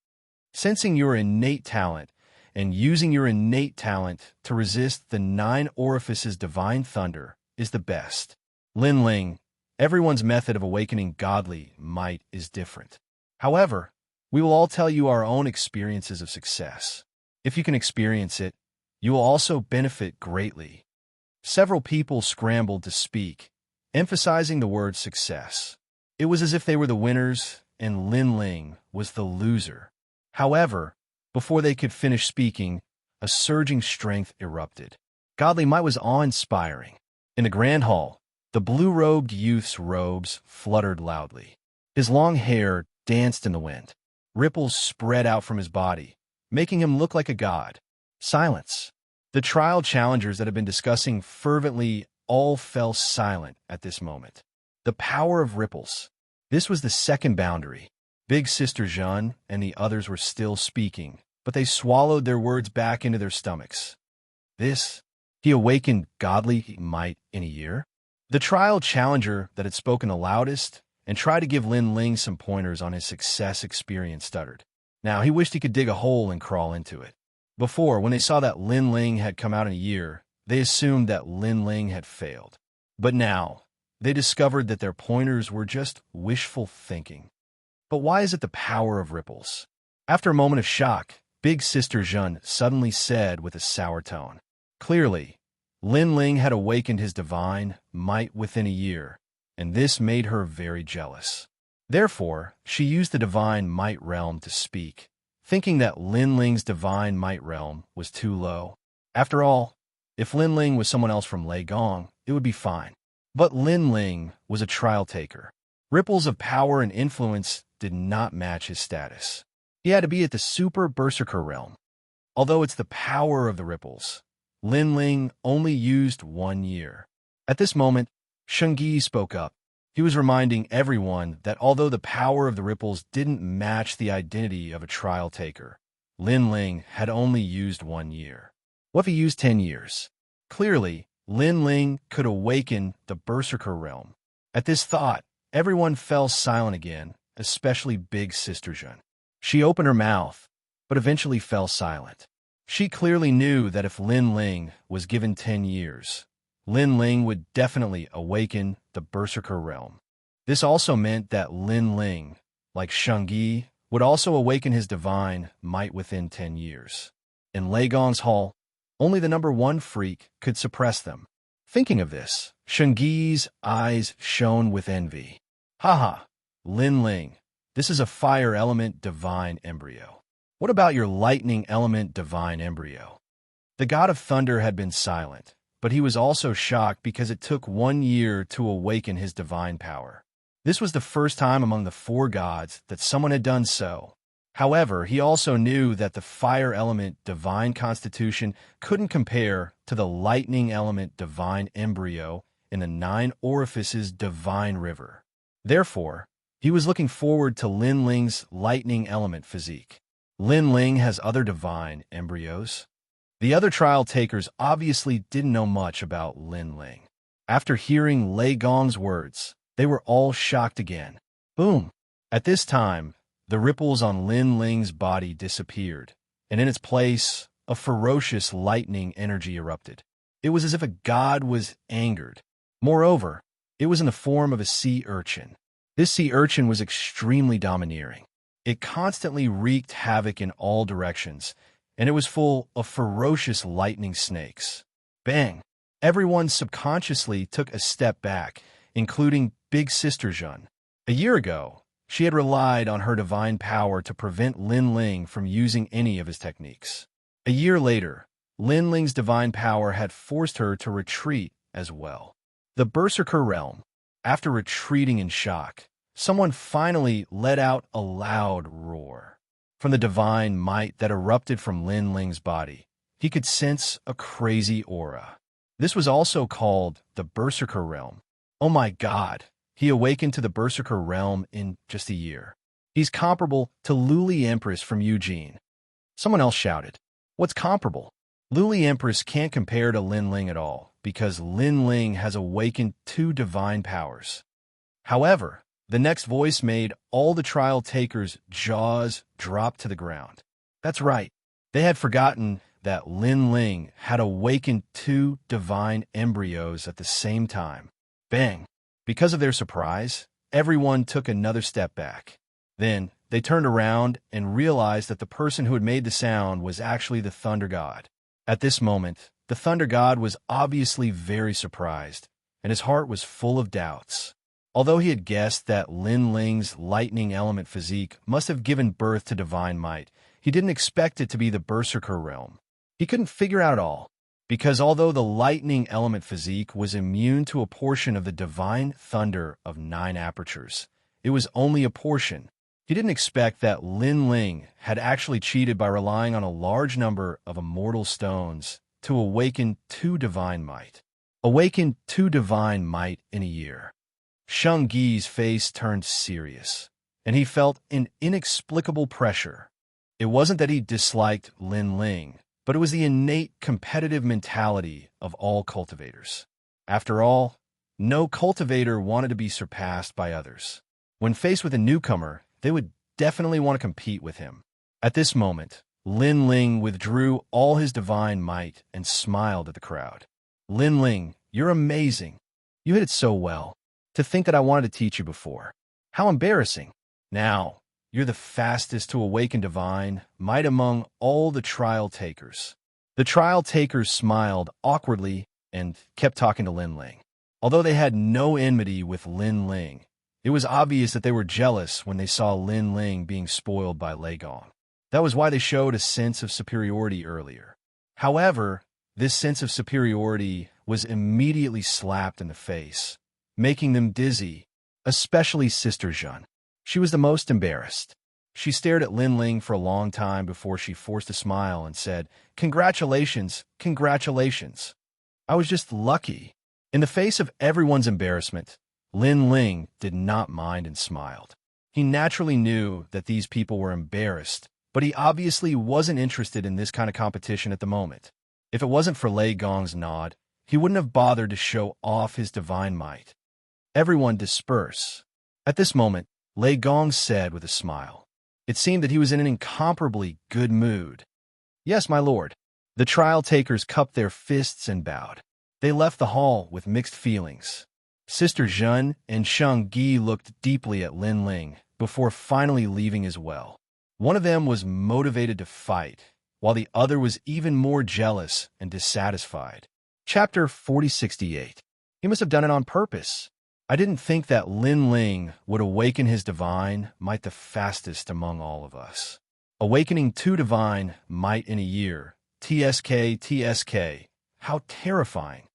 Sensing your innate talent and using your innate talent to resist the 9 orifices divine thunder is the best. Lin Ling, everyone's method of awakening godly might is different. However, we will all tell you our own experiences of success. If you can experience it, you will also benefit greatly. Several people scrambled to speak, emphasizing the word success. It was as if they were the winners and Lin Ling was the loser. However, before they could finish speaking, a surging strength erupted. Godly might was awe-inspiring. In the grand hall, the blue-robed youth's robes fluttered loudly. His long hair danced in the wind. Ripples spread out from his body, making him look like a god. Silence. The trial challengers that had been discussing fervently all fell silent at this moment. The power of ripples. This was the second boundary. Big Sister Zhen and the others were still speaking, but they swallowed their words back into their stomachs. He awakened godly might in a year? The trial challenger that had spoken the loudest and tried to give Lin Ling some pointers on his success experience stuttered. Now he wished he could dig a hole and crawl into it. Before, when they saw that Lin Ling had come out in a year, they assumed that Lin Ling had failed. But now, they discovered that their pointers were just wishful thinking. But why is it the power of ripples? After a moment of shock, Big Sister Zhen suddenly said with a sour tone. Clearly, Lin Ling had awakened his divine might within a year, and this made her very jealous. Therefore, she used the divine might realm to speak, thinking that Lin Ling's divine might realm was too low. After all, if Lin Ling was someone else from Lei Gong, it would be fine. But Lin Ling was a trial taker. Ripples of power and influence did not match his status. He had to be at the super berserker realm. Although it's the power of the ripples, Lin Ling only used 1 year. At this moment, Xianxia spoke up. He was reminding everyone that although the power of the ripples didn't match the identity of a trial taker, Lin Ling had only used 1 year. What if he used 10 years? Clearly, Lin Ling could awaken the berserker realm. At this thought, everyone fell silent again, especially Big Sister Zhen. She opened her mouth, but eventually fell silent. She clearly knew that if Lin Ling was given 10 years, Lin Ling would definitely awaken the berserker realm. This also meant that Lin Ling, like Xianxia, would also awaken his divine might within 10 years. In Lei Gong's hall, only the number 1 freak could suppress them. Thinking of this, Xianxia's eyes shone with envy. Haha, Lin Ling, this is a fire element divine embryo. What about your lightning element divine embryo? The god of thunder had been silent, but he was also shocked because it took 1 year to awaken his divine power. This was the first time among the 4 gods that someone had done so. However, he also knew that the fire element divine constitution couldn't compare to the lightning element divine embryo in the 9 orifices divine river. Therefore, he was looking forward to Lin Ling's lightning element physique. Lin Ling has other divine embryos. The other trial takers obviously didn't know much about Lin Ling. After hearing Lei Gong's words, they were all shocked again. Boom! At this time, the ripples on Lin Ling's body disappeared, and in its place, a ferocious lightning energy erupted. It was as if a god was angered. Moreover, it was in the form of a sea urchin. This sea urchin was extremely domineering. It constantly wreaked havoc in all directions, and it was full of ferocious lightning snakes. Bang! Everyone subconsciously took a step back, including Big Sister Zhen. A year ago, she had relied on her divine power to prevent Lin Ling from using any of his techniques. A year later, Lin Ling's divine power had forced her to retreat as well. The Berserker realm. After retreating in shock, someone finally let out a loud roar. From the divine might that erupted from Lin Ling's body, he could sense a crazy aura. This was also called the Berserker realm. Oh my God, he awakened to the Berserker realm in just a year. He's comparable to Luli Empress from Eugene. Someone else shouted, "What's comparable?" Luli Empress can't compare to Lin Ling at all, because Lin Ling has awakened 2 divine powers. However, the next voice made all the trial takers' jaws drop to the ground. That's right, they had forgotten that Lin Ling had awakened 2 divine embryos at the same time. Bang! Because of their surprise, everyone took another step back. Then, they turned around and realized that the person who had made the sound was actually the Thunder God. At this moment, the Thunder God was obviously very surprised, and his heart was full of doubts. Although he had guessed that Lin Ling's lightning element physique must have given birth to divine might, he didn't expect it to be the Berserker realm. He couldn't figure out all, because although the lightning element physique was immune to a portion of the divine thunder of 9 apertures, it was only a portion. He didn't expect that Lin Ling had actually cheated by relying on a large number of immortal stones to awaken 2 divine might. Awaken 2 divine might in a year. Xianxia's face turned serious, and he felt an inexplicable pressure. It wasn't that he disliked Lin Ling, but it was the innate competitive mentality of all cultivators. After all, no cultivator wanted to be surpassed by others. When faced with a newcomer, they would definitely want to compete with him. At this moment, Lin Ling withdrew all his divine might and smiled at the crowd. "Lin Ling, you're amazing. You hit it so well. To think that I wanted to teach you before. How embarrassing. Now, you're the fastest to awaken divine might among all the trial takers." The trial takers smiled awkwardly and kept talking to Lin Ling. Although they had no enmity with Lin Ling, it was obvious that they were jealous when they saw Lin Ling being spoiled by Lei Gong. That was why they showed a sense of superiority earlier. However, this sense of superiority was immediately slapped in the face, making them dizzy, especially Sister Zhen. She was the most embarrassed. She stared at Lin Ling for a long time before she forced a smile and said, "Congratulations, congratulations. I was just lucky." In the face of everyone's embarrassment, Lin Ling did not mind and smiled. He naturally knew that these people were embarrassed, but he obviously wasn't interested in this kind of competition at the moment. If it wasn't for Lei Gong's nod, he wouldn't have bothered to show off his divine might. Everyone disperse. At this moment, Lei Gong said with a smile. It seemed that he was in an incomparably good mood. "Yes, my lord." The trial takers cupped their fists and bowed. They left the hall with mixed feelings. Sister Zhen and Xianxia looked deeply at Lin Ling before finally leaving as well. One of them was motivated to fight, while the other was even more jealous and dissatisfied. Chapter 4068. He must have done it on purpose. I didn't think that Lin Ling would awaken his divine might the fastest among all of us. Awakening 2 divine might in a year. TSK, TSK. How terrifying.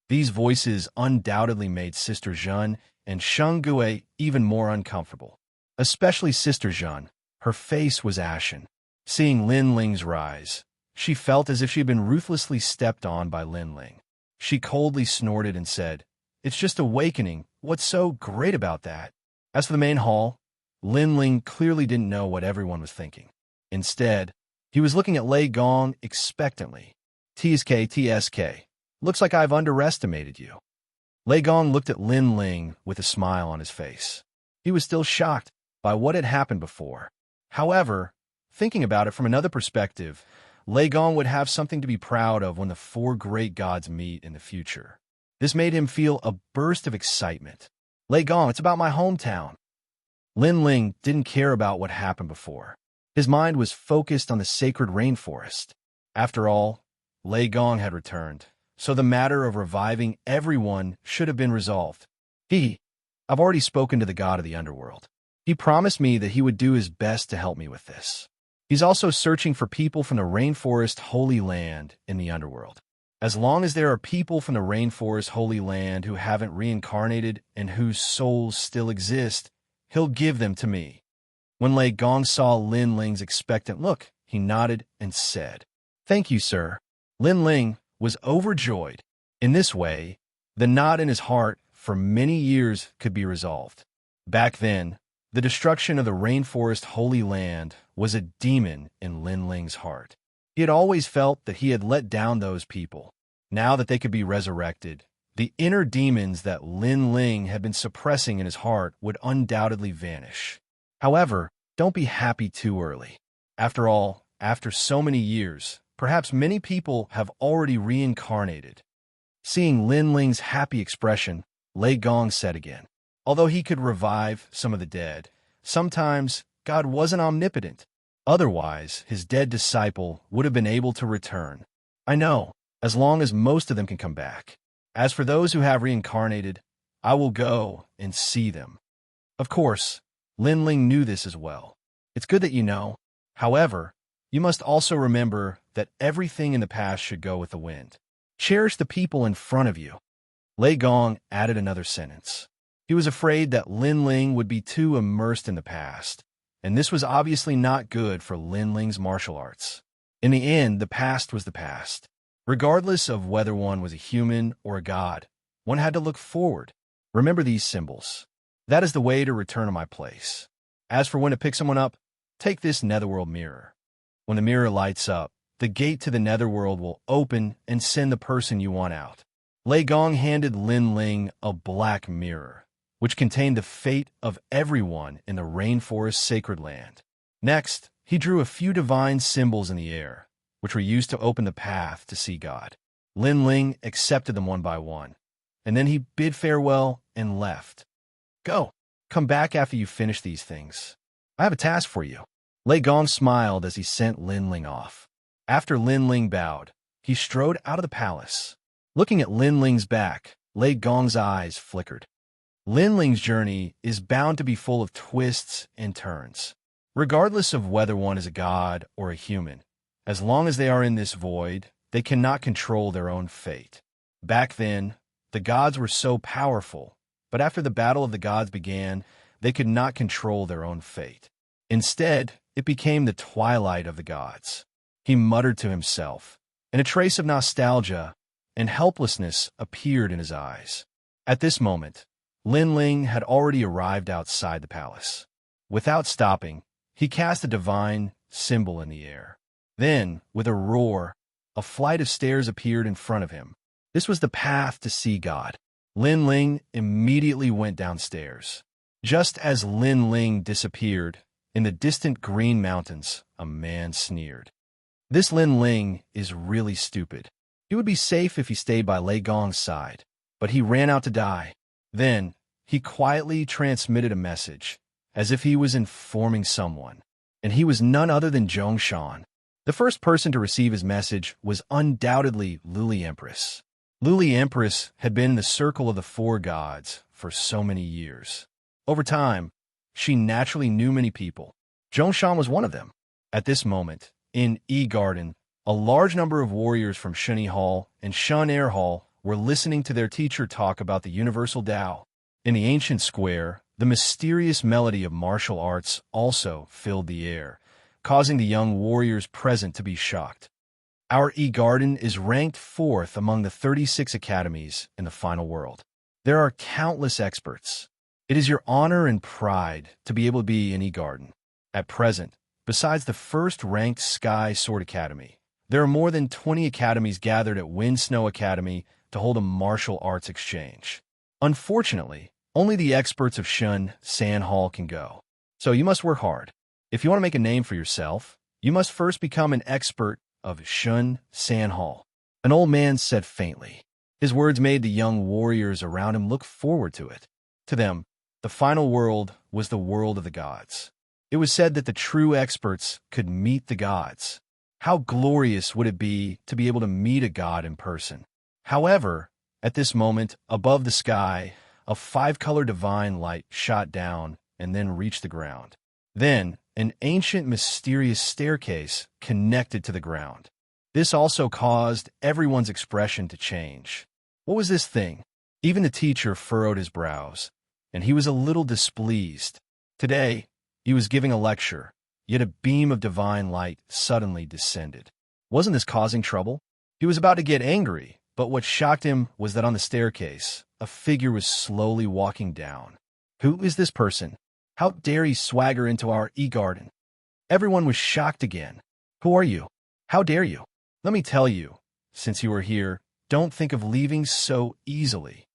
These voices undoubtedly made Sister Zhen and Xianxia even more uncomfortable. Especially Sister Zhen. Her face was ashen. Seeing Lin Ling's rise, she felt as if she had been ruthlessly stepped on by Lin Ling. She coldly snorted and said, "It's just awakening. What's so great about that?" As for the main hall, Lin Ling clearly didn't know what everyone was thinking. Instead, he was looking at Lei Gong expectantly. "TSK, TSK. Looks like I've underestimated you." Lei Gong looked at Lin Ling with a smile on his face. He was still shocked by what had happened before. However, thinking about it from another perspective, Lei Gong would have something to be proud of when the 4 great gods meet in the future. This made him feel a burst of excitement. "Lei Gong, it's about my hometown." Lin Ling didn't care about what happened before. His mind was focused on the sacred rainforest. After all, Lei Gong had returned, so the matter of reviving everyone should have been resolved. I've already spoken to the god of the underworld. He promised me that he would do his best to help me with this. He's also searching for people from the rainforest Holy Land in the underworld. As long as there are people from the rainforest holy land who haven't reincarnated and whose souls still exist, he'll give them to me. When Lei Gong saw Lin Ling's expectant look, he nodded and said, "Thank you, sir." Lin Ling was overjoyed. In this way, the knot in his heart for many years could be resolved. Back then, the destruction of the rainforest holy land was a demon in Lin Ling's heart. He had always felt that he had let down those people. Now that they could be resurrected, the inner demons that Lin Ling had been suppressing in his heart would undoubtedly vanish. However, don't be happy too early. After all, after so many years, perhaps many people have already reincarnated. Seeing Lin Ling's happy expression, Lei Gong said again, although he could revive some of the dead, sometimes God wasn't omnipotent. Otherwise, his dead disciple would have been able to return. I know, as long as most of them can come back. As for those who have reincarnated, I will go and see them. Of course, Lin Ling knew this as well. It's good that you know. However, you must also remember that everything in the past should go with the wind. Cherish the people in front of you. Lei Gong added another sentence. He was afraid that Lin Ling would be too immersed in the past, and this was obviously not good for Lin Ling's martial arts. In the end, the past was the past. Regardless of whether one was a human or a god, one had to look forward. Remember these symbols. That is the way to return to my place. As for when to pick someone up, take this netherworld mirror. When the mirror lights up, the gate to the netherworld will open and send the person you want out. Lei Gong handed Lin Ling a black mirror, which contained the fate of everyone in the rainforest sacred land. Next, he drew a few divine symbols in the air, which were used to open the path to see God. Lin Ling accepted them one by one, and then he bid farewell and left. Go. Come back after you finish these things. I have a task for you. Lei Gong smiled as he sent Lin Ling off. After Lin Ling bowed, he strode out of the palace. Looking at Lin Ling's back, Lei Gong's eyes flickered. Lin Ling's journey is bound to be full of twists and turns. Regardless of whether one is a god or a human, as long as they are in this void, they cannot control their own fate. Back then, the gods were so powerful, but after the battle of the gods began, they could not control their own fate. Instead, it became the twilight of the gods. He muttered to himself, and a trace of nostalgia and helplessness appeared in his eyes. At this moment, Lin Ling had already arrived outside the palace. Without stopping, he cast a divine symbol in the air. Then, with a roar, a flight of stairs appeared in front of him. This was the path to see God. Lin Ling immediately went downstairs. Just as Lin Ling disappeared, in the distant green mountains, a man sneered. This Lin Ling is really stupid. He would be safe if he stayed by Lei Gong's side, but he ran out to die. Then, he quietly transmitted a message, as if he was informing someone, and he was none other than Xianxia. The first person to receive his message was undoubtedly Luli Empress. Luli Empress had been in the circle of the four gods for so many years. Over time, she naturally knew many people. Xianxia was one of them. At this moment, in E-Garden, a large number of warriors from Shuni Hall and Shun Air Hall were listening to their teacher talk about the universal Tao. In the ancient square, the mysterious melody of martial arts also filled the air, causing the young warriors present to be shocked. Our E-Garden is ranked 4th among the 36 academies in the final world. There are countless experts. It is your honor and pride to be able to be in E-Garden. At present, besides the first-ranked Sky Sword Academy, there are more than 20 academies gathered at Wind Snow Academy to hold a martial arts exchange. Unfortunately, only the experts of Shun San Hall can go. So you must work hard. If you want to make a name for yourself, you must first become an expert of Shun San Hall. An old man said faintly. His words made the young warriors around him look forward to it. To them, the final world was the world of the gods. It was said that the true experts could meet the gods. How glorious would it be to be able to meet a god in person? However, at this moment, above the sky, a 5-color divine light shot down and then reached the ground. Then, an ancient mysterious staircase connected to the ground. This also caused everyone's expression to change. What was this thing? Even the teacher furrowed his brows, and he was a little displeased. Today, he was giving a lecture, yet a beam of divine light suddenly descended. Wasn't this causing trouble? He was about to get angry, but what shocked him was that on the staircase, a figure was slowly walking down. Who is this person? How dare he swagger into our e-garden? Everyone was shocked again. Who are you? How dare you? Let me tell you, since you are here, don't think of leaving so easily.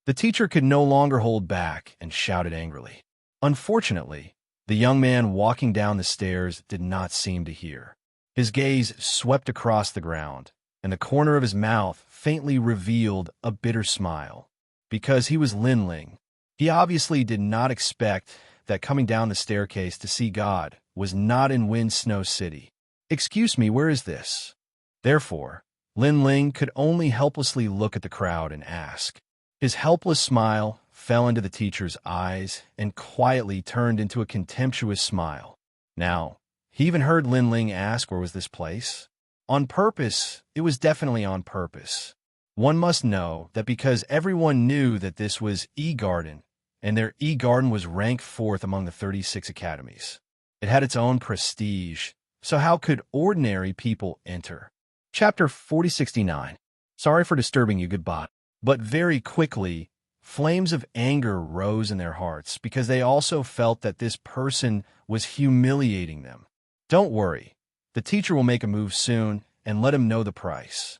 The teacher could no longer hold back and shouted angrily. Unfortunately, the young man walking down the stairs did not seem to hear. His gaze swept across the ground, and the corner of his mouth faintly revealed a bitter smile. Because he was Linling, he obviously did not expect that coming down the staircase to see God was not in Wind Snow City. Excuse me, where is this? Therefore, Linling could only helplessly look at the crowd and ask. His helpless smile fell into the teacher's eyes and quietly turned into a contemptuous smile. Now, he even heard Linling ask where was this place. On purpose, it was definitely on purpose. One must know that because everyone knew that this was E-Garden, and their E-Garden was ranked 4th among the 36 academies. It had its own prestige, so how could ordinary people enter? Chapter 4069. Sorry for disturbing you, goodbye. But very quickly, flames of anger rose in their hearts because they also felt that this person was humiliating them. Don't worry, the teacher will make a move soon and let him know the price.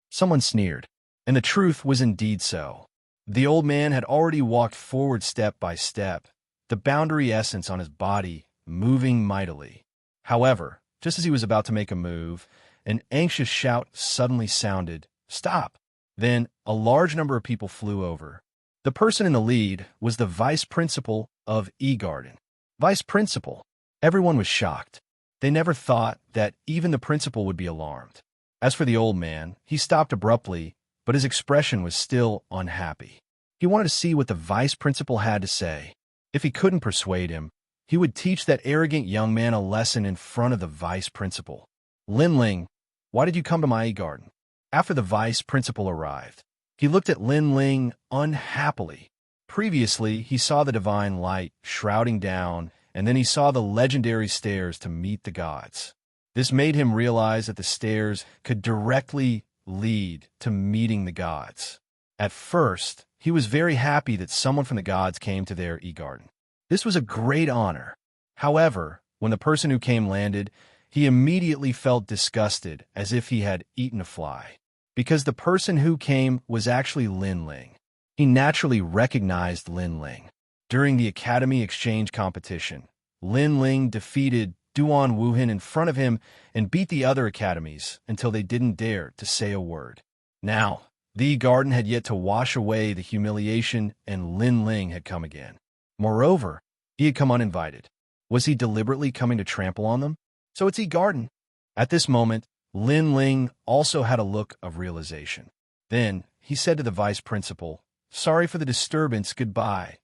Someone sneered, and the truth was indeed so. The old man had already walked forward step by step, the boundary essence on his body moving mightily. However, just as he was about to make a move, an anxious shout suddenly sounded, "Stop!" Then a large number of people flew over. The person in the lead was the vice principal of E-Garden. Vice principal? Everyone was shocked. They never thought that even the principal would be alarmed. As for the old man, he stopped abruptly, but his expression was still unhappy. He wanted to see what the vice principal had to say. If he couldn't persuade him, he would teach that arrogant young man a lesson in front of the vice principal. Linling, why did you come to my E-Garden? After the vice principal arrived, he looked at Linling unhappily. Previously, he saw the divine light shrouding down, and then he saw the legendary stairs to meet the gods. This made him realize that the stairs could directly lead to meeting the gods. At first, he was very happy that someone from the gods came to their E-Garden. This was a great honor. However, when the person who came landed, he immediately felt disgusted, as if he had eaten a fly. Because the person who came was actually Linling. He naturally recognized Linling. During the Academy Exchange competition, Linling defeated Duan Wuhan in front of him and beat the other academies until they didn't dare to say a word. Now, the garden had yet to wash away the humiliation, and Linling had come again. Moreover, he had come uninvited. Was he deliberately coming to trample on them? So it's E-Garden. At this moment, Linling also had a look of realization. Then he said to the vice principal, "Sorry for the disturbance, goodbye."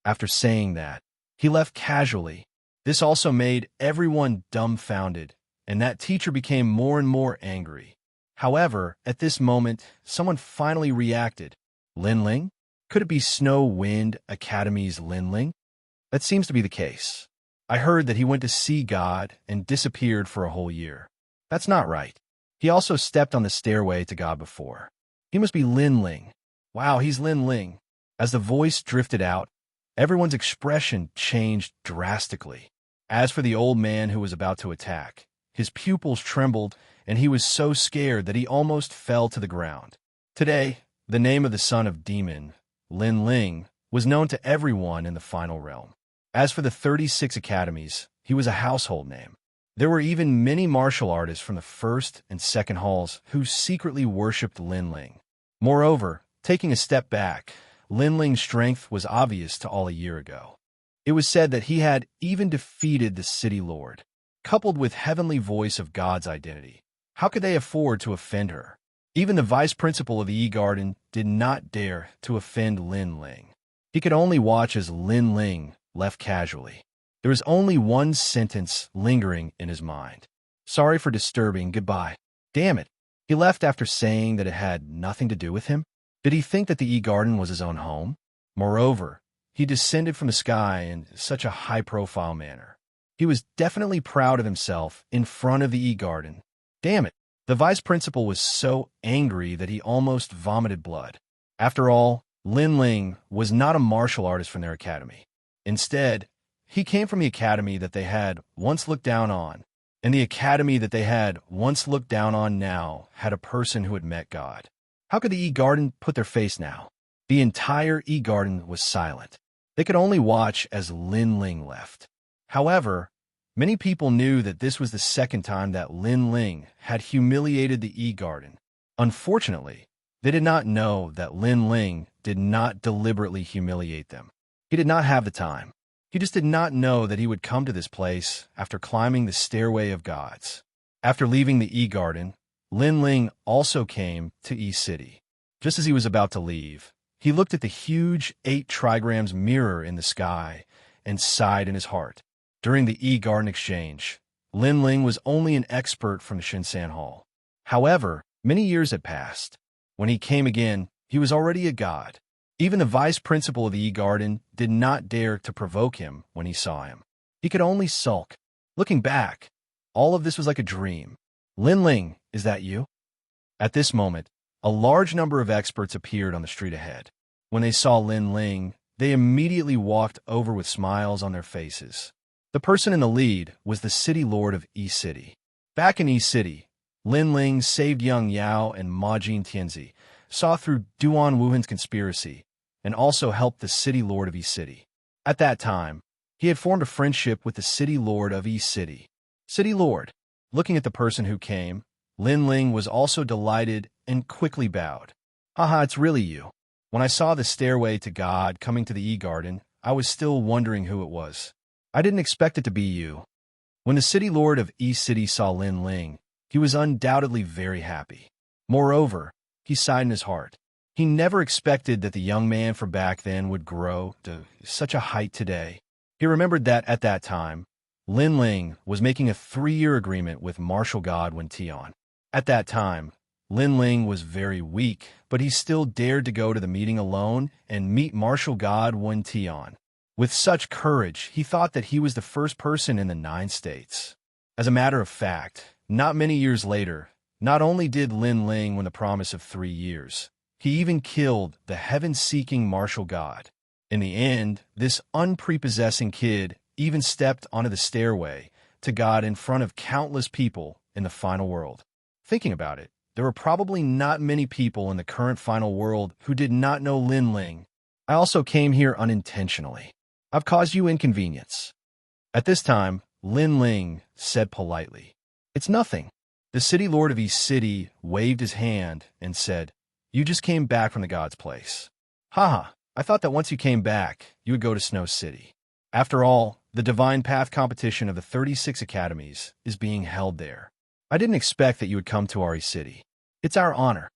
After saying that, he left casually. This also made everyone dumbfounded, and that teacher became more and more angry. However, at this moment, someone finally reacted. Linling? Could it be Snow Wind Academy's Linling? That seems to be the case. I heard that he went to see God and disappeared for a whole year. That's not right. He also stepped on the stairway to God before. He must be Linling. Wow, he's Linling. As the voice drifted out, everyone's expression changed drastically. As for the old man who was about to attack, his pupils trembled, and he was so scared that he almost fell to the ground. Today, the name of the son of Demon, Linling, was known to everyone in the final realm. As for the 36 academies, he was a household name. There were even many martial artists from the first and second halls who secretly worshipped Linling. Moreover, taking a step back, Linling's strength was obvious to all a year ago. It was said that he had even defeated the city lord. Coupled with heavenly voice of God's identity, how could they afford to offend her? Even the vice principal of the E-Garden did not dare to offend Linling. He could only watch as Linling left casually. There was only one sentence lingering in his mind. "Sorry for disturbing, goodbye." Damn it. He left after saying that it had nothing to do with him? Did he think that the E-Garden was his own home? Moreover, he descended from the sky in such a high-profile manner. He was definitely proud of himself in front of the E-Garden. Damn it. The vice principal was so angry that he almost vomited blood. After all, Lin Ling was not a martial artist from their academy. Instead, he came from the academy that they had once looked down on, and the academy that they had once looked down on now had a person who had met God. How could the E-Garden put their face now? The entire E-Garden was silent. They could only watch as Lin Ling left. However, many people knew that this was the second time that Lin Ling had humiliated the E-Garden. Unfortunately, they did not know that Lin Ling did not deliberately humiliate them. He did not have the time. He just did not know that he would come to this place after climbing the stairway of gods. After leaving the E-Garden, Lin Ling also came to E-City. Just as he was about to leave, he looked at the huge 8 trigrams mirror in the sky and sighed in his heart. During the E-Garden exchange, Lin Ling was only an expert from Xianxia Hall. However, many years had passed. When he came again, he was already a god. Even the vice principal of the E-Garden did not dare to provoke him when he saw him. He could only sulk. Looking back, all of this was like a dream. Lin Ling, is that you? At this moment, a large number of experts appeared on the street ahead. When they saw Lin Ling, they immediately walked over with smiles on their faces. The person in the lead was the city lord of E-City. Back in E-City, Lin Ling saved young Yao and Ma Jin Tianzi, saw through Duan Wuhan's conspiracy, and also helped the city lord of E-City. At that time, he had formed a friendship with the city lord of E-City. City lord, looking at the person who came, Lin Ling was also delighted and quickly bowed. Haha, it's really you. When I saw the stairway to God coming to the E-Garden, I was still wondering who it was. I didn't expect it to be you. When the city lord of E-City saw Lin Ling, he was undoubtedly very happy. Moreover, he sighed in his heart. He never expected that the young man from back then would grow to such a height today. He remembered that at that time, Lin Ling was making a 3-year agreement with martial god Wen Tian. At that time, Lin Ling was very weak, but he still dared to go to the meeting alone and meet martial god Wen Tian. With such courage, he thought that he was the first person in the 9 states. As a matter of fact, not many years later, not only did Lin Ling win the promise of 3 years, he even killed the heaven-seeking martial god. In the end, this unprepossessing kid even stepped onto the stairway to God in front of countless people in the final world. Thinking about it, there were probably not many people in the current final world who did not know Lin Ling. I also came here unintentionally. I've caused you inconvenience. At this time, Lin Ling said politely, "It's nothing." The city lord of E-City waved his hand and said, "You just came back from the god's place." Haha, I thought that once you came back, you would go to Snow City. After all, the Divine Path competition of the 36 academies is being held there. I didn't expect that you would come to our E-City. It's our honor.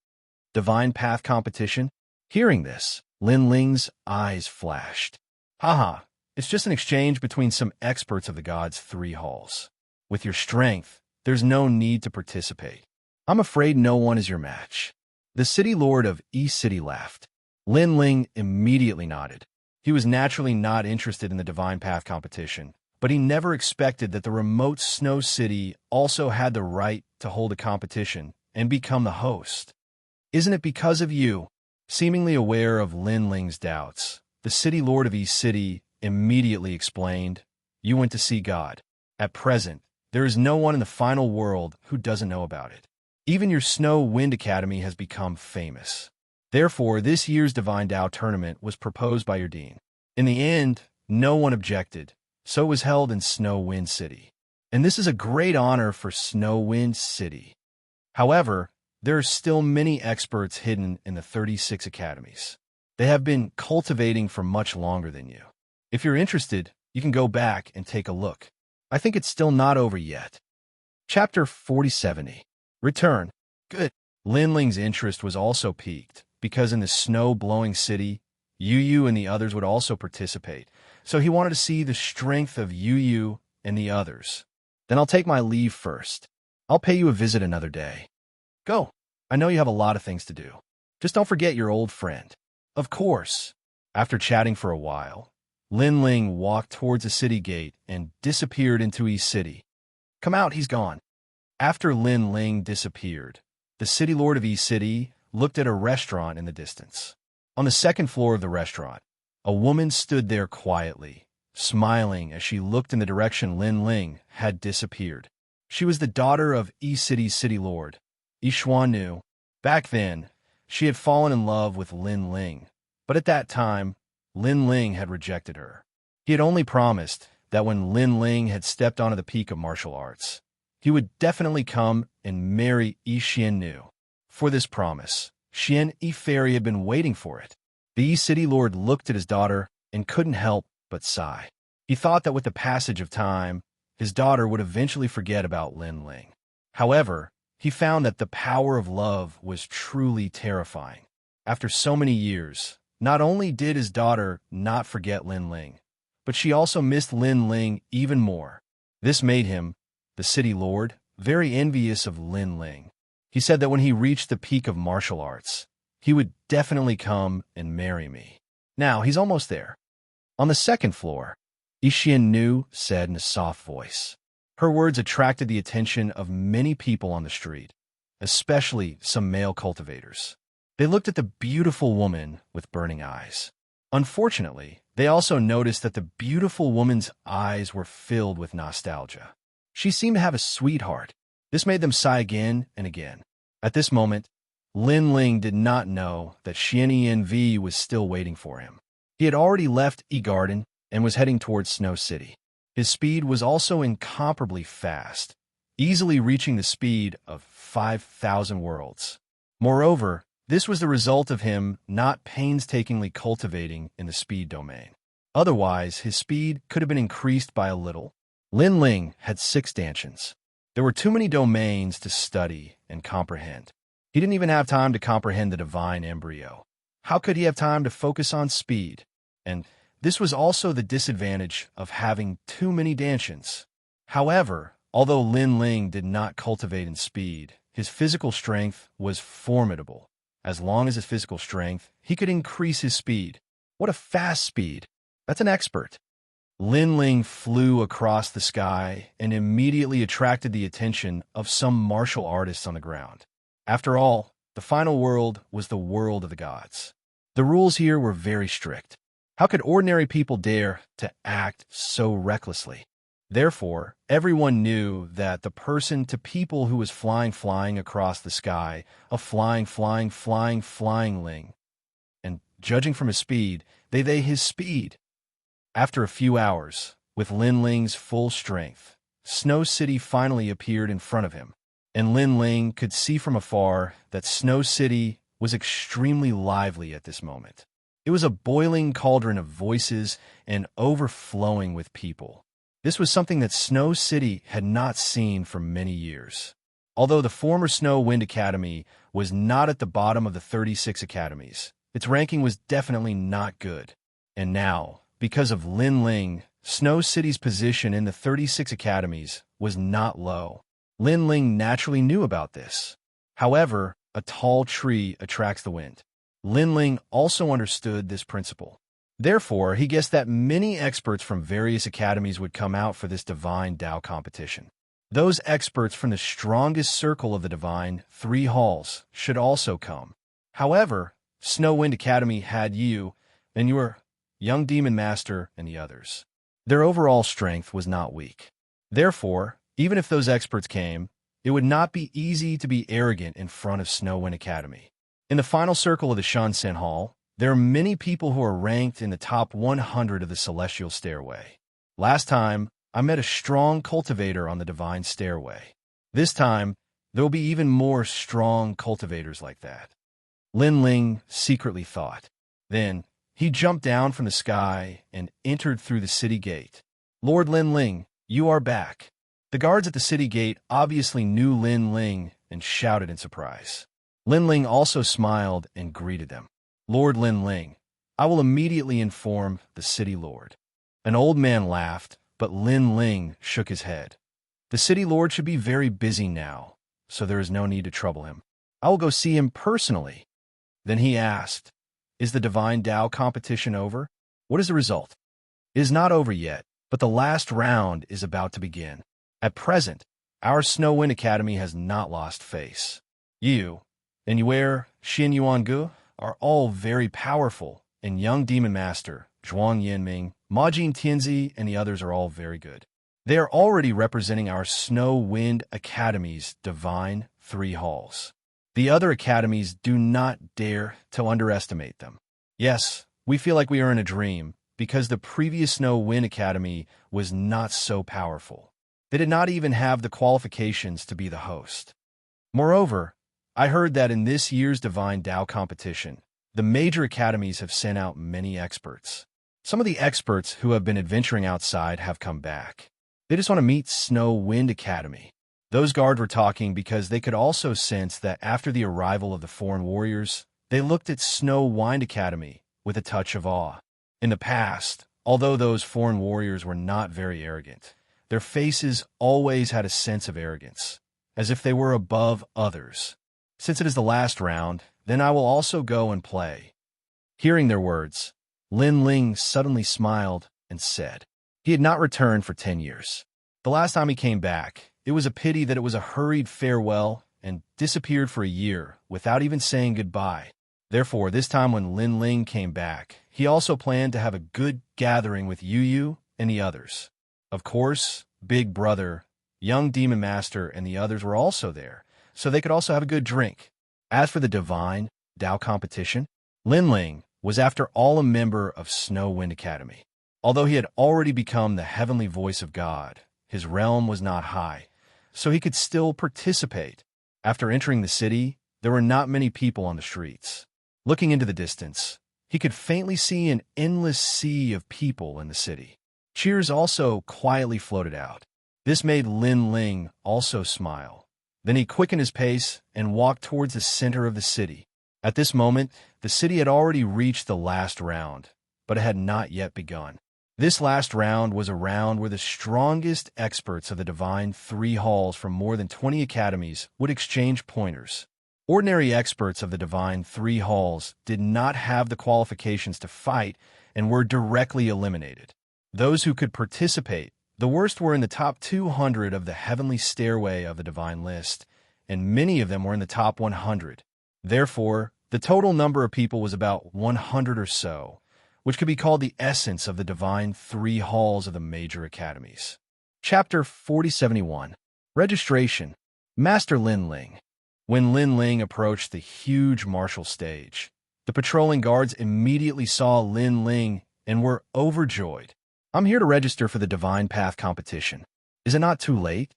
Divine Path competition? Hearing this, Lin Ling's eyes flashed. Haha, it's just an exchange between some experts of the gods' 3 halls. With your strength, there's no need to participate. I'm afraid no one is your match. The city lord of E-City laughed. Lin Ling immediately nodded. He was naturally not interested in the Divine Path competition, but he never expected that the remote Snow City also had the right to hold a competition and become the host. Isn't it because of you? Seemingly aware of Lin Ling's doubts, the city lord of E-City immediately explained, "You went to see God. At present, there is no one in the final world who doesn't know about it. Even your Snow Wind Academy has become famous. Therefore, this year's Divine Tao tournament was proposed by your dean. In the end, no one objected, so it was held in Snow Wind City. And this is a great honor for Snow Wind City. However, there are still many experts hidden in the 36 academies. They have been cultivating for much longer than you. If you're interested, you can go back and take a look. I think it's still not over yet." Chapter 4070. Return. Good. Lin Ling's interest was also piqued, because in the snow-blowing city, Yu Yu and the others would also participate, so he wanted to see the strength of Yu Yu and the others. "Then I'll take my leave first. I'll pay you a visit another day." Go. I know you have a lot of things to do. Just don't forget your old friend. Of course. After chatting for a while, Lin Ling walked towards the city gate and disappeared into East City. Come out, he's gone. After Lin Ling disappeared, the city lord of East City looked at a restaurant in the distance. On the second floor of the restaurant, a woman stood there quietly, smiling as she looked in the direction Lin Ling had disappeared. She was the daughter of East City's city lord, Xianxia. Back then, she had fallen in love with Lin Ling, but at that time, Lin Ling had rejected her. He had only promised that when Lin Ling had stepped onto the peak of martial arts, he would definitely come and marry Xianxia. For this promise, Xianxia Fairy had been waiting for it. The East City Lord looked at his daughter and couldn't help but sigh. He thought that with the passage of time, his daughter would eventually forget about Lin Ling. However, he found that the power of love was truly terrifying. After so many years, not only did his daughter not forget Lin Ling, but she also missed Lin Ling even more. This made him, the city lord, very envious of Lin Ling. He said that when he reached the peak of martial arts, he would definitely come and marry me. Now, he's almost there. On the second floor, Xianxia said in a soft voice. Her words attracted the attention of many people on the street, especially some male cultivators. They looked at the beautiful woman with burning eyes. Unfortunately, they also noticed that the beautiful woman's eyes were filled with nostalgia. She seemed to have a sweetheart. This made them sigh again and again. At this moment, Lin Ling did not know that Xianxia was still waiting for him. He had already left E-Garden and was heading towards Snow City. His speed was also incomparably fast, easily reaching the speed of 5,000 worlds. Moreover, this was the result of him not painstakingly cultivating in the speed domain. Otherwise, his speed could have been increased by a little. Lin Ling had 6 stanchions. There were too many domains to study and comprehend. He didn't even have time to comprehend the divine embryo. How could he have time to focus on speed? And this was also the disadvantage of having too many stanchions. However, although Lin Ling did not cultivate in speed, his physical strength was formidable. As long as his physical strength, he could increase his speed. What a fast speed! That's an expert. Lin Ling flew across the sky and immediately attracted the attention of some martial artists on the ground. After all, the final world was the world of the gods. The rules here were very strict. How could ordinary people dare to act so recklessly? Therefore, everyone knew that the person to people who was flying across the sky, a flying Ling. And judging from his speed, his speed. After a few hours, with Lin Ling's full strength, Snow City finally appeared in front of him, and Lin Ling could see from afar that Snow City was extremely lively at this moment. It was a boiling cauldron of voices and overflowing with people. This was something that Snow City had not seen for many years. Although the former Snow Wind Academy was not at the bottom of the 36 academies, its ranking was definitely not good. And now, because of Lin Ling, Snow City's position in the 36 academies was not low. Lin Ling naturally knew about this. However, a tall tree attracts the wind. Lin Ling also understood this principle. Therefore, he guessed that many experts from various academies would come out for this divine Tao competition. Those experts from the strongest circle of the divine 3 halls should also come. However, Snow Wind Academy had you, and your young demon master, and the others. Their overall strength was not weak. Therefore, even if those experts came, it would not be easy to be arrogant in front of Snow Wind Academy. In the final circle of the Shansen Hall, there are many people who are ranked in the top 100 of the Celestial Stairway. Last time, I met a strong cultivator on the Divine Stairway. This time, there will be even more strong cultivators like that. Lin Ling secretly thought. Then, he jumped down from the sky and entered through the city gate. Lord Lin Ling, you are back. The guards at the city gate obviously knew Lin Ling and shouted in surprise. Lin Ling also smiled and greeted them. Lord Lin Ling, I will immediately inform the city lord. An old man laughed, but Lin Ling shook his head. The city lord should be very busy now, so there is no need to trouble him. I will go see him personally." Then he asked, "Is the Divine Tao competition over? What is the result?" "It is not over yet, but the last round is about to begin. At present, our Snow Wind Academy has not lost face. You, and Yuer, Xin Yuangu, are all very powerful, and young Demon Master, Zhuang Yanming, Majin Tianzi, and the others are all very good. They are already representing our Snow Wind Academy's Divine Three Halls. The other academies do not dare to underestimate them. Yes, we feel like we are in a dream, because the previous Snow Wind Academy was not so powerful. They did not even have the qualifications to be the host. Moreover, I heard that in this year's Divine Tao competition, the major academies have sent out many experts. Some of the experts who have been adventuring outside have come back. They just want to meet Snow Wind Academy. Those guards were talking because they could also sense that after the arrival of the foreign warriors, they looked at Snow Wind Academy with a touch of awe. In the past, although those foreign warriors were not very arrogant, their faces always had a sense of arrogance, as if they were above others. Since it is the last round, then I will also go and play." Hearing their words, Lin Ling suddenly smiled and said he had not returned for 10 years. The last time he came back, it was a pity that it was a hurried farewell and disappeared for a year without even saying goodbye. Therefore, this time when Lin Ling came back, he also planned to have a good gathering with Yu Yu and the others. Of course, Big Brother, young Demon Master, and the others were also there, so they could also have a good drink. As for the Divine Tao competition, Lin Ling was after all a member of Snow Wind Academy. Although he had already become the heavenly voice of God, his realm was not high, so he could still participate. After entering the city, there were not many people on the streets. Looking into the distance, he could faintly see an endless sea of people in the city. Cheers also quietly floated out. This made Lin Ling also smile. Then he quickened his pace and walked towards the center of the city. At this moment, the city had already reached the last round, but it had not yet begun. This last round was a round where the strongest experts of the Divine Three Halls from more than 20 academies would exchange pointers. Ordinary experts of the Divine Three Halls did not have the qualifications to fight and were directly eliminated. Those who could participate, the worst, were in the top 200 of the Heavenly Stairway of the Divine List, and many of them were in the top 100. Therefore, the total number of people was about 100 or so, which could be called the essence of the Divine Three Halls of the major academies. Chapter 4071. Registration. Master Lin Ling. When Lin Ling approached the huge martial stage, the patrolling guards immediately saw Lin Ling and were overjoyed. "I'm here to register for the Divine Path competition. Is it not too late?"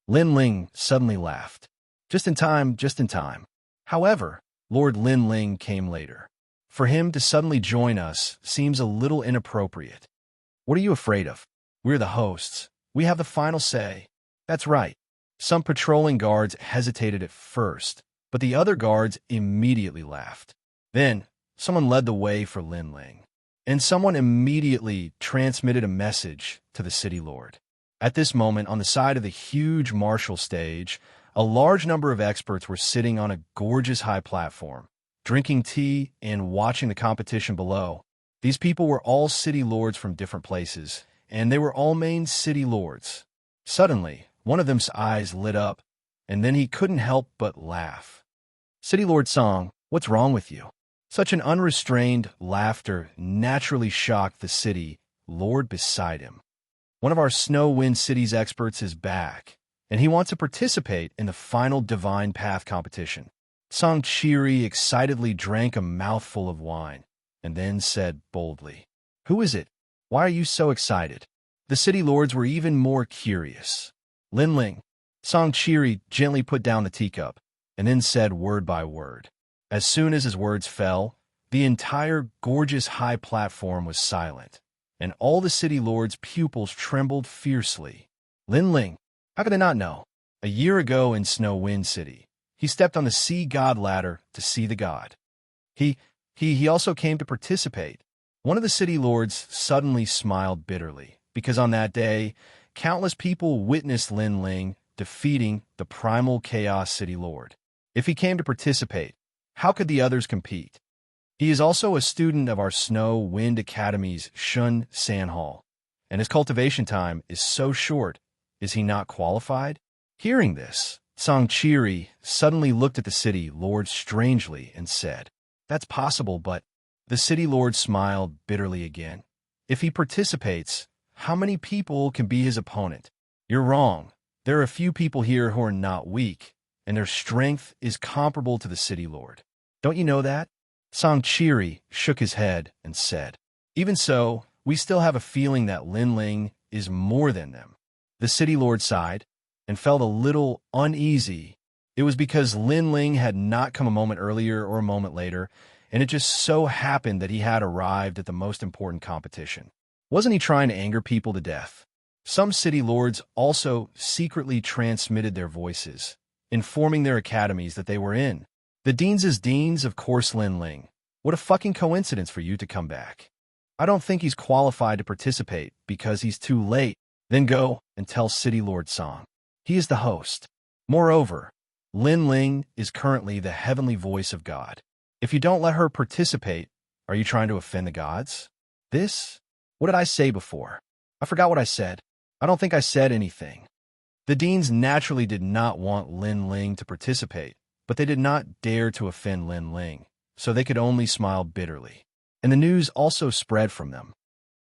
Lin Ling suddenly laughed. Just in time, just in time. However, Lord Lin Ling came later. For him to suddenly join us seems a little inappropriate. "What are you afraid of? We're the hosts. We have the final say." "That's right." Some patrolling guards hesitated at first, but the other guards immediately laughed. Then, someone led the way for Lin Ling, and someone immediately transmitted a message to the city lord. At this moment, on the side of the huge martial stage, a large number of experts were sitting on a gorgeous high platform, drinking tea and watching the competition below. These people were all city lords from different places, and they were all main city lords. Suddenly, one of them's eyes lit up, and then he couldn't help but laugh. "City Lord Song, what's wrong with you?" Such an unrestrained laughter naturally shocked the city lord beside him. "One of our Snow Wind City's experts is back, and he wants to participate in the final Divine Path competition." Song Chiri excitedly drank a mouthful of wine, and then said boldly, "Who is it? Why are you so excited?" The city lords were even more curious. "Lin Ling." Song Chiri gently put down the teacup, and then said word by word. As soon as his words fell, the entire gorgeous high platform was silent, and all the city lords' pupils trembled fiercely. Lin Ling, how could they not know? A year ago in Snow Wind City, he stepped on the sea god ladder to see the god. He also came to participate. One of the city lords suddenly smiled bitterly, because on that day, countless people witnessed Lin Ling defeating the primal Chaos City Lord. If he came to participate, how could the others compete? He is also a student of our Snow Wind Academy's Shun San Hall, and his cultivation time is so short. Is he not qualified? Hearing this, Xianxia suddenly looked at the city lord strangely and said, "That's possible, but—" The city lord smiled bitterly again. "If he participates, how many people can be his opponent?" "You're wrong. There are a few people here who are not weak, and their strength is comparable to the city lord. Don't you know that?" Xianxia shook his head and said, "Even so, we still have a feeling that Lin Ling is more than them." The city lord sighed and felt a little uneasy. It was because Lin Ling had not come a moment earlier or a moment later, and it just so happened that he had arrived at the most important competition. Wasn't he trying to anger people to death? Some city lords also secretly transmitted their voices, informing their academies that they were in. The deans is deans, of course. Lin Ling. What a fucking coincidence for you to come back. I don't think he's qualified to participate because he's too late. Then go and tell City Lord Song. He is the host. Moreover, Lin Ling is currently the heavenly voice of God. If you don't let her participate, are you trying to offend the gods? What did I say before? I forgot what I said. I don't think I said anything. The deans naturally did not want Lin Ling to participate, but they did not dare to offend Lin Ling, so they could only smile bitterly. And the news also spread from them.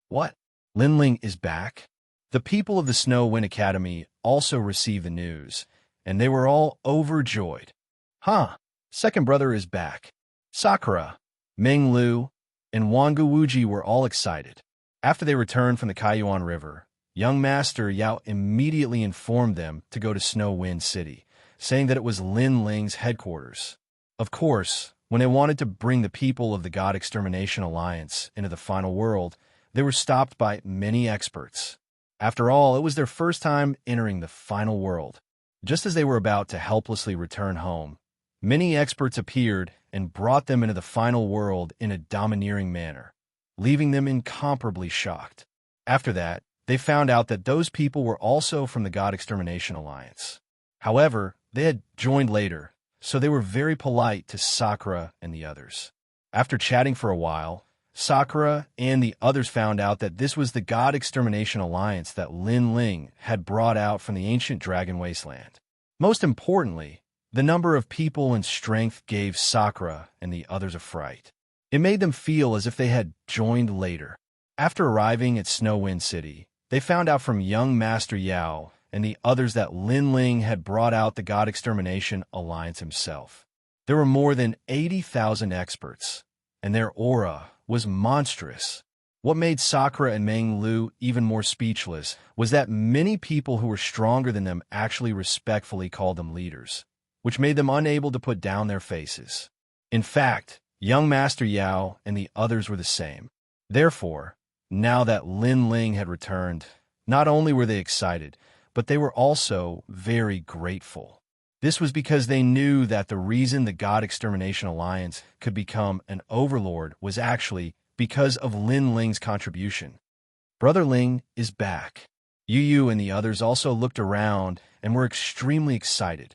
What? Lin Ling is back? The people of the Snow Wind Academy also received the news, and they were all overjoyed. Huh, second brother is back. Sakura, Ming Lu, and Wangu Wuji were all excited. After they returned from the Kaiyuan River, young Master Yao immediately informed them to go to Snow Wind City, saying that it was Lin Ling's headquarters. Of course, when they wanted to bring the people of the God Extermination Alliance into the final world, they were stopped by many experts. After all, it was their first time entering the final world. Just as they were about to helplessly return home, many experts appeared and brought them into the final world in a domineering manner, leaving them incomparably shocked. After that, they found out that those people were also from the God Extermination Alliance. However, they had joined later, so they were very polite to Sakura and the others. After chatting for a while, Sakura and the others found out that this was the God Extermination Alliance that Lin Ling had brought out from the ancient Dragon Wasteland. Most importantly, the number of people and strength gave Sakura and the others a fright. It made them feel as if they had joined later. After arriving at Snow Wind City, they found out from young Master Yao and the others that Lin Ling had brought out the God Extermination Alliance himself. There were more than 80,000 experts, and their aura was monstrous. What made Sakura and Meng Lu even more speechless was that many people who were stronger than them actually respectfully called them leaders, which made them unable to put down their faces. In fact, young Master Yao and the others were the same. Therefore, now that Lin Ling had returned, not only were they excited, but they were also very grateful. This was because they knew that the reason the God Extermination Alliance could become an overlord was actually because of Lin Ling's contribution. Brother Ling is back. Yu and the others also looked around and were extremely excited.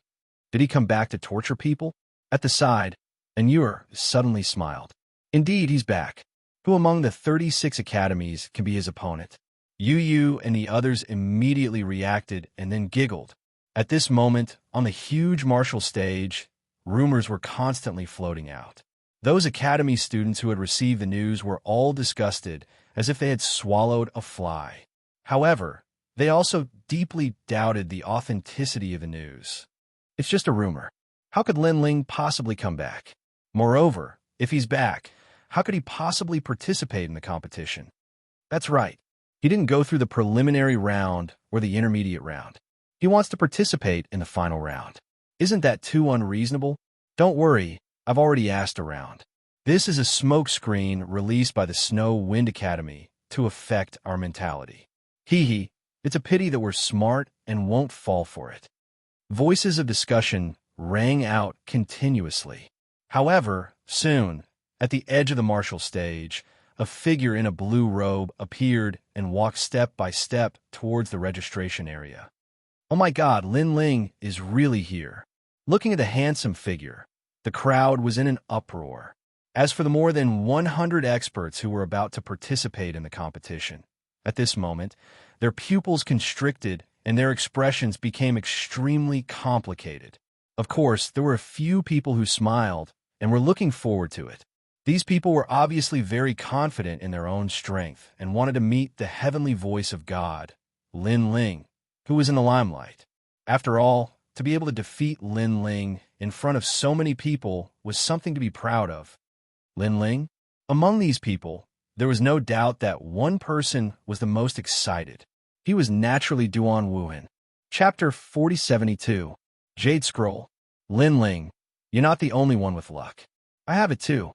Did he come back to torture people? At the side, Anur suddenly smiled. Indeed, he's back. Who among the 36 academies can be his opponent? Yu and the others immediately reacted and then giggled. At this moment, on the huge martial stage, rumors were constantly floating out. Those academy students who had received the news were all disgusted, as if they had swallowed a fly. However, they also deeply doubted the authenticity of the news. It's just a rumor. How could Lin Ling possibly come back? Moreover, if he's back, how could he possibly participate in the competition? That's right. He didn't go through the preliminary round or the intermediate round. He wants to participate in the final round. Isn't that too unreasonable? Don't worry, I've already asked around. This is a smokescreen released by the Snow Wind Academy to affect our mentality. Hee, it's a pity that we're smart and won't fall for it. Voices of discussion rang out continuously. However, soon, at the edge of the martial stage, a figure in a blue robe appeared and walked step by step towards the registration area. Oh my God, Lin Ling is really here. Looking at the handsome figure, the crowd was in an uproar. As for the more than 100 experts who were about to participate in the competition, at this moment, their pupils constricted and their expressions became extremely complicated. Of course, there were a few people who smiled and were looking forward to it. These people were obviously very confident in their own strength and wanted to meet the heavenly voice of God, Lin Ling, who was in the limelight. After all, to be able to defeat Lin Ling in front of so many people was something to be proud of. Lin Ling? Among these people, there was no doubt that one person was the most excited. He was naturally Duan Wuhan. Chapter 4072. Jade Scroll. Lin Ling, you're not the only one with luck. I have it too.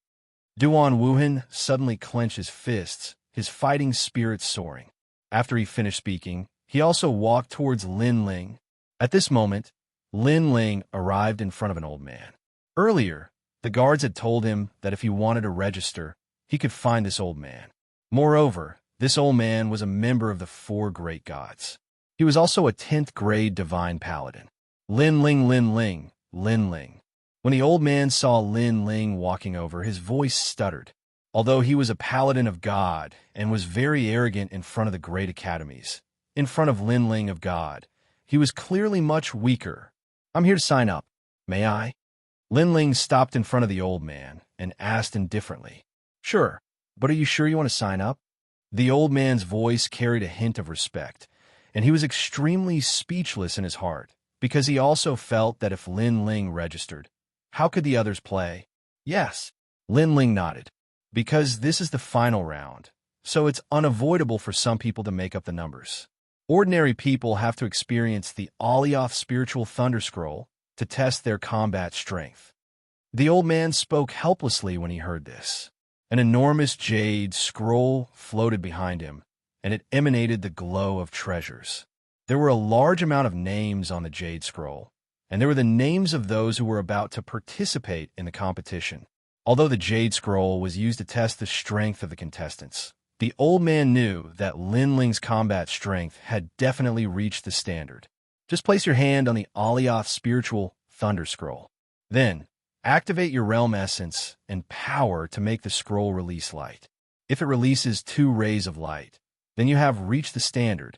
Duan Wuhan suddenly clenched his fists, his fighting spirit soaring. After he finished speaking, he also walked towards Lin Ling. At this moment, Lin Ling arrived in front of an old man. Earlier, the guards had told him that if he wanted to register, he could find this old man. Moreover, this old man was a member of the 4 great gods. He was also a 10th grade divine paladin. Lin Ling, Lin Ling, Lin Ling. When the old man saw Lin Ling walking over, his voice stuttered. Although he was a paladin of God and was very arrogant in front of the great academies, in front of Lin Ling of God, he was clearly much weaker. I'm here to sign up. May I? Lin Ling stopped in front of the old man and asked indifferently. Sure, but are you sure you want to sign up? The old man's voice carried a hint of respect, and he was extremely speechless in his heart, because he also felt that if Lin Ling registered, how could the others play? Yes, Lin Ling nodded. Because this is the final round, so it's unavoidable for some people to make up the numbers. Ordinary people have to experience the Alioth spiritual thunder scroll to test their combat strength. The old man spoke helplessly when he heard this. An enormous jade scroll floated behind him, and it emanated the glow of treasures. There were a large amount of names on the jade scroll, and there were the names of those who were about to participate in the competition. Although the jade scroll was used to test the strength of the contestants, the old man knew that Lin Ling's combat strength had definitely reached the standard. Just place your hand on the Alioth spiritual thunder scroll. Then, activate your realm essence and power to make the scroll release light. If it releases 2 rays of light, then you have reached the standard.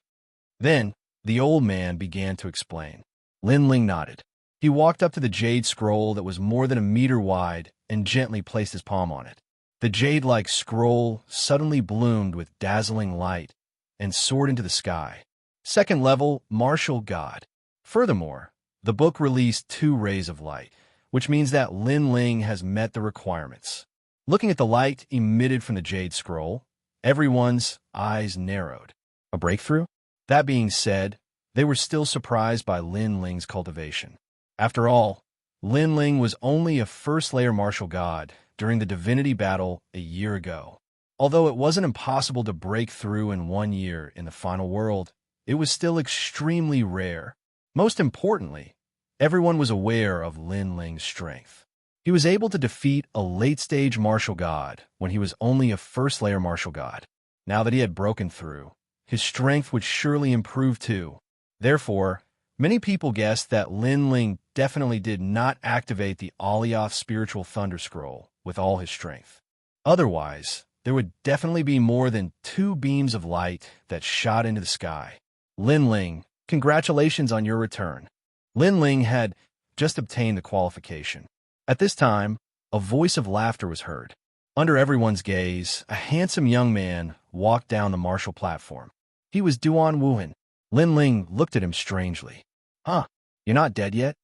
Then, the old man began to explain. Lin Ling nodded. He walked up to the jade scroll that was more than a meter wide and gently placed his palm on it. The jade-like scroll suddenly bloomed with dazzling light and soared into the sky. Second level, Martial God. Furthermore, the book released 2 rays of light, which means that Lin Ling has met the requirements. Looking at the light emitted from the jade scroll, everyone's eyes narrowed. A breakthrough? That being said, they were still surprised by Lin Ling's cultivation. After all, Lin Ling was only a first-layer martial god during the divinity battle a year ago. Although it wasn't impossible to break through in 1 year in the final world, it was still extremely rare. Most importantly, everyone was aware of Lin Ling's strength. He was able to defeat a late-stage martial god when he was only a first-layer martial god. Now that he had broken through, his strength would surely improve too. Therefore, many people guessed that Lin Ling definitely did not activate the Alioth spiritual thunder scroll with all his strength. Otherwise, there would definitely be more than 2 beams of light that shot into the sky. Lin Ling, congratulations on your return. Lin Ling had just obtained the qualification. At this time, a voice of laughter was heard. Under everyone's gaze, a handsome young man walked down the martial platform. He was Duan Wuhan. Lin Ling looked at him strangely. Huh, you're not dead yet?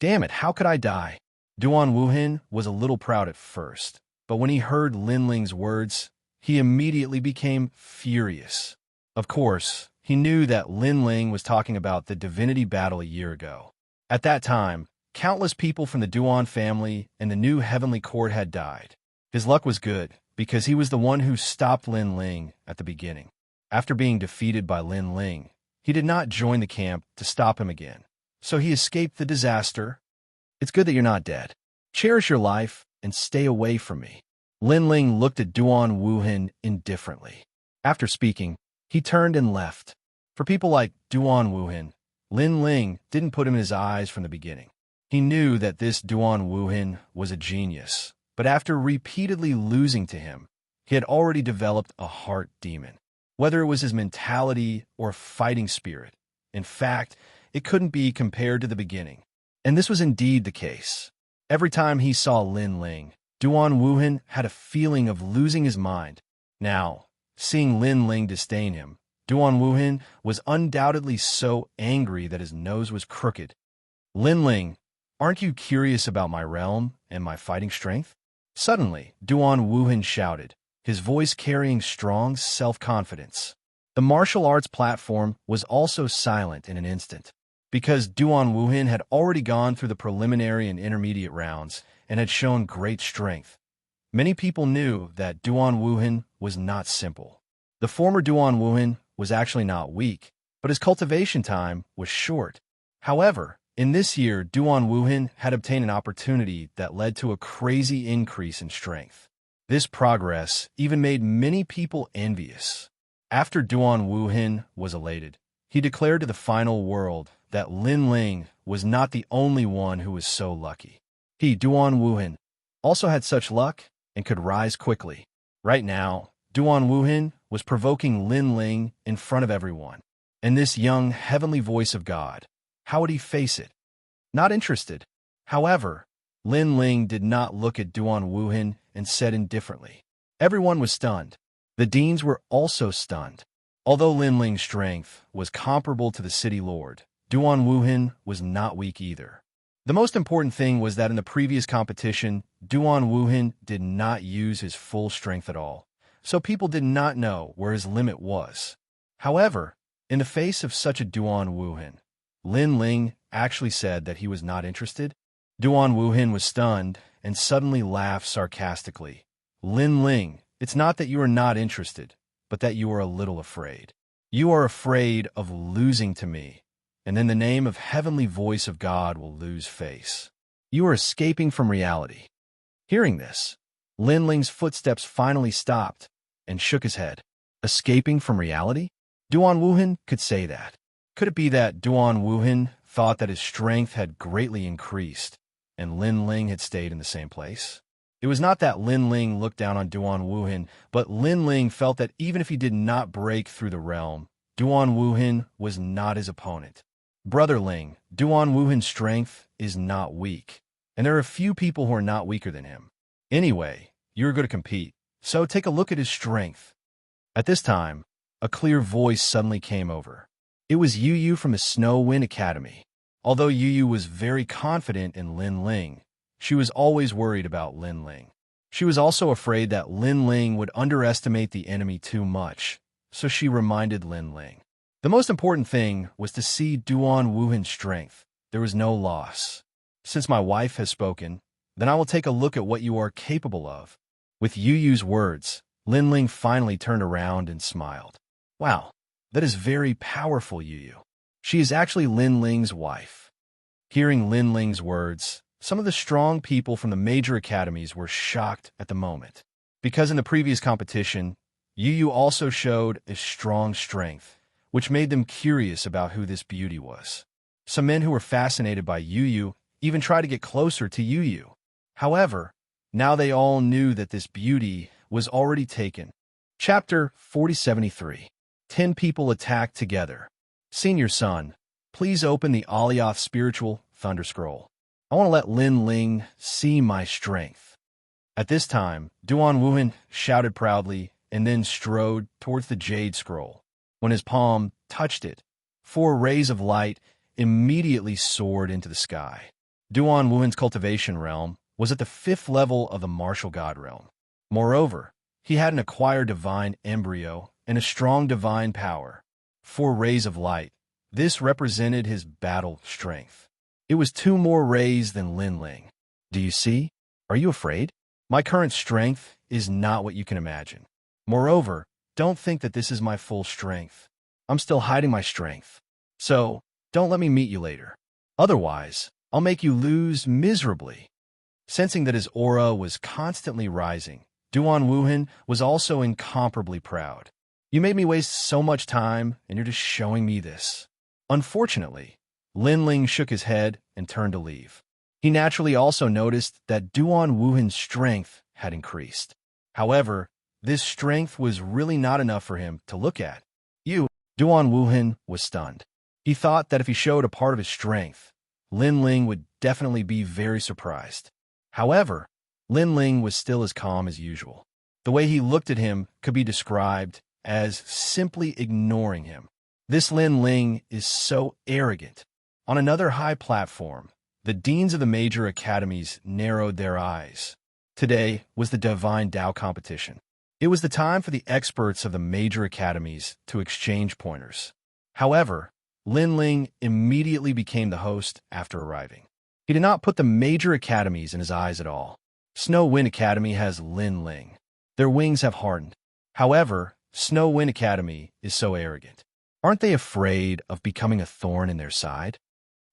Damn it, how could I die? Duan Wuhan was a little proud at first, but when he heard Lin Ling's words, he immediately became furious. Of course, he knew that Lin Ling was talking about the divinity battle a year ago. At that time, countless people from the Duan family and the new heavenly court had died. His luck was good, because he was the one who stopped Lin Ling at the beginning. After being defeated by Lin Ling, he did not join the camp to stop him again, so he escaped the disaster. It's good that you're not dead. Cherish your life and stay away from me. Lin Ling looked at Duan Wuhan indifferently. After speaking, he turned and left. For people like Duan Wuhan, Lin Ling didn't put him in his eyes from the beginning. He knew that this Duan Wuhan was a genius, but after repeatedly losing to him, he had already developed a heart demon. Whether it was his mentality or fighting spirit, in fact, it couldn't be compared to the beginning. And this was indeed the case. Every time he saw Lin Ling, Duan Wuhan had a feeling of losing his mind. Now, seeing Lin Ling disdain him, Duan Wuhan was undoubtedly so angry that his nose was crooked. Lin Ling, aren't you curious about my realm and my fighting strength? Suddenly, Duan Wuhan shouted, his voice carrying strong self-confidence. The martial arts platform was also silent in an instant, because Duan Wuhan had already gone through the preliminary and intermediate rounds and had shown great strength. Many people knew that Duan Wuhan was not simple. The former Duan Wuhan was actually not weak, but his cultivation time was short. However, in this year, Duan Wuhan had obtained an opportunity that led to a crazy increase in strength. This progress even made many people envious. After Duan Wuhan was elated, he declared to the final world that Lin Ling was not the only one who was so lucky. He, Duan Wuhan, also had such luck and could rise quickly. Right now, Duan Wuhan was provoking Lin Ling in front of everyone. And this young heavenly voice of God, how would he face it? Not interested. However, Lin Ling did not look at Duan Wuhan and said indifferently. Everyone was stunned. The deans were also stunned. Although Lin Ling's strength was comparable to the city lord, Duan Wuhan was not weak either. The most important thing was that in the previous competition, Duan Wuhan did not use his full strength at all, so people did not know where his limit was. However, in the face of such a Duan Wuhan, Lin Ling actually said that he was not interested. Duan Wuhan was stunned and suddenly laughed sarcastically. Lin Ling, it's not that you are not interested, but that you are a little afraid. You are afraid of losing to me, and then the name of heavenly voice of God will lose face. You are escaping from reality. Hearing this, Lin Ling's footsteps finally stopped and shook his head. Escaping from reality? Duan Wuhan could say that. Could it be that Duan Wuhan thought that his strength had greatly increased, and Lin Ling had stayed in the same place? It was not that Lin Ling looked down on Duan Wuhan, but Lin Ling felt that even if he did not break through the realm, Duan Wuhan was not his opponent. Brother Ling, Duan Wuhan's strength is not weak, and there are a few people who are not weaker than him. Anyway, you're going to compete, so take a look at his strength. At this time, a clear voice suddenly came over. It was Yu Yu from the Snow Wind Academy. Although Yu Yu was very confident in Lin Ling, she was always worried about Lin Ling. She was also afraid that Lin Ling would underestimate the enemy too much, so she reminded Lin Ling. The most important thing was to see Duan Wuhan's strength. There was no loss. Since my wife has spoken, then I will take a look at what you are capable of. With Yu Yu's words, Lin Ling finally turned around and smiled. Wow, that is very powerful, Yu Yu. She is actually Lin Ling's wife. Hearing Lin Ling's words, some of the strong people from the major academies were shocked at the moment. Because in the previous competition, Yu Yu also showed a strong strength, which made them curious about who this beauty was. Some men who were fascinated by Yu Yu even tried to get closer to Yu Yu. However, now they all knew that this beauty was already taken. Chapter 4073. 10 people attack together. Senior son, please open the Alioth Spiritual Thunder Scroll. I want to let Lin Ling see my strength. At this time, Duan Wuhan shouted proudly and then strode towards the Jade Scroll. When his palm touched it, 4 rays of light immediately soared into the sky. Duan Wuhan's cultivation realm was at the 5th level of the martial god realm. Moreover, he had an acquired divine embryo and a strong divine power. 4 rays of light. This represented his battle strength. It was 2 more rays than Lin Ling. Do you see? Are you afraid? My current strength is not what you can imagine. Moreover, don't think that this is my full strength. I'm still hiding my strength. So, don't let me meet you later. Otherwise, I'll make you lose miserably. Sensing that his aura was constantly rising, Duan Wuhan was also incomparably proud. You made me waste so much time, and you're just showing me this. Unfortunately, Lin Ling shook his head and turned to leave. He naturally also noticed that Duan Wuhan's strength had increased. However, this strength was really not enough for him to look at. Duan Wuhan was stunned. He thought that if he showed a part of his strength, Lin Ling would definitely be very surprised. However, Lin Ling was still as calm as usual. The way he looked at him could be described as simply ignoring him. This Lin Ling is so arrogant. On another high platform, the deans of the major academies narrowed their eyes. Today was the Divine Tao competition. It was the time for the experts of the major academies to exchange pointers. However, Lin Ling immediately became the host after arriving. He did not put the major academies in his eyes at all. Snow Wind Academy has Lin Ling. Their wings have hardened. However, Snow Wind Academy is so arrogant. Aren't they afraid of becoming a thorn in their side?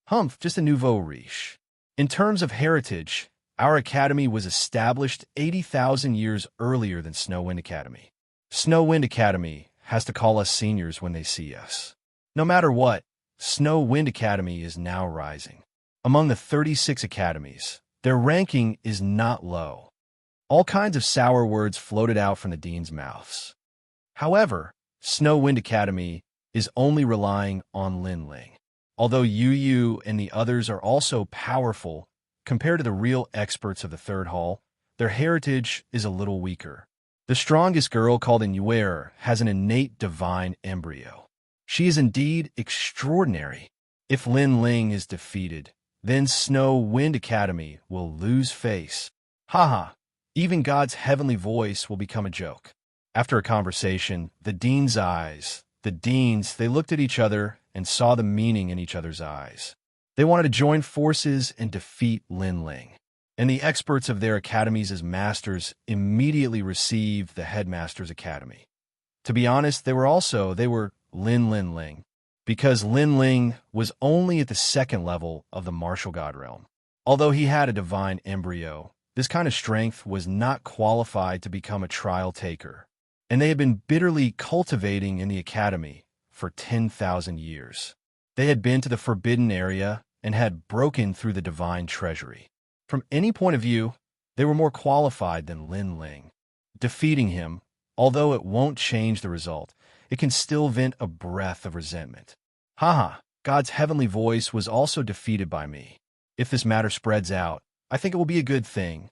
Humph, just a nouveau riche. In terms of heritage, our academy was established 80,000 years earlier than Snow Wind Academy. Snow Wind Academy has to call us seniors when they see us. No matter what, Snow Wind Academy is now rising. Among the 36 academies, their ranking is not low. All kinds of sour words floated out from the dean's mouths. However, Snow Wind Academy is only relying on Lin Ling. Although Yu and the others are also powerful, compared to the real experts of the third hall, their heritage is a little weaker. The strongest girl, called Inyuer, has an innate divine embryo. She is indeed extraordinary. If Lin Ling is defeated, then Snow Wind Academy will lose face. Haha, even God's heavenly voice will become a joke. After a conversation, the deans, they looked at each other and saw the meaning in each other's eyes. They wanted to join forces and defeat Lin Ling. And the experts of their academies as masters immediately received the headmaster's academy. To be honest, they were Lin Ling, because Lin Ling was only at the second level of the martial god realm. Although he had a divine embryo, this kind of strength was not qualified to become a trial taker, and they had been bitterly cultivating in the academy for 10,000 years. They had been to the forbidden area and had broken through the divine treasury. From any point of view, they were more qualified than Lin Ling. Defeating him, although it won't change the result, it can still vent a breath of resentment. Haha, God's heavenly voice was also defeated by me. If this matter spreads out, I think it will be a good thing.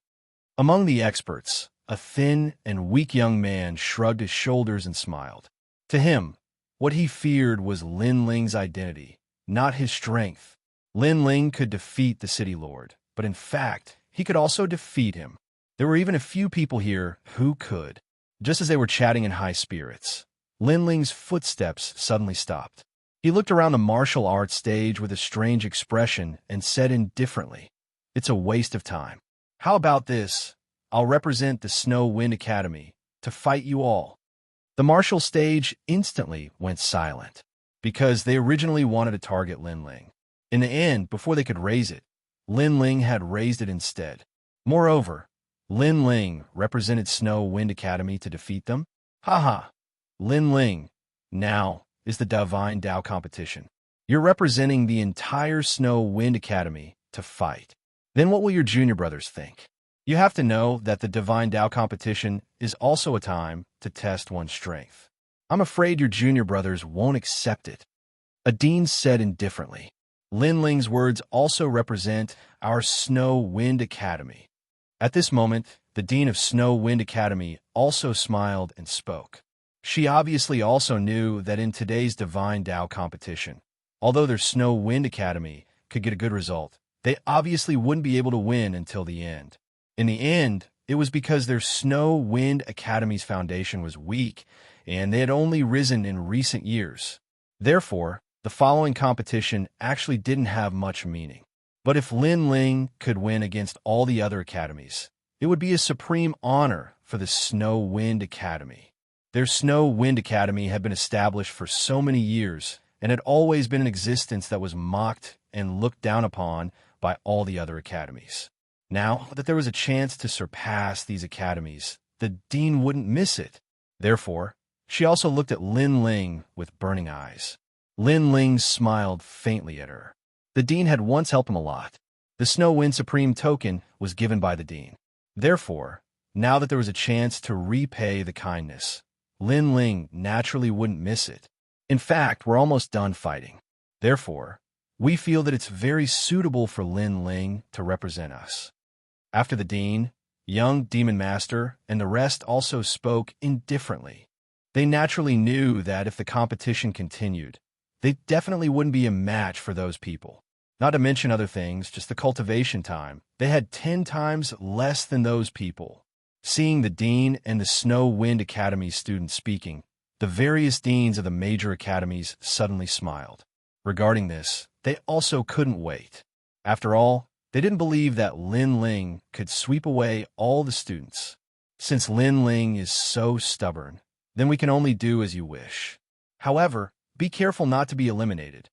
Among the experts, a thin and weak young man shrugged his shoulders and smiled. To him, what he feared was Lin Ling's identity, not his strength. Lin Ling could defeat the city lord, but in fact, he could also defeat him. There were even a few people here who could. Just as they were chatting in high spirits, Lin Ling's footsteps suddenly stopped. He looked around the martial arts stage with a strange expression and said indifferently, "It's a waste of time. How about this? I'll represent the Snow Wind Academy to fight you all." The martial stage instantly went silent, because they originally wanted to target Lin Ling. In the end, before they could raise it, Lin Ling had raised it instead. Moreover, Lin Ling represented Snow Wind Academy to defeat them. Haha, Lin Ling, now is the Divine Tao competition. You're representing the entire Snow Wind Academy to fight. Then what will your junior brothers think? You have to know that the Divine Tao competition is also a time to test one's strength. I'm afraid your junior brothers won't accept it. A dean said indifferently. Lin Ling's words also represent our Snow Wind Academy. At this moment, the dean of Snow Wind Academy also smiled and spoke. She obviously also knew that in today's Divine Tao competition, although their Snow Wind Academy could get a good result, they obviously wouldn't be able to win until the end. In the end, it was because their Snow Wind Academy's foundation was weak, and they had only risen in recent years. Therefore, the following competition actually didn't have much meaning. But if Lin Ling could win against all the other academies, it would be a supreme honor for the Snow Wind Academy. Their Snow Wind Academy had been established for so many years and had always been an existence that was mocked and looked down upon by all the other academies. Now that there was a chance to surpass these academies, the dean wouldn't miss it. Therefore, she also looked at Lin Ling with burning eyes. Lin Ling smiled faintly at her. The dean had once helped him a lot. The Snow Wind Supreme token was given by the dean. Therefore, now that there was a chance to repay the kindness, Lin Ling naturally wouldn't miss it. In fact, we're almost done fighting. Therefore, we feel that it's very suitable for Lin Ling to represent us. After the dean, young Demon Master and the rest also spoke indifferently. They naturally knew that if the competition continued, they definitely wouldn't be a match for those people. Not to mention other things, just the cultivation time. They had 10 times less than those people. Seeing the dean and the Snow Wind Academy students speaking, the various deans of the major academies suddenly smiled. Regarding this, they also couldn't wait. After all, they didn't believe that Lin Ling could sweep away all the students. Since Lin Ling is so stubborn, then we can only do as you wish. However, be careful not to be eliminated.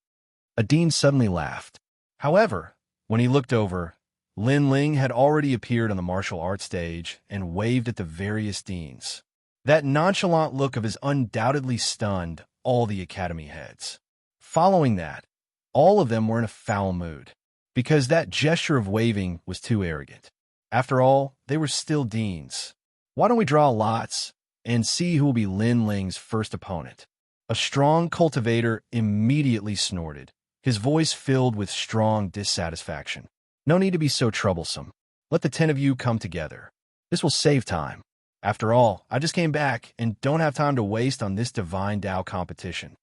A dean suddenly laughed. However, when he looked over, Lin Ling had already appeared on the martial arts stage and waved at the various deans. That nonchalant look of his undoubtedly stunned all the academy heads. Following that, all of them were in a foul mood, because that gesture of waving was too arrogant. After all, they were still deans. Why don't we draw lots and see who will be Lin Ling's first opponent? A strong cultivator immediately snorted, his voice filled with strong dissatisfaction. No need to be so troublesome. Let the 10 of you come together. This will save time. After all, I just came back and don't have time to waste on this divine Tao competition.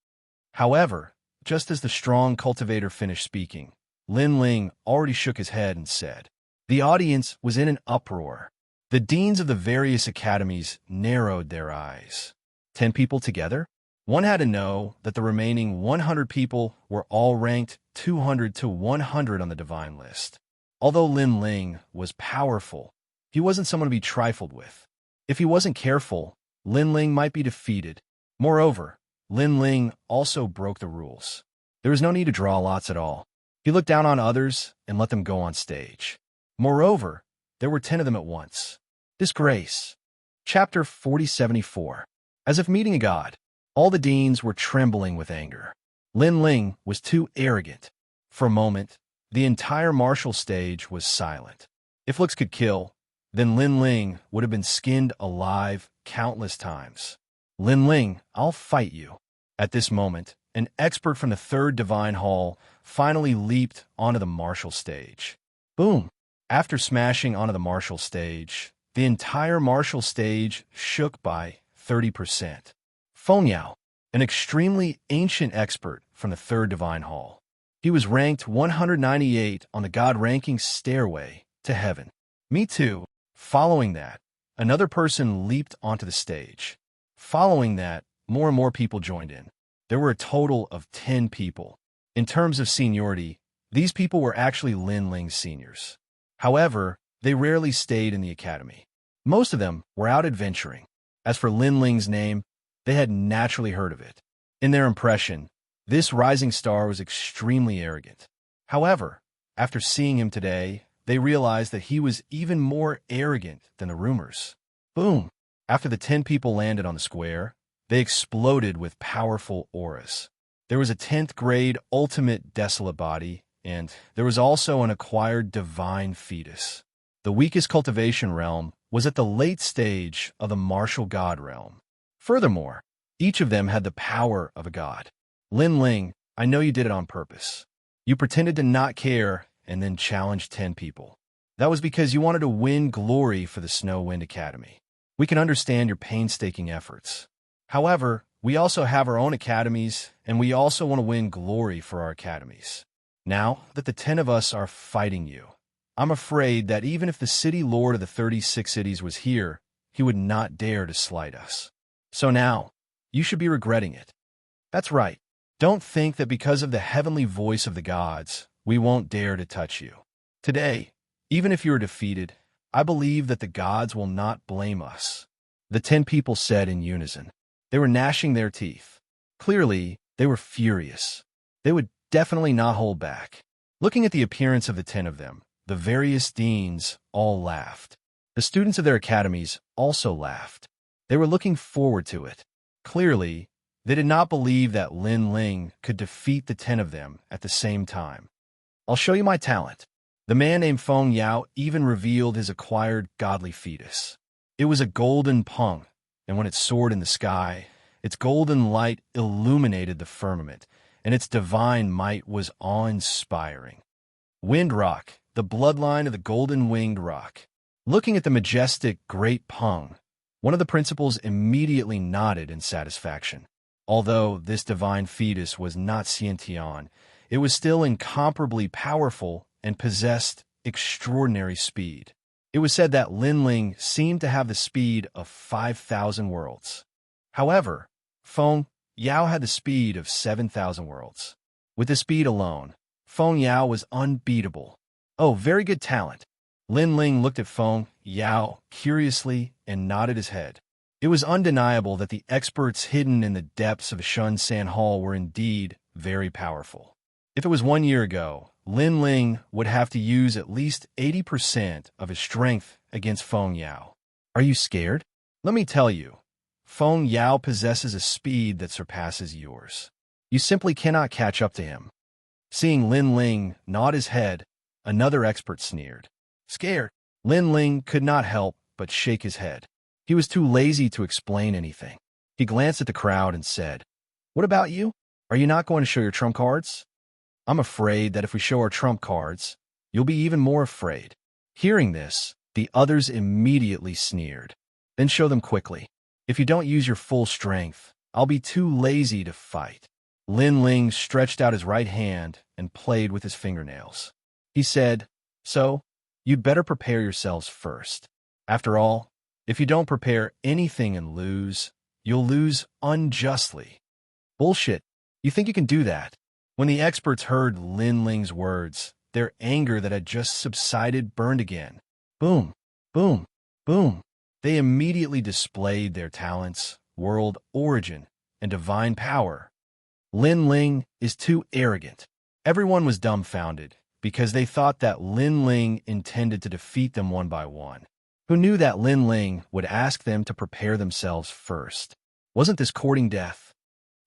However, just as the strong cultivator finished speaking, Lin Ling already shook his head and said, the audience was in an uproar. The deans of the various academies narrowed their eyes. 10 people together? One had to know that the remaining 100 people were all ranked 200 to 100 on the divine list. Although Lin Ling was powerful, he wasn't someone to be trifled with. If he wasn't careful, Lin Ling might be defeated. Moreover, Lin Ling also broke the rules. There was no need to draw lots at all. He looked down on others and let them go on stage. Moreover, there were 10 of them at once. Disgrace. Chapter 4074. As if meeting a god, all the deans were trembling with anger. Lin Ling was too arrogant. For a moment, the entire martial stage was silent. If looks could kill, then Lin Ling would have been skinned alive countless times. Lin Ling, I'll fight you. At this moment, an expert from the third divine hall finally leaped onto the martial stage. Boom! After smashing onto the martial stage, the entire martial stage shook by 30%. Feng Yao, an extremely ancient expert from the third divine hall. He was ranked 198 on the God ranking stairway to heaven. Me too. Following that, another person leaped onto the stage. Following that, more and more people joined in. There were a total of 10 people. In terms of seniority, these people were actually Lin Ling's seniors. However, they rarely stayed in the academy. Most of them were out adventuring. As for Lin Ling's name, they had naturally heard of it. In their impression, this rising star was extremely arrogant. However, after seeing him today, they realized that he was even more arrogant than the rumors. Boom! After the 10 people landed on the square, they exploded with powerful auras. There was a 10th grade ultimate desolate body, and there was also an acquired divine fetus. The weakest cultivation realm was at the late stage of the martial god realm. Furthermore, each of them had the power of a god. Lin Ling, I know you did it on purpose. You pretended to not care and then challenged 10 people. That was because you wanted to win glory for the Snow Wind Academy. We can understand your painstaking efforts. However, we also have our own academies, and we also want to win glory for our academies. Now that the 10 of us are fighting you, I'm afraid that even if the city lord of the 36 cities was here, he would not dare to slight us. So now, you should be regretting it. That's right. Don't think that because of the heavenly voice of the gods, we won't dare to touch you. Today, even if you are defeated, I believe that the gods will not blame us. The 10 people said in unison. They were gnashing their teeth. Clearly, they were furious. They would definitely not hold back. Looking at the appearance of the 10 of them, the various deans all laughed. The students of their academies also laughed. They were looking forward to it. Clearly, they did not believe that Lin Ling could defeat the 10 of them at the same time. I'll show you my talent. The man named Feng Yao even revealed his acquired godly fetus. It was a golden pung, and when it soared in the sky, its golden light illuminated the firmament, and its divine might was awe-inspiring. Wind Rock, the bloodline of the golden-winged rock. Looking at the majestic great pung, one of the principals immediately nodded in satisfaction. Although this divine fetus was not Xianxia, it was still incomparably powerful and possessed extraordinary speed. It was said that Linling seemed to have the speed of 5,000 worlds. However, Feng Yao had the speed of 7,000 worlds. With the speed alone, Feng Yao was unbeatable. Oh, very good talent. Linling looked at Feng Yao curiously and nodded his head. It was undeniable that the experts hidden in the depths of Xianxia Hall were indeed very powerful. If it was 1 year ago, Linling would have to use at least 80% of his strength against Feng Yao. Are you scared? Let me tell you, Feng Yao possesses a speed that surpasses yours. You simply cannot catch up to him. Seeing Linling nod his head, another expert sneered. Scared, Linling could not help but shake his head. He was too lazy to explain anything. He glanced at the crowd and said, "What about you? Are you not going to show your trump cards? I'm afraid that if we show our trump cards, you'll be even more afraid." Hearing this, the others immediately sneered. "Then show them quickly. If you don't use your full strength, I'll be too lazy to fight." Linling stretched out his right hand and played with his fingernails. He said, "So, you'd better prepare yourselves first. After all, if you don't prepare anything and lose, you'll lose unjustly." "Bullshit. You think you can do that?" When the experts heard Linling's words, their anger that had just subsided burned again. Boom, boom, boom. They immediately displayed their talents, world origin, and divine power. Linling is too arrogant. Everyone was dumbfounded because they thought that Linling intended to defeat them one by one. Who knew that Linling would ask them to prepare themselves first? Wasn't this courting death?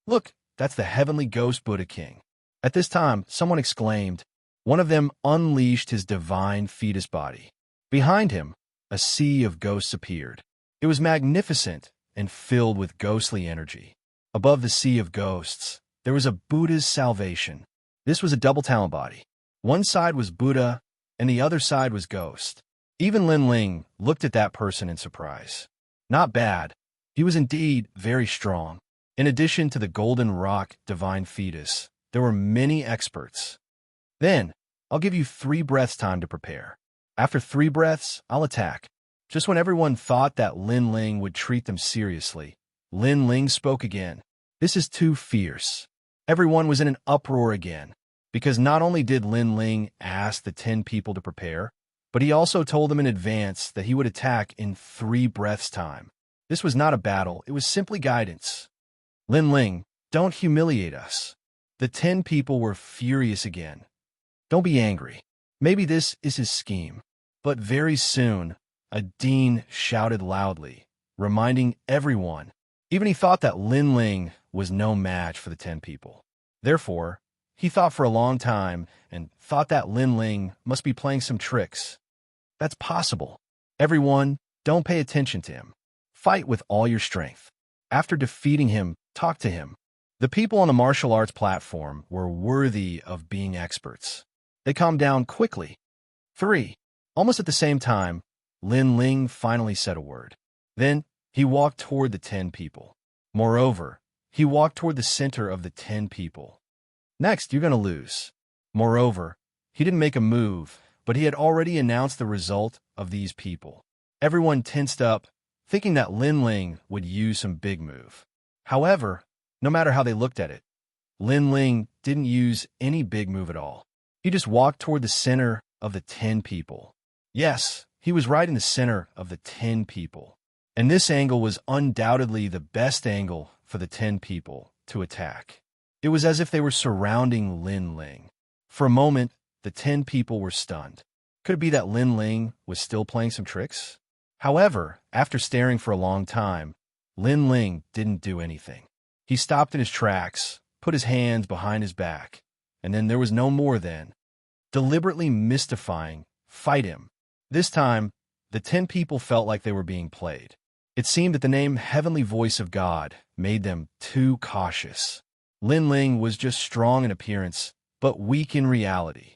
"Look, that's the heavenly ghost Buddha King." At this time, someone exclaimed. One of them unleashed his divine fetus body. Behind him, a sea of ghosts appeared. It was magnificent and filled with ghostly energy. Above the sea of ghosts, there was a Buddha's salvation. This was a double talent body. One side was Buddha, and the other side was ghost. Even Linling looked at that person in surprise. Not bad. He was indeed very strong. In addition to the golden rock divine fetus, there were many experts. "Then, I'll give you 3 breaths time to prepare. After 3 breaths, I'll attack." Just when everyone thought that Linling would treat them seriously, Linling spoke again. "This is too fierce." Everyone was in an uproar again, because not only did Linling ask the 10 people to prepare, but he also told them in advance that he would attack in 3 breaths' time. This was not a battle, it was simply guidance. "Linling, don't humiliate us." The 10 people were furious again. "Don't be angry. Maybe this is his scheme." But very soon, a dean shouted loudly, reminding everyone. Even he thought that Linling was no match for the 10 people. Therefore, he thought for a long time and thought that Linling must be playing some tricks. That's possible. Everyone, don't pay attention to him. Fight with all your strength. After defeating him, talk to him. The people on the martial arts platform were worthy of being experts. They calmed down quickly. 3. Almost at the same time, Linling finally said a word. Then he walked toward the 10 people. Moreover, he walked toward the center of the 10 people. "Next, you're going to lose." Moreover, he didn't make a move, but he had already announced the result of these people. Everyone tensed up, thinking that Linling would use some big move. However, no matter how they looked at it, Linling didn't use any big move at all. He just walked toward the center of the 10 people. Yes, he was right in the center of the 10 people. And this angle was undoubtedly the best angle for the 10 people to attack. It was as if they were surrounding Linling. For a moment, the 10 people were stunned. Could it be that Linling was still playing some tricks? However, after staring for a long time, Linling didn't do anything. He stopped in his tracks, put his hands behind his back, and then there was no more then. deliberately mystifying, "Fight him." This time, the 10 people felt like they were being played. It seemed that the name Heavenly Voice of God made them too cautious. Lin Ling was just strong in appearance, but weak in reality.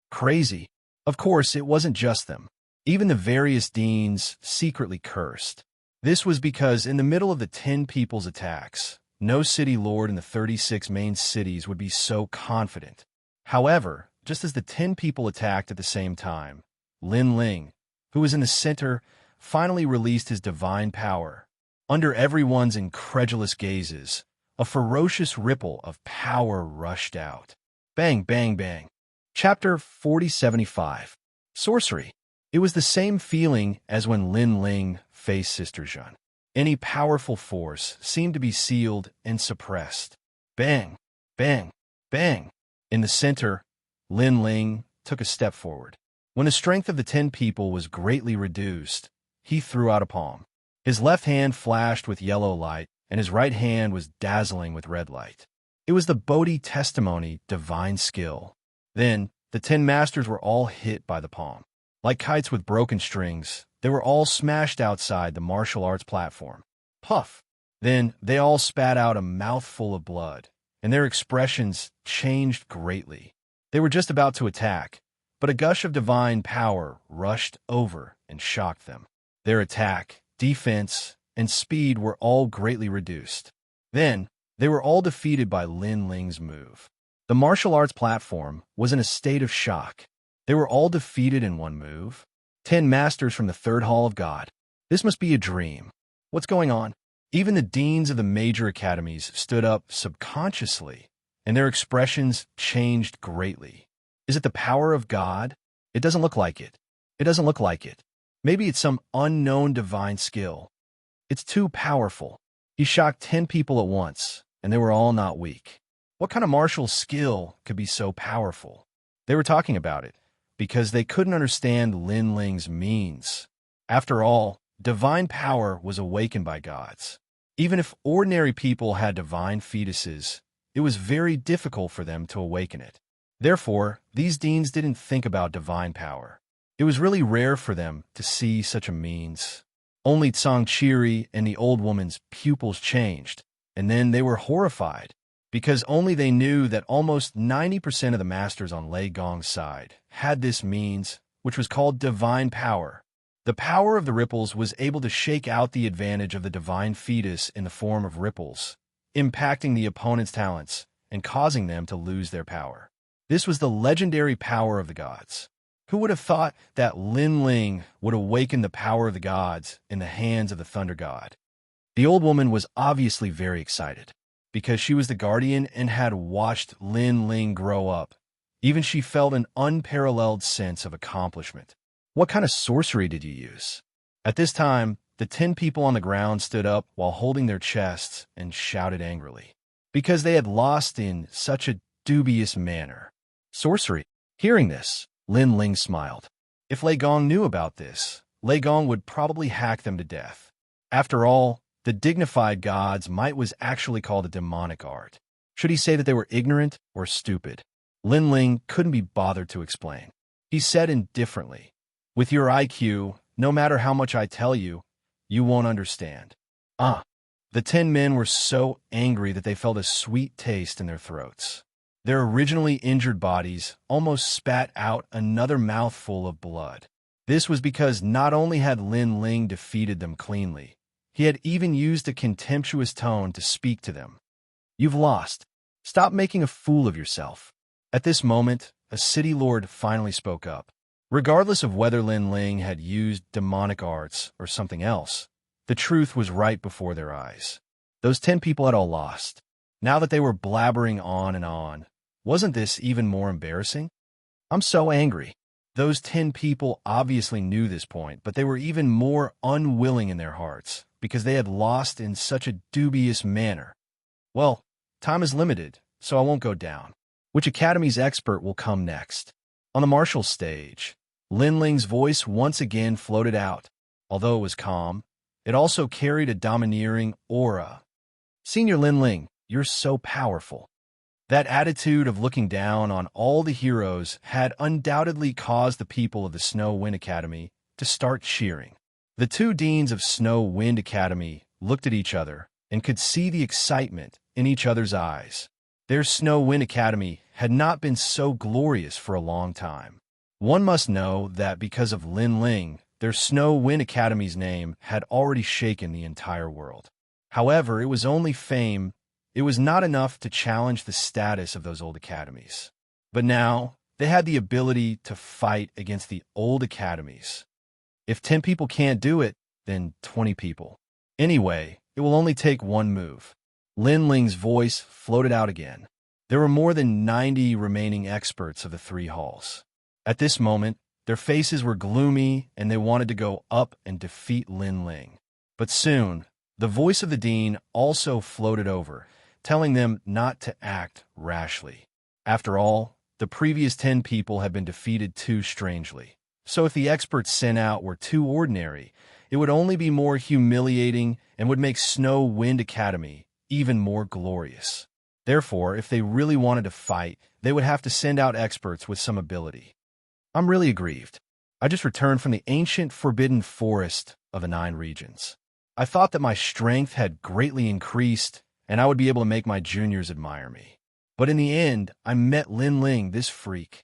Crazy. Of course, it wasn't just them. Even the various deans secretly cursed. This was because in the middle of the 10 people's attacks, no city lord in the 36 main cities would be so confident. However, just as the 10 people attacked at the same time, Lin Ling, who was in the center, finally released his divine power. Under everyone's incredulous gazes, a ferocious ripple of power rushed out. Bang, bang, bang. Chapter 4075. Sorcery. It was the same feeling as when Lin Ling faced Sister Zhen. Any powerful force seemed to be sealed and suppressed. Bang, bang, bang. In the center, Lin Ling took a step forward. When the strength of the 10 people was greatly reduced, he threw out a palm. His left hand flashed with yellow light, and his right hand was dazzling with red light. It was the Bodhi testimony, divine skill. Then, the 10 masters were all hit by the palm. Like kites with broken strings, they were all smashed outside the martial arts platform. Puff! Then, they all spat out a mouthful of blood, and their expressions changed greatly. They were just about to attack, but a gush of divine power rushed over and shocked them. Their attack, defense, and speed were all greatly reduced. Then, they were all defeated by Lin Ling's move. The martial arts platform was in a state of shock. They were all defeated in one move. 10 masters from the third hall of God. This must be a dream. What's going on? Even the deans of the major academies stood up subconsciously, and their expressions changed greatly. Is it the power of God? It doesn't look like it. It doesn't look like it. Maybe it's some unknown divine skill. It's too powerful. He shocked 10 people at once, and they were all not weak. What kind of martial skill could be so powerful? They were talking about it because they couldn't understand Lin Ling's means. After all, divine power was awakened by gods. Even if ordinary people had divine fetuses, it was very difficult for them to awaken it. Therefore, these deans didn't think about divine power. It was really rare for them to see such a means. Only Xianxia and the old woman's pupils changed, and then they were horrified, because only they knew that almost 90% of the masters on Lei Gong's side had this means, which was called divine power. The power of the ripples was able to shake out the advantage of the divine fetus in the form of ripples, impacting the opponent's talents and causing them to lose their power. This was the legendary power of the gods. Who would have thought that Lin Ling would awaken the power of the gods in the hands of the Thunder God? The old woman was obviously very excited, because she was the guardian and had watched Lin Ling grow up. Even she felt an unparalleled sense of accomplishment. What kind of sorcery did you use? At this time, the 10 people on the ground stood up while holding their chests and shouted angrily, because they had lost in such a dubious manner. Sorcery. Hearing this, Lin Ling smiled. If Lei Gong knew about this, Lei Gong would probably hack them to death. After all, the dignified god's might was actually called a demonic art. Should he say that they were ignorant or stupid? Lin Ling couldn't be bothered to explain. He said indifferently, "With your IQ, no matter how much I tell you, you won't understand." The 10 men were so angry that they felt a sweet taste in their throats. Their originally injured bodies almost spat out another mouthful of blood. This was because not only had Lin Ling defeated them cleanly, he had even used a contemptuous tone to speak to them. "You've lost. Stop making a fool of yourself." At this moment, a city lord finally spoke up. Regardless of whether Lin Ling had used demonic arts or something else, the truth was right before their eyes. Those 10 people had all lost. Now that they were blabbering on and on, wasn't this even more embarrassing? "I'm so angry." Those 10 people obviously knew this point, but they were even more unwilling in their hearts, because they had lost in such a dubious manner. "Well, time is limited, so I won't go down. Which academy's expert will come next?" On the martial stage, Lin Ling's voice once again floated out. Although it was calm, it also carried a domineering aura. "Senior Lin Ling, you're so powerful." That attitude of looking down on all the heroes had undoubtedly caused the people of the Snow Wind Academy to start cheering. The two deans of Snow Wind Academy looked at each other and could see the excitement in each other's eyes. Their Snow Wind Academy had not been so glorious for a long time. One must know that because of Lin Ling, their Snow Wind Academy's name had already shaken the entire world. However, it was only fame. It was not enough to challenge the status of those old academies. But now, they had the ability to fight against the old academies. If 10 people can't do it, then 20 people. Anyway, it will only take one move. Lin Ling's voice floated out again. There were more than 90 remaining experts of the three halls. At this moment, their faces were gloomy and they wanted to go up and defeat Lin Ling. But soon, the voice of the dean also floated over, telling them not to act rashly. After all, the previous 10 people had been defeated too strangely. So if the experts sent out were too ordinary, it would only be more humiliating and would make Snow Wind Academy even more glorious. Therefore, if they really wanted to fight, they would have to send out experts with some ability. I'm really aggrieved. I just returned from the ancient forbidden forest of the 9 regions. I thought that my strength had greatly increased and I would be able to make my juniors admire me. But in the end, I met Lin Ling, this freak.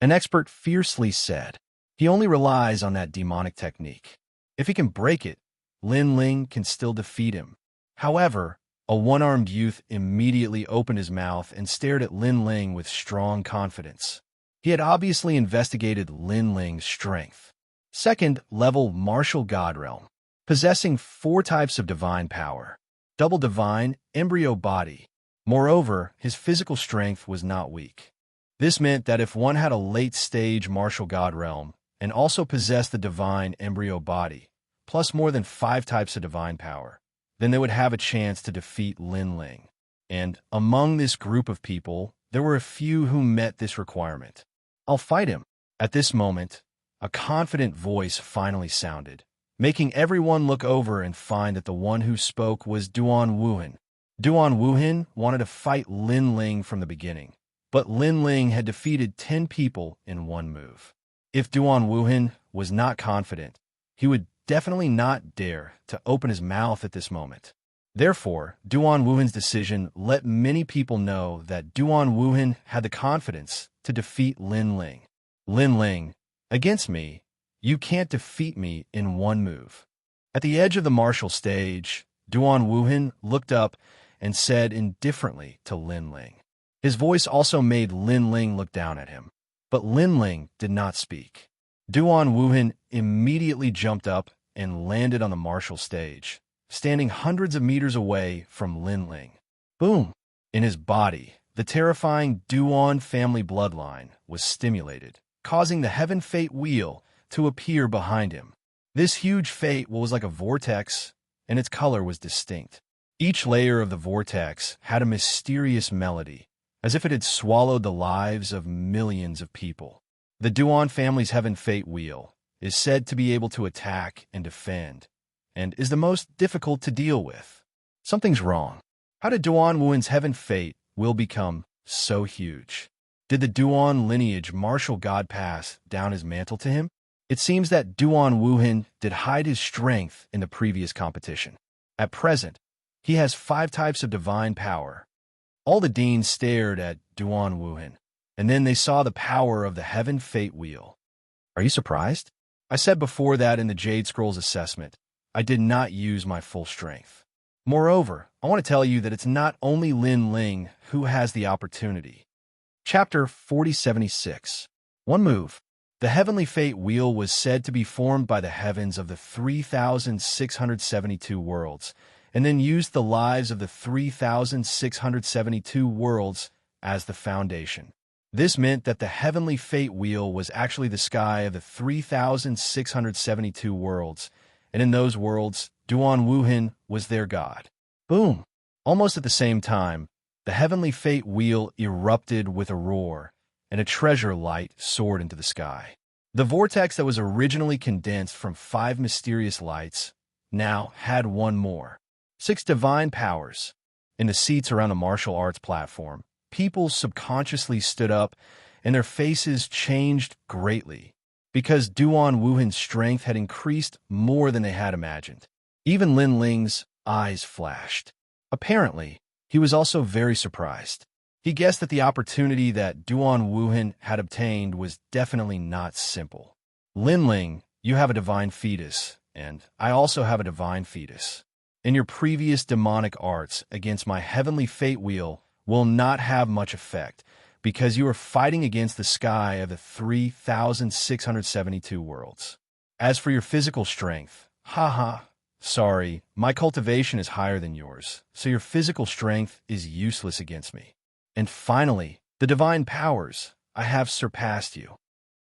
An expert fiercely said, he only relies on that demonic technique. If he can break it, Lin Ling can still defeat him. However, a one-armed youth immediately opened his mouth and stared at Lin Ling with strong confidence. He had obviously investigated Lin Ling's strength. Second level martial god realm, possessing 4 types of divine power. Double divine, embryo body. Moreover, his physical strength was not weak. This meant that if one had a late-stage martial god realm and also possessed the divine embryo body, plus more than 5 types of divine power, then they would have a chance to defeat Lin Ling. And among this group of people, there were a few who met this requirement. I'll fight him. At this moment, a confident voice finally sounded, making everyone look over and find that the one who spoke was Duan Wuhan. Duan Wuhan wanted to fight Lin Ling from the beginning, but Lin Ling had defeated 10 people in one move. If Duan Wuhan was not confident, he would definitely not dare to open his mouth at this moment. Therefore, Duan Wuhan's decision let many people know that Duan Wuhan had the confidence to defeat Lin Ling. Lin Ling, against me, you can't defeat me in one move. At the edge of the martial stage, Duan Wuhan looked up and said indifferently to Lin Ling. His voice also made Lin Ling look down at him, but Lin Ling did not speak. Duan Wuhan immediately jumped up and landed on the martial stage, standing hundreds of meters away from Lin Ling. Boom! In his body, the terrifying Duan family bloodline was stimulated, causing the Heaven Fate Wheel to appear behind him. This huge fate was like a vortex, and its color was distinct. Each layer of the vortex had a mysterious melody, as if it had swallowed the lives of millions of people. The Duan family's Heaven Fate Wheel is said to be able to attack and defend, and is the most difficult to deal with. Something's wrong. How did Duan Wuhan's Heaven Fate Wheel become so huge? Did the Duan lineage martial god pass down his mantle to him? It seems that Duan Wuhan did hide his strength in the previous competition. At present, he has 5 types of divine power. All the deans stared at Duan Wuhan, and then they saw the power of the Heaven Fate Wheel. Are you surprised? I said before that in the Jade Scrolls assessment, I did not use my full strength. Moreover, I want to tell you that it's not only Lin Ling who has the opportunity. Chapter 4076. One move. The Heavenly Fate Wheel was said to be formed by the heavens of the 3,672 worlds, and then used the lives of the 3,672 worlds as the foundation. This meant that the Heavenly Fate Wheel was actually the sky of the 3,672 worlds, and in those worlds, Duan Wuhan was their god. Boom! Almost at the same time, the Heavenly Fate Wheel erupted with a roar, and a treasure light soared into the sky. The vortex that was originally condensed from 5 mysterious lights now had one more. 6 divine powers. In the seats around the martial arts platform, people subconsciously stood up, and their faces changed greatly, because Duan Wuhan's strength had increased more than they had imagined. Even Lin Ling's eyes flashed. Apparently, he was also very surprised. He guessed that the opportunity that Duan Wuhan had obtained was definitely not simple. Lin Ling, you have a divine fetus, and I also have a divine fetus. In your previous demonic arts against my heavenly fate wheel will not have much effect, because you are fighting against the sky of the 3,672 worlds. As for your physical strength, sorry, my cultivation is higher than yours, so your physical strength is useless against me. And finally, the divine powers, I have surpassed you.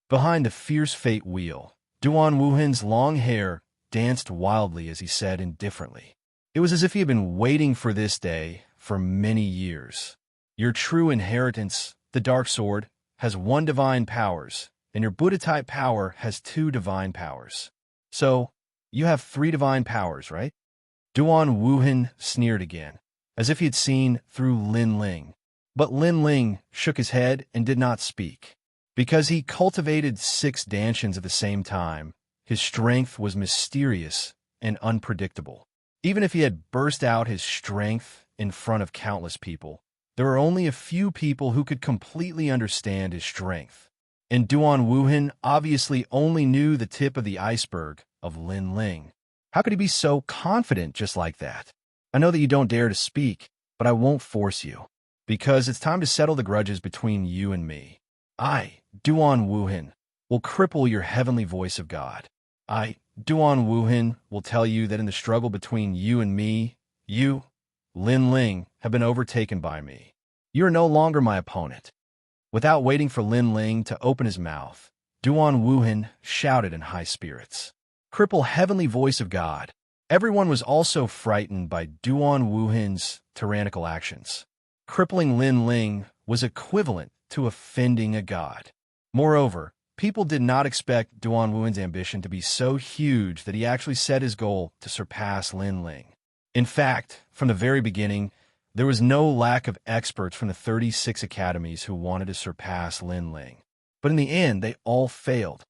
Behind the fierce fate wheel, Duan Wuhan's long hair danced wildly as he said indifferently. It was as if he had been waiting for this day for many years. Your true inheritance, the Dark Sword, has 1 divine powers, and your Buddha-type power has 2 divine powers. So, you have 3 divine powers, right? Duan Wuhan sneered again, as if he had seen through Lin Ling. But Lin Ling shook his head and did not speak. Because he cultivated 6 Dantians at the same time, his strength was mysterious and unpredictable. Even if he had burst out his strength in front of countless people, there were only a few people who could completely understand his strength. And Duan Wuhan obviously only knew the tip of the iceberg of Lin Ling. How could he be so confident just like that? I know that you don't dare to speak, but I won't force you. Because it's time to settle the grudges between you and me. I, Duan Wuhan, will cripple your heavenly voice of God. I, Duan Wuhan, will tell you that in the struggle between you and me, you, Lin Ling, have been overtaken by me. You are no longer my opponent. Without waiting for Lin Ling to open his mouth, Duan Wuhan shouted in high spirits. Cripple heavenly voice of God. Everyone was also frightened by Duan Wuhan's tyrannical actions. Crippling Lin Ling was equivalent to offending a god. Moreover, people did not expect Duan Wuhan's ambition to be so huge that he actually set his goal to surpass Lin Ling. In fact, from the very beginning, there was no lack of experts from the 36 academies who wanted to surpass Lin Ling. But in the end, they all failed.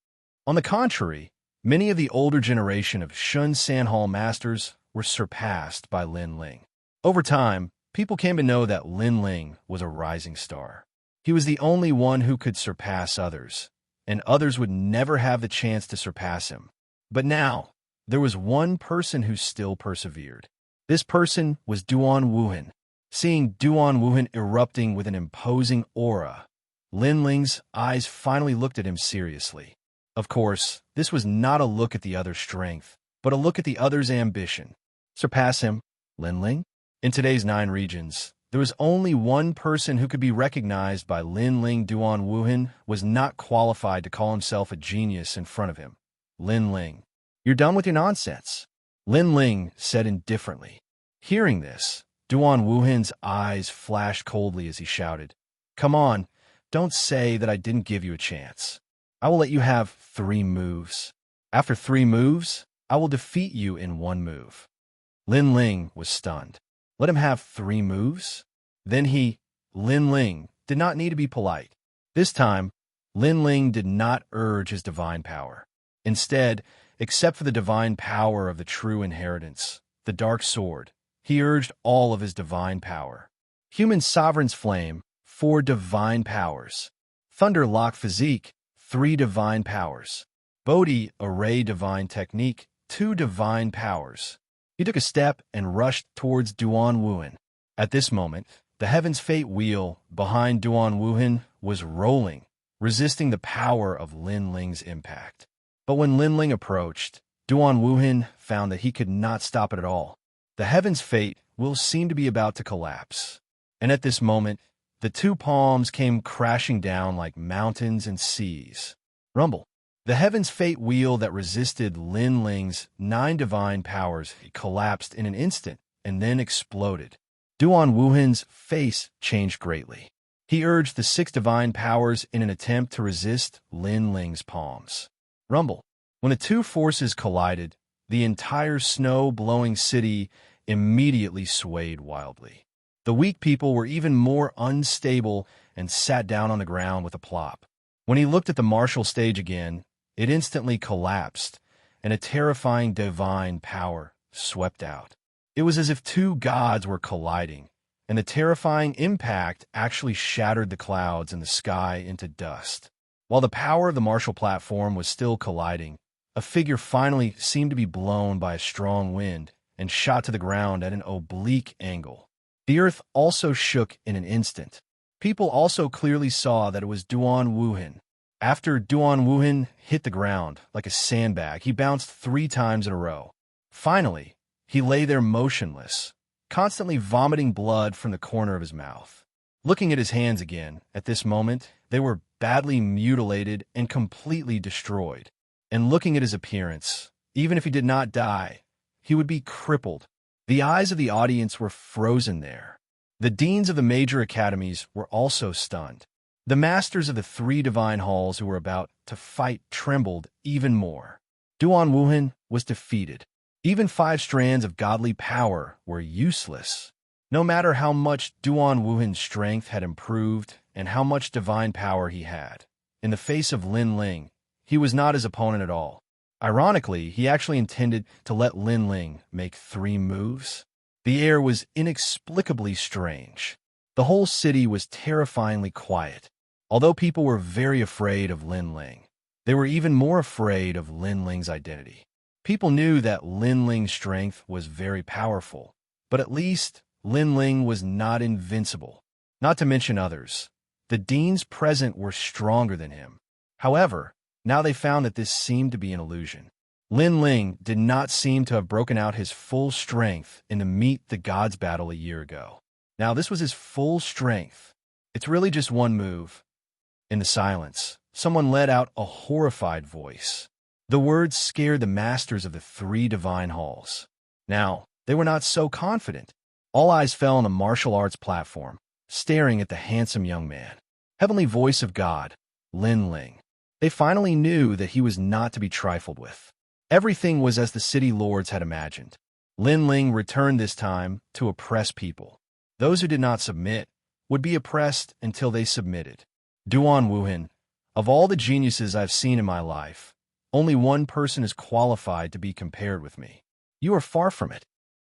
On the contrary, many of the older generation of Shun Sanhal masters were surpassed by Lin Ling. Over time, people came to know that Lin Ling was a rising star. He was the only one who could surpass others, and others would never have the chance to surpass him. But now, there was one person who still persevered. This person was Duan Wuhan. Seeing Duan Wuhan erupting with an imposing aura, Lin Ling's eyes finally looked at him seriously. Of course, this was not a look at the other's strength, but a look at the other's ambition. Surpass him, Lin Ling? In today's 9 regions, there was only one person who could be recognized by Lin Ling. Duan Wuhan was not qualified to call himself a genius in front of him. Lin Ling, you're done with your nonsense, Lin Ling said indifferently. Hearing this, Duan Wuhan's eyes flashed coldly as he shouted, Come on, don't say that I didn't give you a chance. I will let you have 3 moves. After 3 moves, I will defeat you in 1 move. Lin Ling was stunned. Let him have 3 moves? Then Lin Ling, did not need to be polite. This time, Lin Ling did not urge his divine power. Instead, except for the divine power of the true inheritance, the Dark Sword, he urged all of his divine power. Human Sovereign's Flame, 4 divine powers. Thunder Lock Physique, 3 divine powers. Bodhi Array Divine Technique, 2 divine powers. He took a step and rushed towards Duan Wuhan. At this moment, the Heaven's Fate wheel behind Duan Wuhan was rolling, resisting the power of Lin Ling's impact. But when Lin Ling approached, Duan Wuhan found that he could not stop it at all. The Heaven's Fate wheel seemed to be about to collapse. And at this moment, the 2 palms came crashing down like mountains and seas. Rumble. The Heaven's Fate wheel that resisted Lin Ling's 9 divine powers collapsed in an instant and then exploded. Duan Wuhan's face changed greatly. He urged the 6 divine powers in an attempt to resist Lin Ling's palms. Rumble. When the 2 forces collided, the entire snow-blowing city immediately swayed wildly. The weak people were even more unstable and sat down on the ground with a plop. When he looked at the martial stage again, it instantly collapsed, and a terrifying divine power swept out. It was as if two gods were colliding, and the terrifying impact actually shattered the clouds and the sky into dust. While the power of the martial platform was still colliding, a figure finally seemed to be blown by a strong wind and shot to the ground at an oblique angle. The earth also shook in an instant. People also clearly saw that it was Duan Wuhan. After Duan Wuhan hit the ground like a sandbag, he bounced 3 times in a row. Finally, he lay there motionless, constantly vomiting blood from the corner of his mouth. Looking at his hands again, at this moment, they were badly mutilated and completely destroyed. And looking at his appearance, even if he did not die, he would be crippled. The eyes of the audience were frozen there. The deans of the major academies were also stunned. The masters of the 3 divine halls who were about to fight trembled even more. Duan Wuhan was defeated. Even 5 strands of godly power were useless. No matter how much Duan Wuhan's strength had improved and how much divine power he had, in the face of Lin Ling, he was not his opponent at all. Ironically, he actually intended to let Lin Ling make 3 moves. The air was inexplicably strange. The whole city was terrifyingly quiet. Although people were very afraid of Lin Ling, they were even more afraid of Lin Ling's identity. People knew that Lin Ling's strength was very powerful, but at least Lin Ling was not invincible. Not to mention others. The deans present were stronger than him. However, now they found that this seemed to be an illusion. Lin Ling did not seem to have broken out his full strength in the Meet the Gods battle a year ago. Now this was his full strength. It's really just one move. In the silence, someone let out a horrified voice. The words scared the masters of the 3 divine halls. Now, they were not so confident. All eyes fell on the martial arts platform, staring at the handsome young man. Heavenly voice of God, Lin Ling. They finally knew that he was not to be trifled with. Everything was as the city lords had imagined. Lin Ling returned this time to oppress people. Those who did not submit would be oppressed until they submitted. Duan Wuhan, of all the geniuses I've seen in my life, only one person is qualified to be compared with me. You are far from it.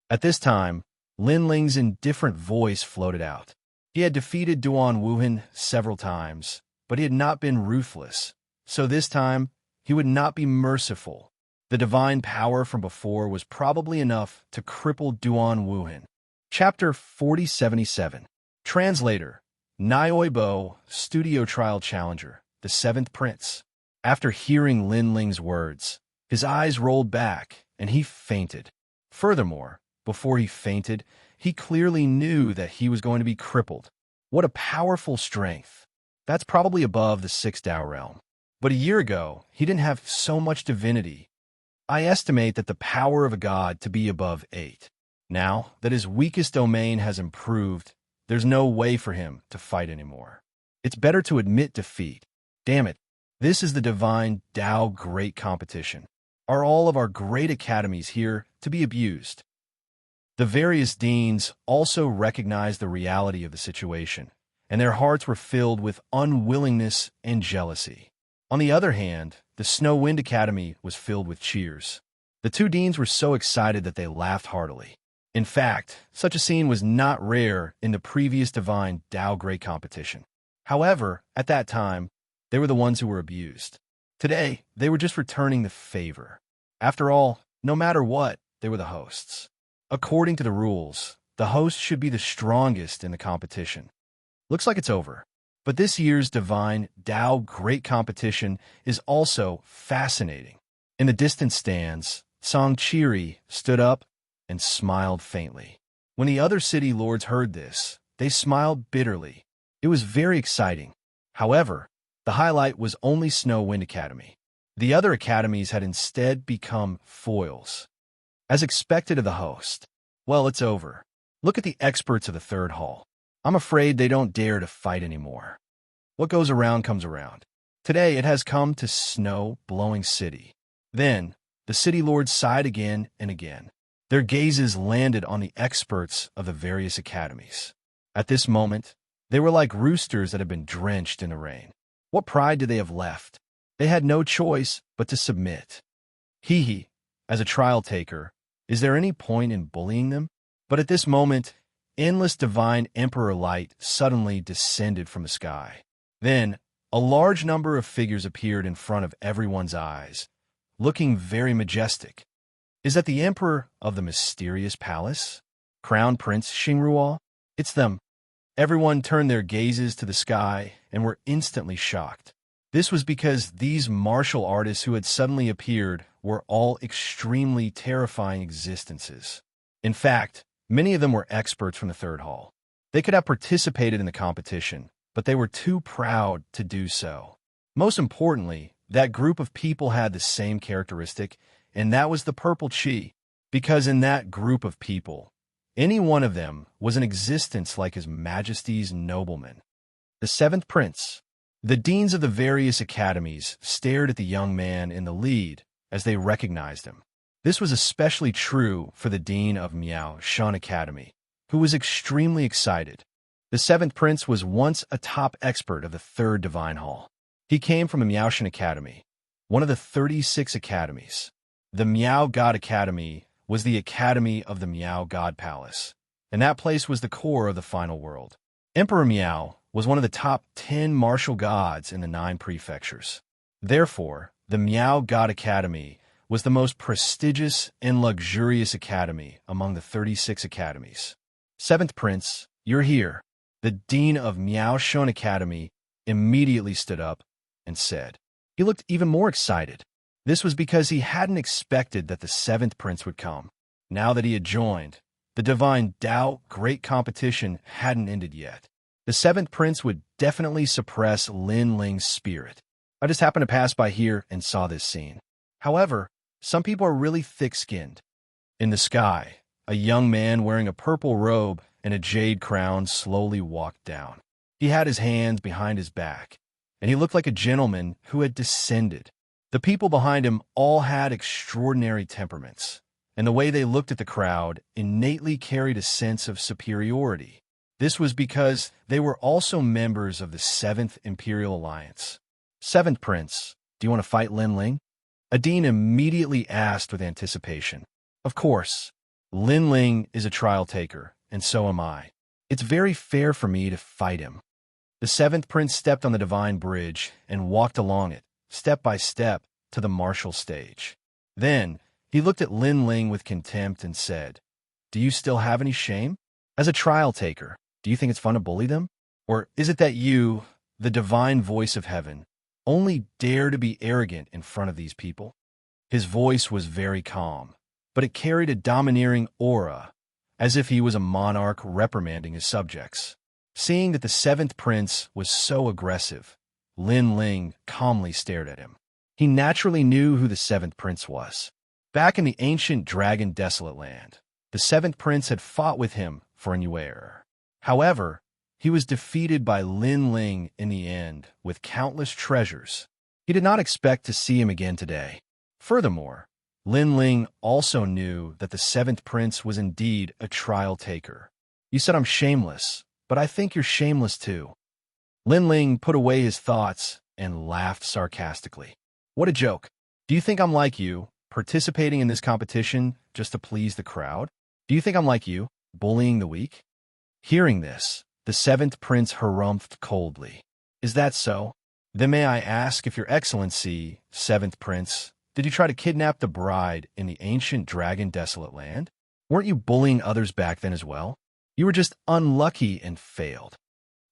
At this time, Lin Ling's indifferent voice floated out. He had defeated Duan Wuhan several times, but he had not been ruthless. So this time, he would not be merciful. The divine power from before was probably enough to cripple Duan Wuhan. Chapter 4077. Translator, Nioibo, Studio Trial Challenger, the 7th Prince. After hearing Lin Ling's words, his eyes rolled back, and he fainted. Furthermore, before he fainted, he clearly knew that he was going to be crippled. What a powerful strength. That's probably above the 6th Dao realm. But a year ago, he didn't have so much divinity. I estimate that the power of a god to be above 8. Now that his weakest domain has improved, there's no way for him to fight anymore. It's better to admit defeat. Damn it, this is the divine Dao Great Competition. Are all of our great academies here to be abused? The various deans also recognized the reality of the situation, and their hearts were filled with unwillingness and jealousy. On the other hand, the Snow Wind Academy was filled with cheers. The 2 deans were so excited that they laughed heartily. In fact, such a scene was not rare in the previous Divine Dao Great Competition. However, at that time, they were the ones who were abused. Today, they were just returning the favor. After all, no matter what, they were the hosts. According to the rules, the host should be the strongest in the competition. Looks like it's over. But this year's Divine Dao Great Competition is also fascinating. In the distant stands, Song Chiri stood up and smiled faintly. When the other city lords heard this, they smiled bitterly. It was very exciting. However, the highlight was only Snow Wind Academy. The other academies had instead become foils. As expected of the host, well, it's over. Look at the experts of the 3rd hall. I'm afraid they don't dare to fight anymore. What goes around comes around. Today it has come to Snow Blowing City. Then, the city lords sighed again and again. Their gazes landed on the experts of the various academies. At this moment, they were like roosters that had been drenched in the rain. What pride did they have left? They had no choice but to submit. Hee, as a trial taker, is there any point in bullying them? But at this moment, endless divine emperor light suddenly descended from the sky. Then, a large number of figures appeared in front of everyone's eyes, looking very majestic. Is that the emperor of the mysterious palace? Crown Prince Xingruo? It's them. Everyone turned their gazes to the sky and were instantly shocked. This was because these martial artists who had suddenly appeared were all extremely terrifying existences. In fact, many of them were experts from the third hall. They could have participated in the competition, but they were too proud to do so. Most importantly, that group of people had the same characteristic, and that was the purple chi, because in that group of people, any one of them was an existence like His Majesty's nobleman. The seventh prince. The deans of the various academies stared at the young man in the lead as they recognized him. This was especially true for the dean of Miao Shan Academy, who was extremely excited. The seventh prince was once a top expert of the third divine hall. He came from the Miao Shan Academy, one of the 36 academies. The Miao God Academy was the academy of the Miao God Palace, and that place was the core of the final world. Emperor Miao was one of the top 10 martial gods in the 9 prefectures. Therefore, the Miao God Academy was the most prestigious and luxurious academy among the 36 academies. Seventh Prince, you're here. The dean of Miao Shan Academy immediately stood up and said. He looked even more excited. This was because he hadn't expected that the seventh prince would come. Now that he had joined, the divine Tao great competition hadn't ended yet. The seventh prince would definitely suppress Lin Ling's spirit. I just happened to pass by here and saw this scene. However, some people are really thick-skinned. In the sky, a young man wearing a purple robe and a jade crown slowly walked down. He had his hands behind his back, and he looked like a gentleman who had descended. The people behind him all had extraordinary temperaments, and the way they looked at the crowd innately carried a sense of superiority. This was because they were also members of the 7th Imperial Alliance. Seventh Prince, do you want to fight Lin Ling? A dean immediately asked with anticipation. Of course, Lin Ling is a trial taker, and so am I. It's very fair for me to fight him. The seventh prince stepped on the divine bridge and walked along it, step by step, to the martial stage. Then, he looked at Lin Ling with contempt and said, Do you still have any shame? As a trial taker, do you think it's fun to bully them? Or is it that you, the divine voice of heaven, only dare to be arrogant in front of these people? His voice was very calm, but it carried a domineering aura, as if he was a monarch reprimanding his subjects. Seeing that the seventh prince was so aggressive, Lin Ling calmly stared at him. He naturally knew who the seventh prince was. Back in the ancient Dragon Desolate Land, the seventh prince had fought with him for a new heir. However, he was defeated by Lin Ling in the end with countless treasures. He did not expect to see him again today. Furthermore, Lin Ling also knew that the seventh prince was indeed a trial taker. You said I'm shameless, but I think you're shameless too. Lin Ling put away his thoughts and laughed sarcastically. What a joke. Do you think I'm like you, participating in this competition just to please the crowd? Do you think I'm like you, bullying the weak? Hearing this, the seventh prince harumphed coldly. Is that so? Then may I ask if your excellency, seventh prince, did you try to kidnap the bride in the ancient Dragon Desolate Land? Weren't you bullying others back then as well? You were just unlucky and failed.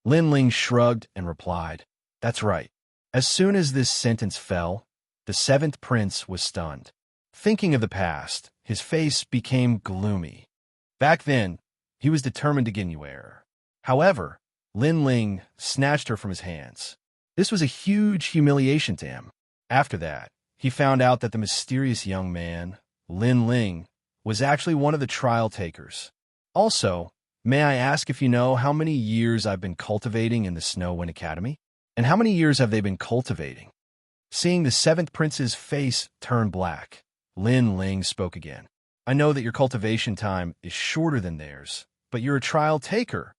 Lin Ling shrugged and replied, That's right. As soon as this sentence fell, the seventh prince was stunned. Thinking of the past, his face became gloomy. Back then, he was determined to get new heir. However, Lin Ling snatched her from his hands. This was a huge humiliation to him. After that, he found out that the mysterious young man, Lin Ling, was actually one of the trial takers. Also, may I ask if you know how many years I've been cultivating in the Snow Wind Academy? And how many years have they been cultivating? Seeing the seventh prince's face turn black, Lin Ling spoke again. I know that your cultivation time is shorter than theirs, but you're a trial taker.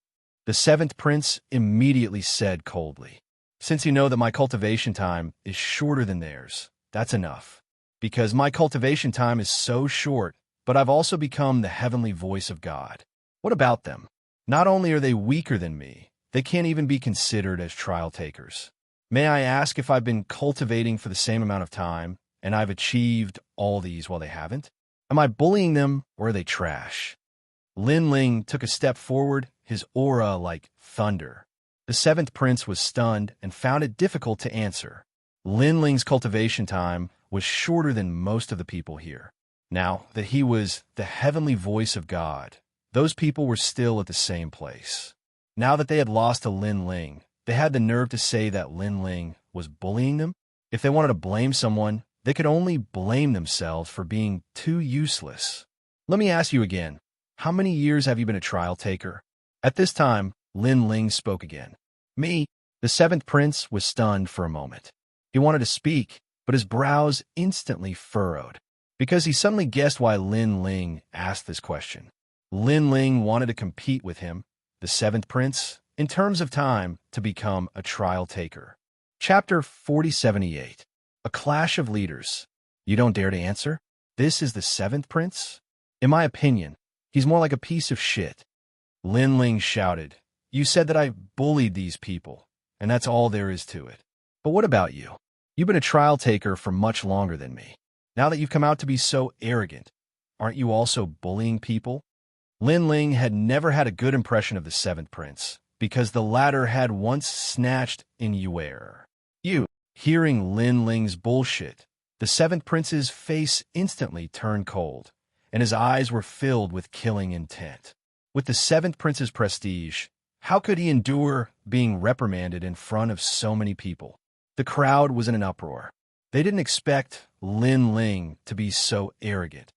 The seventh prince immediately said coldly, since you know that my cultivation time is shorter than theirs, that's enough. Because my cultivation time is so short, but I've also become the heavenly voice of God. What about them? Not only are they weaker than me, they can't even be considered as trial takers. May I ask if I've been cultivating for the same amount of time, and I've achieved all these while they haven't? Am I bullying them, or are they trash? Lin Ling took a step forward, his aura like thunder. The seventh prince was stunned and found it difficult to answer. Lin Ling's cultivation time was shorter than most of the people here. Now that he was the heavenly voice of God, those people were still at the same place. Now that they had lost to Lin Ling, they had the nerve to say that Lin Ling was bullying them? If they wanted to blame someone, they could only blame themselves for being too useless. Let me ask you again, how many years have you been a trial taker? At this time, Lin Ling spoke again. Me. The seventh prince was stunned for a moment. He wanted to speak, but his brows instantly furrowed, because he suddenly guessed why Lin Ling asked this question. Lin Ling wanted to compete with him, the seventh prince, in terms of time, to become a trial taker. Chapter 4078. A Clash of Leaders. You don't dare to answer? This is the seventh prince? In my opinion, he's more like a piece of shit. Lin Ling shouted, You said that I bullied these people, and that's all there is to it. But what about you? You've been a trial taker for much longer than me. Now that you've come out to be so arrogant, aren't you also bullying people? Lin Ling had never had a good impression of the seventh prince, because the latter had once snatched in Yuer. Hearing Lin Ling's bullshit, the seventh prince's face instantly turned cold, and his eyes were filled with killing intent. With the seventh prince's prestige, how could he endure being reprimanded in front of so many people? The crowd was in an uproar. They didn't expect Lin Ling to be so arrogant,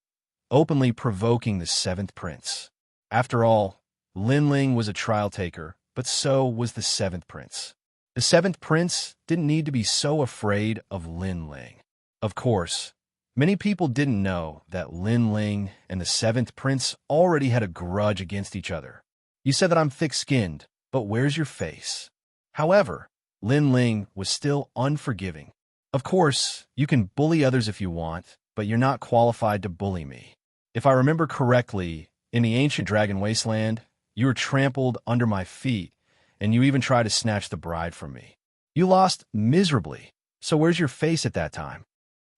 openly provoking the seventh prince. After all, Lin Ling was a trial taker, but so was the seventh prince. The seventh prince didn't need to be so afraid of Lin Ling. Of course, many people didn't know that Lin Ling and the seventh prince already had a grudge against each other. You said that I'm thick-skinned, but where's your face? However, Lin Ling was still unforgiving. Of course, you can bully others if you want, but you're not qualified to bully me. If I remember correctly, in the ancient Dragon Wasteland, you were trampled under my feet, and you even tried to snatch the bride from me. You lost miserably, so where's your face at that time?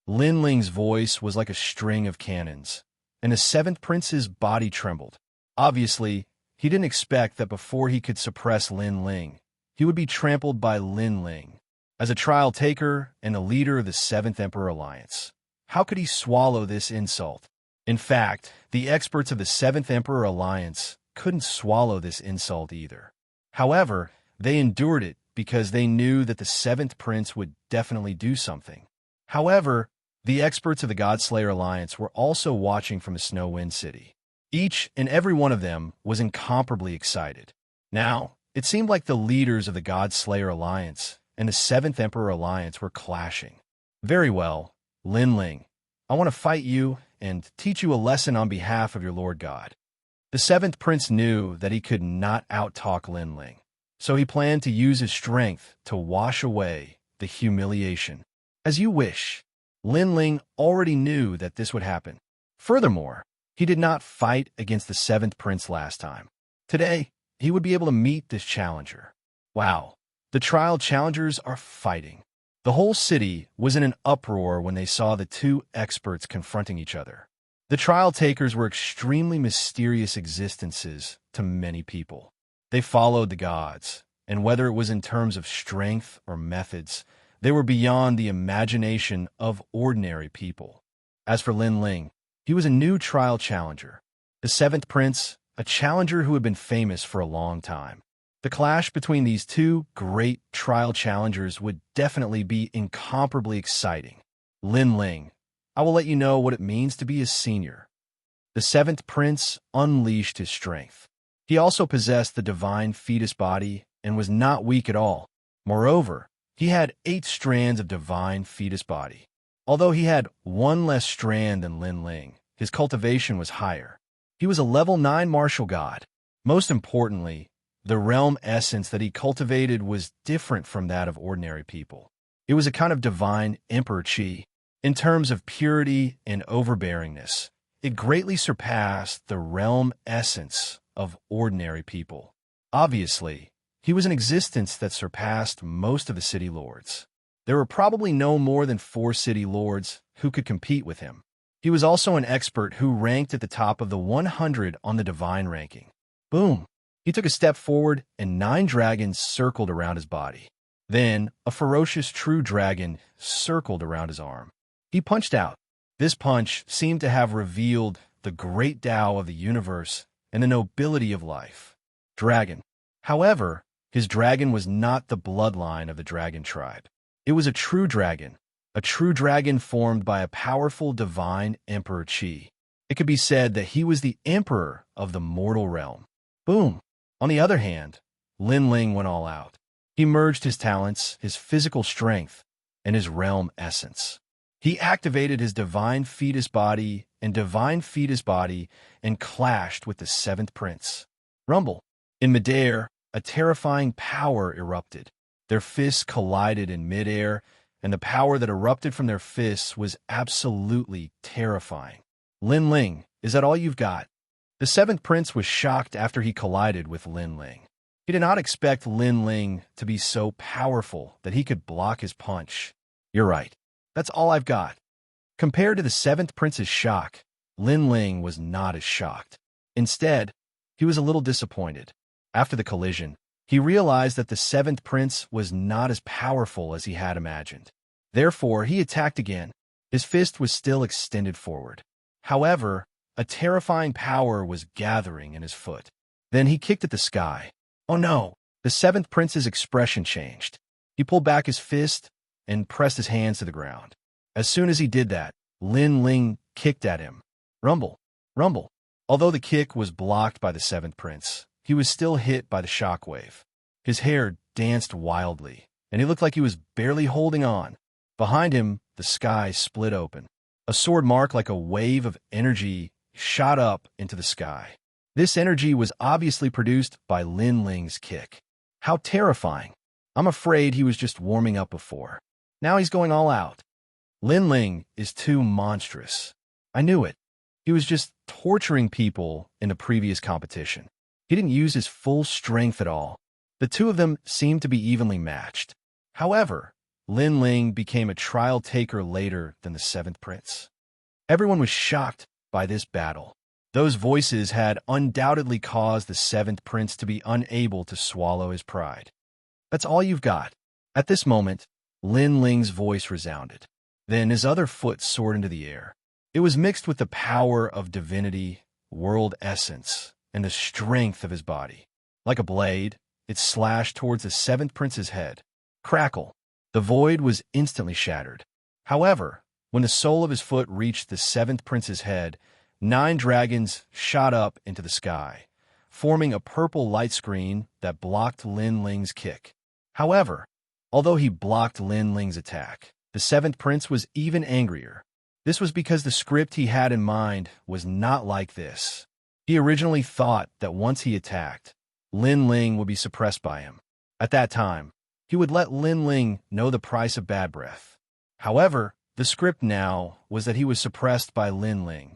Lin Ling's voice was like a string of cannons, and the seventh prince's body trembled. Obviously, he didn't expect that before he could suppress Lin Ling, he would be trampled by Lin Ling. As a trial taker and a leader of the Seventh Emperor Alliance, how could he swallow this insult? In fact, the experts of the Seventh Emperor Alliance couldn't swallow this insult either. However, they endured it because they knew that the seventh prince would definitely do something. However, the experts of the Godslayer Alliance were also watching from the Snow Wind City. Each and every one of them was incomparably excited. Now, it seemed like the leaders of the Godslayer Alliance and the Seventh Emperor Alliance were clashing. Very well, Lin Ling, I want to fight you and teach you a lesson on behalf of your Lord God. The seventh prince knew that he could not outtalk Lin Ling, so he planned to use his strength to wash away the humiliation. As you wish. Lin Ling already knew that this would happen. Furthermore, he did not fight against the seventh prince last time. Today, he would be able to meet this challenger. Wow, the trial challengers are fighting. The whole city was in an uproar when they saw the two experts confronting each other. The trial takers were extremely mysterious existences to many people. They followed the gods, and whether it was in terms of strength or methods, they were beyond the imagination of ordinary people. As for Lin Ling, he was a new trial challenger. The seventh prince, a challenger who had been famous for a long time. The clash between these two great trial challengers would definitely be incomparably exciting. Lin Ling, I will let you know what it means to be a senior. The seventh prince unleashed his strength. He also possessed the divine fetus body and was not weak at all. Moreover, he had 8 strands of divine fetus body. Although he had 1 less strand than Lin Ling, his cultivation was higher. He was a level 9 martial god. Most importantly, the realm essence that he cultivated was different from that of ordinary people. It was a kind of divine emperor chi. In terms of purity and overbearingness, it greatly surpassed the realm essence of ordinary people. Obviously, he was an existence that surpassed most of the city lords. There were probably no more than 4 city lords who could compete with him. He was also an expert who ranked at the top of the 100 on the divine ranking. Boom! He took a step forward and 9 dragons circled around his body. Then, a ferocious true dragon circled around his arm. He punched out. This punch seemed to have revealed the great Tao of the universe and the nobility of life. Dragon. However, his dragon was not the bloodline of the dragon tribe. It was a true dragon formed by a powerful divine emperor chi. It could be said that he was the emperor of the mortal realm. Boom! On the other hand, Lin Ling went all out. He merged his talents, his physical strength, and his realm essence. He activated his divine fetus body and clashed with the 7th prince. Rumble. In midair, a terrifying power erupted. Their fists collided in midair, and the power that erupted from their fists was absolutely terrifying. Lin Ling, is that all you've got? The 7th prince was shocked after he collided with Lin Ling. He did not expect Lin Ling to be so powerful that he could block his punch. You're right. That's all I've got. Compared to the 7th prince's shock, Lin Ling was not as shocked. Instead, he was a little disappointed. After the collision, he realized that the 7th prince was not as powerful as he had imagined. Therefore, he attacked again. His fist was still extended forward. However, a terrifying power was gathering in his foot. Then he kicked at the sky. Oh no! The 7th prince's expression changed. He pulled back his fist and pressed his hands to the ground. As soon as he did that, Lin Ling kicked at him. Rumble. Rumble. Although the kick was blocked by the 7th prince, he was still hit by the shockwave. His hair danced wildly, and he looked like he was barely holding on. Behind him, the sky split open. A sword mark like a wave of energy shot up into the sky. This energy was obviously produced by Lin Ling's kick. How terrifying. I'm afraid he was just warming up before. Now he's going all out. Lin Ling is too monstrous. I knew it. He was just torturing people in the previous competition. He didn't use his full strength at all. The two of them seemed to be evenly matched. However, Lin Ling became a trial taker later than the 7th prince. Everyone was shocked by this battle. Those voices had undoubtedly caused the 7th prince to be unable to swallow his pride. That's all you've got. At this moment, Lin Ling's voice resounded. Then his other foot soared into the air. It was mixed with the power of divinity, world essence, and the strength of his body. Like a blade, it slashed towards the 7th prince's head. Crackle. The void was instantly shattered. However, when the sole of his foot reached the 7th prince's head, 9 dragons shot up into the sky, forming a purple light screen that blocked Lin Ling's kick. However, although he blocked Lin Ling's attack, the 7th prince was even angrier. This was because the script he had in mind was not like this. He originally thought that once he attacked, Lin Ling would be suppressed by him. At that time, he would let Lin Ling know the price of bad breath. However, the script now was that he was suppressed by Lin Ling.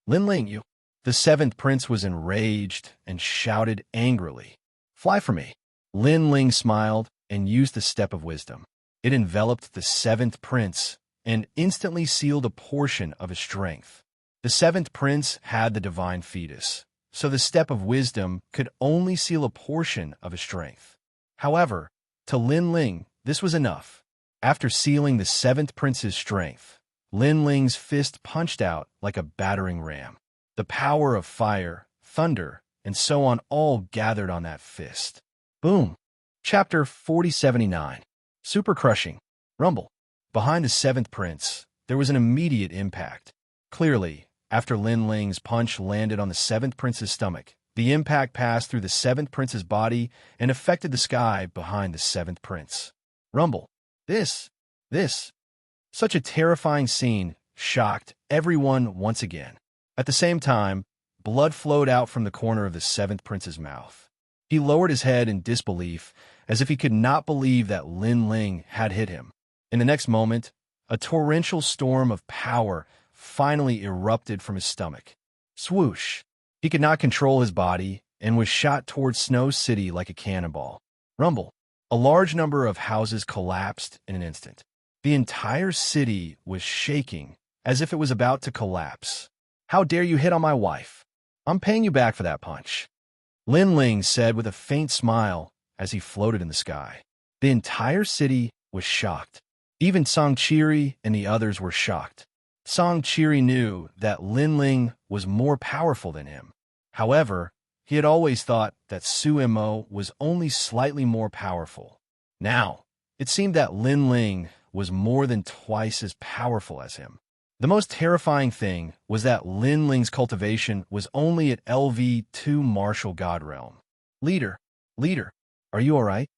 Lin Ling, you... The 7th prince was enraged and shouted angrily. Fly for me. Lin Ling smiled and used the step of wisdom. It enveloped the 7th prince and instantly sealed a portion of his strength. The 7th prince had the divine fetus, so the step of wisdom could only seal a portion of his strength. However, to Lin Ling, this was enough. After sealing the 7th prince's strength, Lin Ling's fist punched out like a battering ram. The power of fire, thunder, and so on all gathered on that fist. Boom! Chapter 4079. Super Crushing. Rumble. Behind the 7th prince, there was an immediate impact. Clearly, after Lin Ling's punch landed on the 7th prince's stomach, the impact passed through the 7th prince's body and affected the sky behind the 7th prince. Rumble. This. Such a terrifying scene shocked everyone once again. At the same time, blood flowed out from the corner of the seventh prince's mouth. He lowered his head in disbelief, as if he could not believe that Lin Ling had hit him. In the next moment, a torrential storm of power finally erupted from his stomach. Swoosh! He could not control his body and was shot towards Snow City like a cannonball. Rumble! A large number of houses collapsed in an instant. The entire city was shaking as if it was about to collapse. How dare you hit on my wife? I'm paying you back for that punch. Lin Ling said with a faint smile as he floated in the sky. The entire city was shocked. Even Song Qiri and the others were shocked. Song Qiri knew that Lin Ling was more powerful than him. However, he had always thought that Su Mo was only slightly more powerful. Now, it seemed that Lin Ling was more than twice as powerful as him. The most terrifying thing was that Lin Ling's cultivation was only at LV2 Martial God Realm. Leader, are you all right?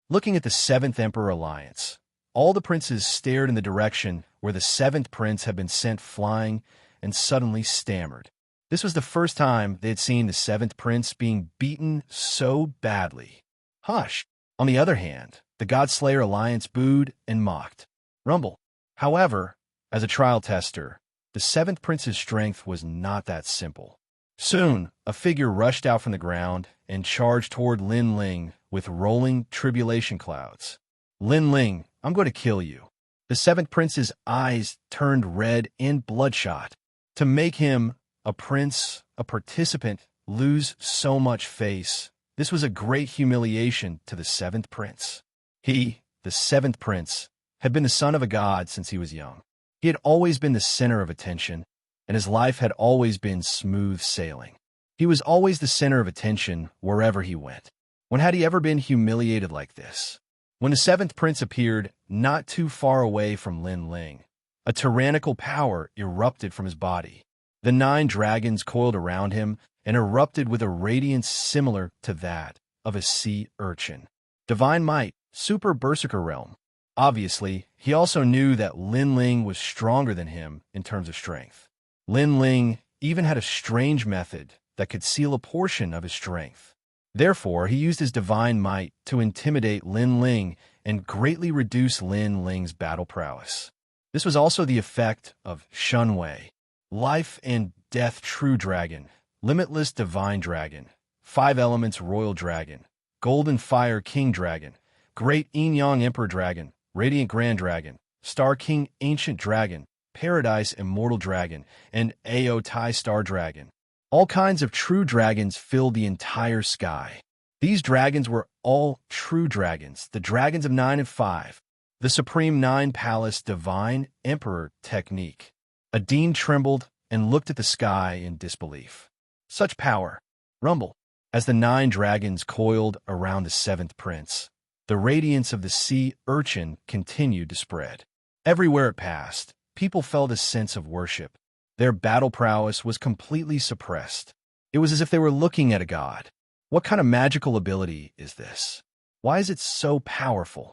Looking at the Seventh Emperor Alliance, all the princes stared in the direction where the seventh prince had been sent flying and suddenly stammered. This was the first time they had seen the seventh prince being beaten so badly. Hush! On the other hand, the Godslayer Alliance booed and mocked. Rumble. However, as a trial tester, the seventh prince's strength was not that simple. Soon, a figure rushed out from the ground and charged toward Lin Ling with rolling tribulation clouds. Lin Ling, I'm going to kill you. The seventh prince's eyes turned red and bloodshot. To make him, a prince, a participant, lose so much face, this was a great humiliation to the seventh prince. He, the seventh prince, had been the son of a god since he was young. He had always been the center of attention, and his life had always been smooth sailing. He was always the center of attention wherever he went. When had he ever been humiliated like this? When the seventh prince appeared not too far away from Lin Ling, a tyrannical power erupted from his body. The 9 dragons coiled around him and erupted with a radiance similar to that of a sea urchin. Divine might, super berserker realm. Obviously, he also knew that Lin Ling was stronger than him in terms of strength. Lin Ling even had a strange method that could seal a portion of his strength. Therefore, he used his divine might to intimidate Lin Ling and greatly reduce Lin Ling's battle prowess. This was also the effect of Shunwei, life and death true dragon, limitless divine dragon, 5 elements royal dragon, golden fire king dragon, great yin yang emperor dragon, radiant grand dragon, star king ancient dragon, paradise immortal dragon, and Ao Tai star dragon. All kinds of true dragons filled the entire sky. These dragons were all true dragons, the dragons of 9 and 5, the Supreme 9 Palace Divine Emperor technique. Adine trembled and looked at the sky in disbelief. Such power. Rumble. As the 9 dragons coiled around the 7th prince, the radiance of the sea urchin continued to spread. Everywhere it passed, people felt a sense of worship. Their battle prowess was completely suppressed. It was as if they were looking at a god. What kind of magical ability is this? Why is it so powerful?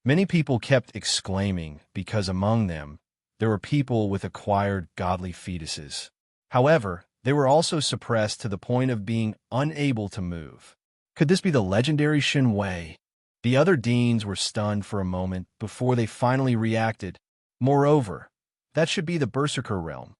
Many people kept exclaiming because among them, there were people with acquired godly fetuses. However, they were also suppressed to the point of being unable to move. Could this be the legendary Xin Wei? The other deans were stunned for a moment before they finally reacted. Moreover, that should be the Berserker realm.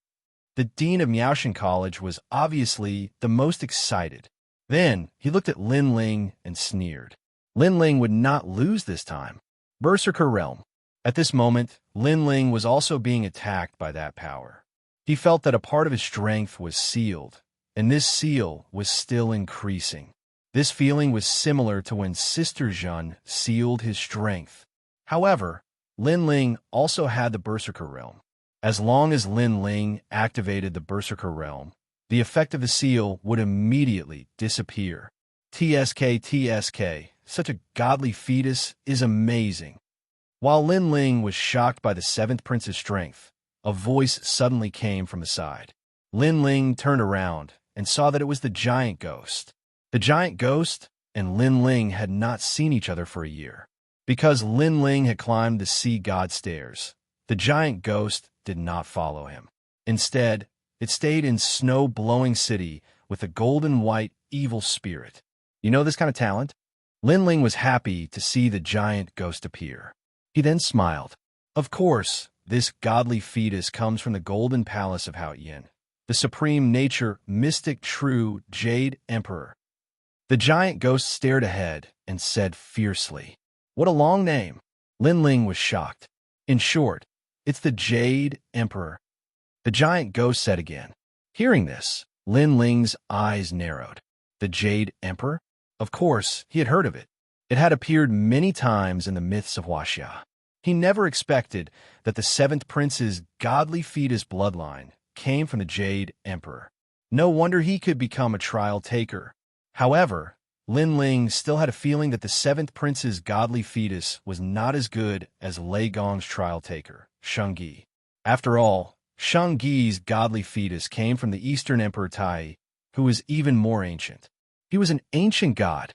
The dean of Miaoshan College was obviously the most excited. Then he looked at Lin Ling and sneered. Lin Ling would not lose this time. Berserker realm. At this moment, Lin Ling was also being attacked by that power. He felt that a part of his strength was sealed, and this seal was still increasing. This feeling was similar to when Sister Zhun sealed his strength. However, Lin Ling also had the Berserker realm. As long as Lin Ling activated the Berserker realm, the effect of the seal would immediately disappear. TSK, such a godly fetus is amazing. While Lin Ling was shocked by the 7th prince's strength, a voice suddenly came from the side. Lin Ling turned around and saw that it was the giant ghost. The giant ghost and Lin Ling had not seen each other for a year. Because Lin Ling had climbed the sea god stairs, the giant ghost did not follow him. Instead, It stayed in snow-blowing city with a golden-white evil spirit. You know this kind of talent? Lin Ling was happy to see the giant ghost appear. He then smiled. Of course, this godly fetus comes from the golden palace of Hao Yin, the supreme nature, mystic, true Jade Emperor. The giant ghost stared ahead and said fiercely, "What a long name." Lin Ling was shocked. In short, it's the Jade Emperor. The giant ghost said again. Hearing this, Lin Ling's eyes narrowed. The Jade Emperor? Of course, he had heard of it. It had appeared many times in the myths of Wuxia. He never expected that the seventh prince's godly fetus bloodline came from the Jade Emperor. No wonder he could become a trial taker. However, Lin Ling still had a feeling that the seventh prince's godly fetus was not as good as Lei Gong's trial taker, Xianxia. After all, Xianxia's godly fetus came from the Eastern Emperor Tai, who was even more ancient. He was an ancient god.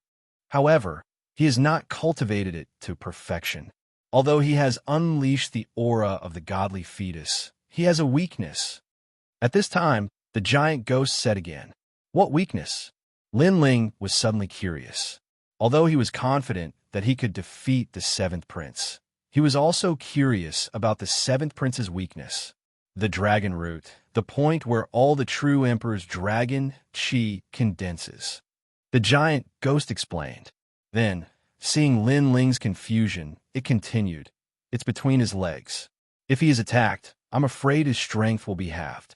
However, he has not cultivated it to perfection. Although he has unleashed the aura of the godly fetus, he has a weakness. At this time, the giant ghost said again, "What weakness?" Lin Ling was suddenly curious. Although he was confident that he could defeat the seventh prince, he was also curious about the seventh prince's weakness. The dragon root, the point where all the true emperor's dragon chi condenses. The giant ghost explained. Then, seeing Lin Ling's confusion, it continued. It's between his legs. If he is attacked, I'm afraid his strength will be halved.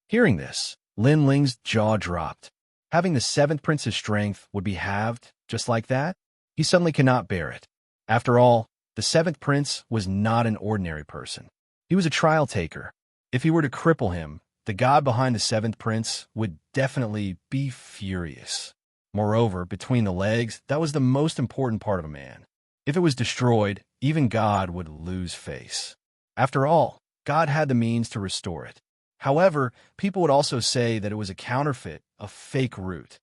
Hearing this, Lin Ling's jaw dropped. Having the seventh prince's strength would be halved, just like that? He suddenly cannot bear it. After all, the seventh prince was not an ordinary person. He was a trial taker. If he were to cripple him, the god behind the seventh prince would definitely be furious. Moreover, between the legs, that was the most important part of a man. If it was destroyed, even God would lose face. After all, God had the means to restore it. However, people would also say that it was a counterfeit, a fake root.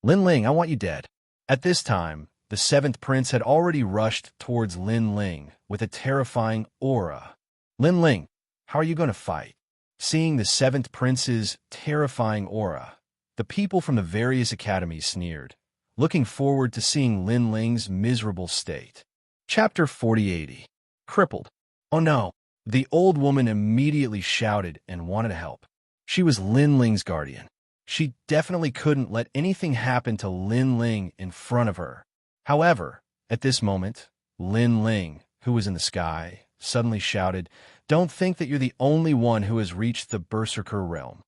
Lin Ling, I want you dead. At this time, the seventh prince had already rushed towards Lin Ling with a terrifying aura. Lin Ling, how are you going to fight? Seeing the seventh prince's terrifying aura, the people from the various academies sneered, looking forward to seeing Lin Ling's miserable state. Chapter 4080. Crippled. Oh no! The old woman immediately shouted and wanted to help. She was Lin Ling's guardian. She definitely couldn't let anything happen to Lin Ling in front of her. However, at this moment, Lin Ling, who was in the sky, suddenly shouted, "Don't think that you're the only one who has reached the Berserker realm."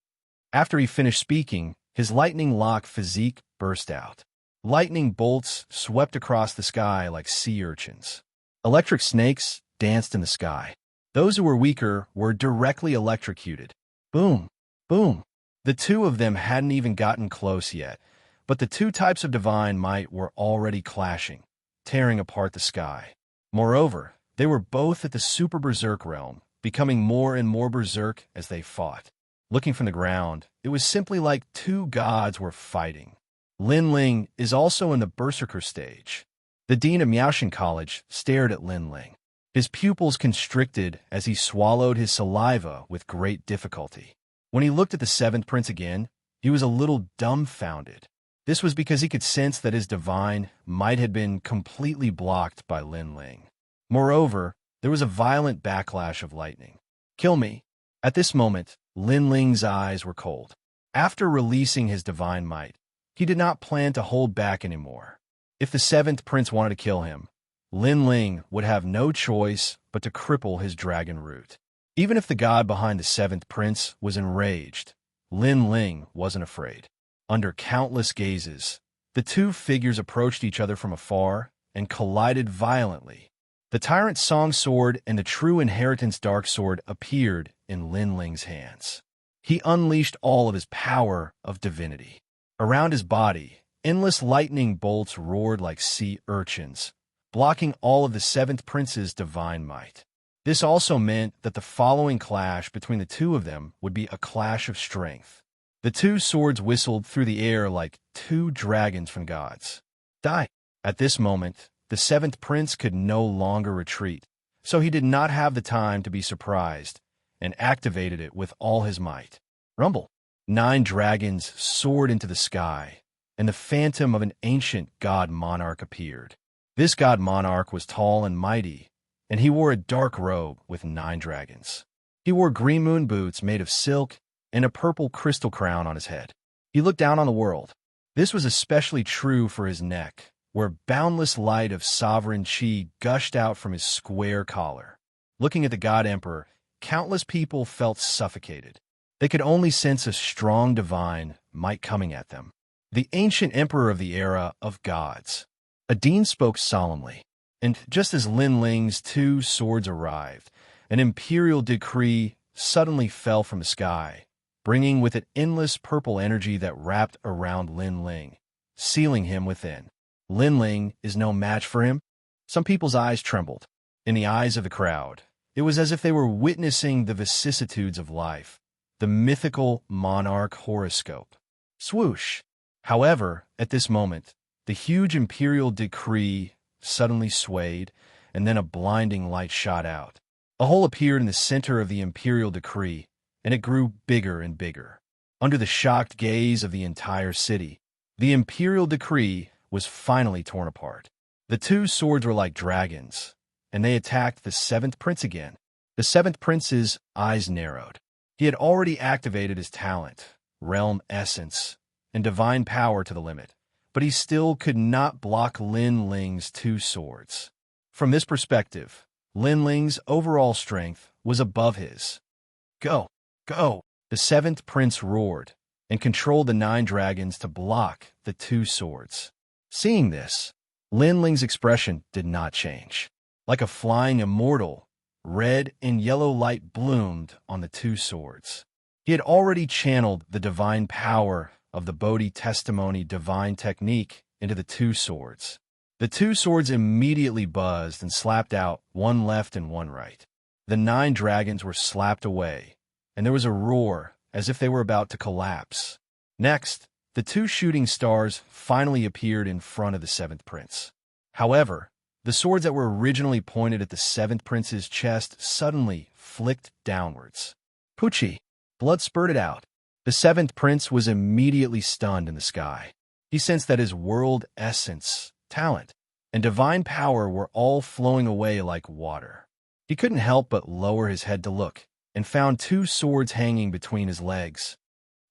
After he finished speaking, his lightning-lock physique burst out. Lightning bolts swept across the sky like sea urchins. Electric snakes danced in the sky. Those who were weaker were directly electrocuted. Boom, boom. The two of them hadn't even gotten close yet, but the two types of divine might were already clashing, tearing apart the sky. Moreover, they were both at the Super Berserk realm, becoming more and more berserk as they fought. Looking from the ground, it was simply like two gods were fighting. Lin Ling is also in the Berserker stage. The dean of Miaoshan College stared at Lin Ling. His pupils constricted as he swallowed his saliva with great difficulty. When he looked at the seventh prince again, he was a little dumbfounded. This was because he could sense that his divine might have been completely blocked by Lin Ling. Moreover, there was a violent backlash of lightning. "Kill me." At this moment, Lin Ling's eyes were cold. After releasing his divine might, he did not plan to hold back anymore. If the seventh prince wanted to kill him, Lin Ling would have no choice but to cripple his dragon root. Even if the god behind the seventh prince was enraged, Lin Ling wasn't afraid. Under countless gazes, the two figures approached each other from afar and collided violently. The tyrant song sword and the true inheritance dark sword appeared in Lin Ling's hands. He unleashed all of his power of divinity. Around his body, endless lightning bolts roared like sea urchins, blocking all of the seventh prince's divine might. This also meant that the following clash between the two of them would be a clash of strength. The two swords whistled through the air like two dragons from gods. Die! At this moment, the seventh prince could no longer retreat, so he did not have the time to be surprised, and activated it with all his might. Rumble. 9 dragons soared into the sky, and the phantom of an ancient god monarch appeared. This god monarch was tall and mighty, and he wore a dark robe with 9 dragons. He wore green moon boots made of silk and a purple crystal crown on his head. He looked down on the world. This was especially true for his neck, where boundless light of sovereign chi gushed out from his square collar. Looking at the god emperor, countless people felt suffocated. They could only sense a strong divine might coming at them. The ancient emperor of the era of gods. A dean spoke solemnly, and just as Lin Ling's 2 swords arrived, an imperial decree suddenly fell from the sky, bringing with it endless purple energy that wrapped around Lin Ling, sealing him within. Lin Ling is no match for him. Some people's eyes trembled. In the eyes of the crowd, it was as if they were witnessing the vicissitudes of life, the mythical monarch horoscope. Swoosh! However, at this moment, the huge imperial decree suddenly swayed, and then a blinding light shot out. A hole appeared in the center of the imperial decree, and it grew bigger and bigger. Under the shocked gaze of the entire city, the imperial decree was finally torn apart. The 2 swords were like dragons, and they attacked the 7th prince again. The 7th prince's eyes narrowed. He had already activated his talent, realm essence, and divine power to the limit, but he still could not block Lin Ling's 2 swords. From this perspective, Lin Ling's overall strength was above his. Go! Go! The 7th prince roared and controlled the 9 dragons to block the 2 swords. Seeing this, Lin Ling's expression did not change. Like a flying immortal, red and yellow light bloomed on the 2 swords. He had already channeled the divine power of the Bodhi testimony divine technique into the 2 swords. The 2 swords immediately buzzed and slapped out, one left and one right. The 9 dragons were slapped away, and there was a roar as if they were about to collapse. Next, the 2 shooting stars finally appeared in front of the 7th prince. However, the swords that were originally pointed at the 7th prince's chest suddenly flicked downwards. Poochie! Blood spurted out. The 7th prince was immediately stunned in the sky. He sensed that his world essence, talent, and divine power were all flowing away like water. He couldn't help but lower his head to look, and found 2 swords hanging between his legs.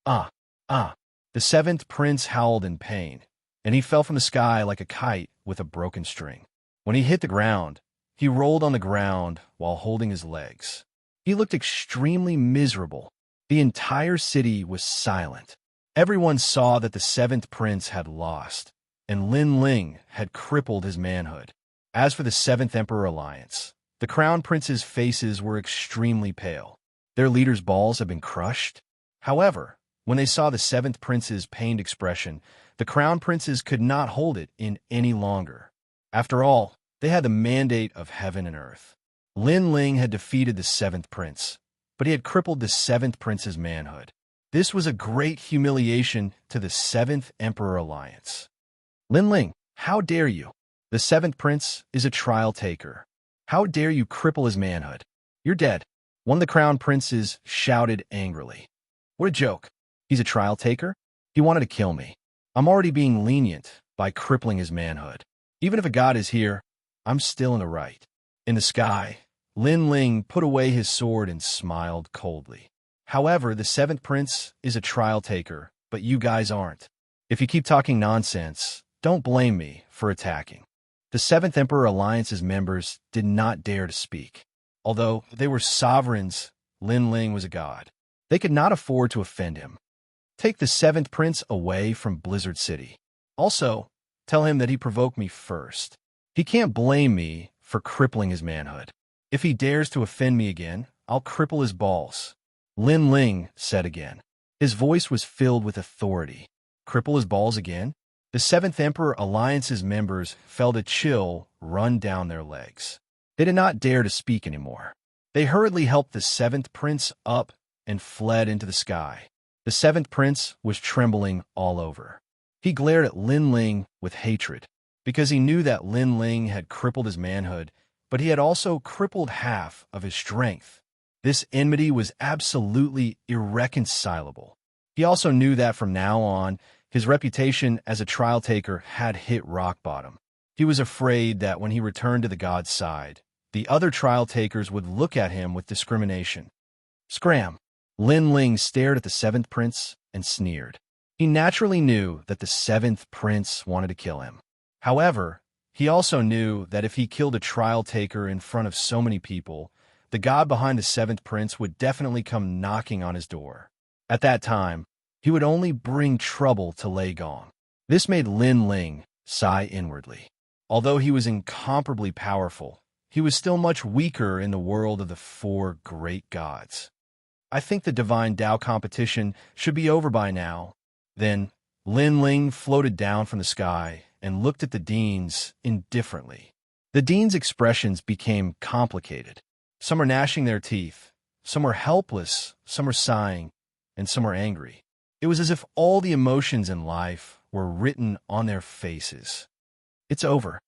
Ah! The 7th prince howled in pain, and he fell from the sky like a kite with a broken string. When he hit the ground, he rolled on the ground while holding his legs. He looked extremely miserable. The entire city was silent. Everyone saw that the 7th prince had lost, and Lin Ling had crippled his manhood. As for the 7th Emperor Alliance, the crown princes' faces were extremely pale. Their leaders' balls had been crushed. However, when they saw the 7th prince's pained expression, the crown princes could not hold it in any longer. After all, they had the mandate of heaven and earth. Lin Ling had defeated the 7th prince, but he had crippled the 7th prince's manhood. This was a great humiliation to the 7th Emperor Alliance. Lin Ling, how dare you? The 7th prince is a trial taker. How dare you cripple his manhood? You're dead. One of the crown princes shouted angrily. What a joke. He's a trial taker? He wanted to kill me. I'm already being lenient by crippling his manhood. Even if a god is here, I'm still in the right. In the sky, Lin Ling put away his sword and smiled coldly. However, the 7th prince is a trial taker, but you guys aren't. If you keep talking nonsense, don't blame me for attacking. The 7th Emperor Alliance's members did not dare to speak. Although they were sovereigns, Lin Ling was a god. They could not afford to offend him. Take the 7th prince away from Blizzard City. Also, tell him that he provoked me first. He can't blame me for crippling his manhood. If he dares to offend me again, I'll cripple his balls. Lin Ling said again. His voice was filled with authority. Cripple his balls again? The 7th Emperor Alliance's members felt a chill run down their legs. They did not dare to speak anymore. They hurriedly helped the 7th prince up and fled into the sky. The 7th prince was trembling all over. He glared at Lin Ling with hatred, because he knew that Lin Ling had crippled his manhood, but he had also crippled half of his strength. This enmity was absolutely irreconcilable. He also knew that from now on, his reputation as a trial taker had hit rock bottom. He was afraid that when he returned to the god's side, the other trial takers would look at him with discrimination. Scram! Lin Ling stared at the seventh prince and sneered. He naturally knew that the seventh prince wanted to kill him. However, he also knew that if he killed a trial taker in front of so many people, the god behind the seventh prince would definitely come knocking on his door. At that time, he would only bring trouble to Lei Gong. This made Lin Ling sigh inwardly. Although he was incomparably powerful, he was still much weaker in the world of the four great gods. I think the divine Tao competition should be over by now. Then, Lin Ling floated down from the sky and looked at the deans indifferently. The deans' expressions became complicated. Some were gnashing their teeth, some were helpless, some were sighing, and some were angry. It was as if all the emotions in life were written on their faces. It's over.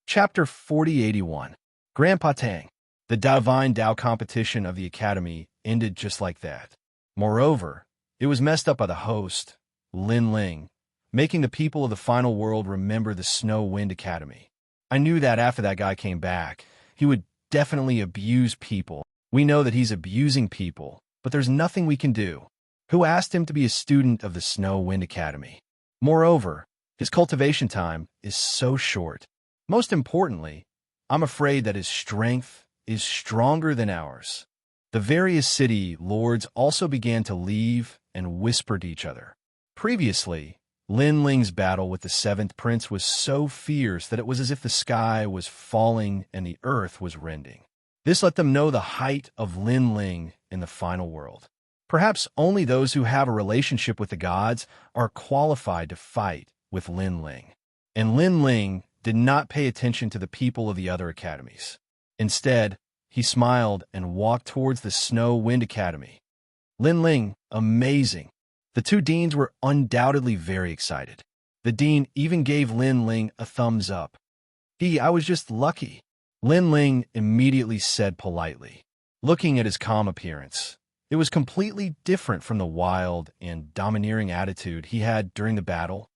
Chapter 4081. Grandpa Tang. The divine Tao competition of the academy ended just like that. Moreover, it was messed up by the host, Lin Ling, making the people of the final world remember the Snow Wind Academy. I knew that after that guy came back, he would definitely abuse people. We know that he's abusing people, but there's nothing we can do. Who asked him to be a student of the Snow Wind Academy? Moreover, his cultivation time is so short. Most importantly, I'm afraid that his strength is stronger than ours. The various city lords also began to leave and whisper to each other. Previously, Lin Ling's battle with the seventh prince was so fierce that it was as if the sky was falling and the earth was rending. This let them know the height of Lin Ling in the final world. Perhaps only those who have a relationship with the gods are qualified to fight with Lin Ling. And Lin Ling did not pay attention to the people of the other academies. Instead, he smiled and walked towards the Snow Wind Academy. Lin Ling, amazing. The two deans were undoubtedly very excited. The dean even gave Lin Ling a thumbs up. I was just lucky, Lin Ling immediately said politely. Looking at his calm appearance, it was completely different from the wild and domineering attitude he had during the battle.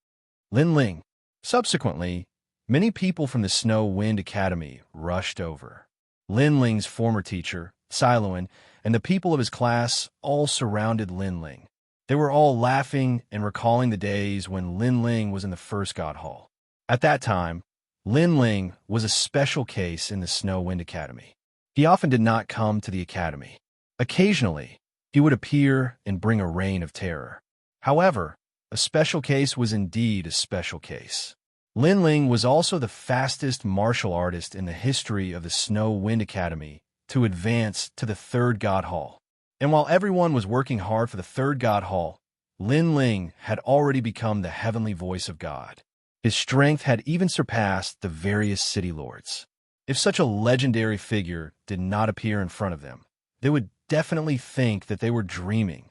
Lin Ling. Subsequently, many people from the Snow Wind Academy rushed over. Lin Ling's former teacher, Siluan, and the people of his class all surrounded Lin Ling. They were all laughing and recalling the days when Lin Ling was in the first God Hall. At that time, Lin Ling was a special case in the Snow Wind Academy. He often did not come to the academy. Occasionally, he would appear and bring a reign of terror. However, a special case was indeed a special case. Lin Ling was also the fastest martial artist in the history of the Snow Wind Academy to advance to the third God Hall. And while everyone was working hard for the third God Hall, Lin Ling had already become the heavenly voice of God. His strength had even surpassed the various city lords. If such a legendary figure did not appear in front of them, they would definitely think that they were dreaming.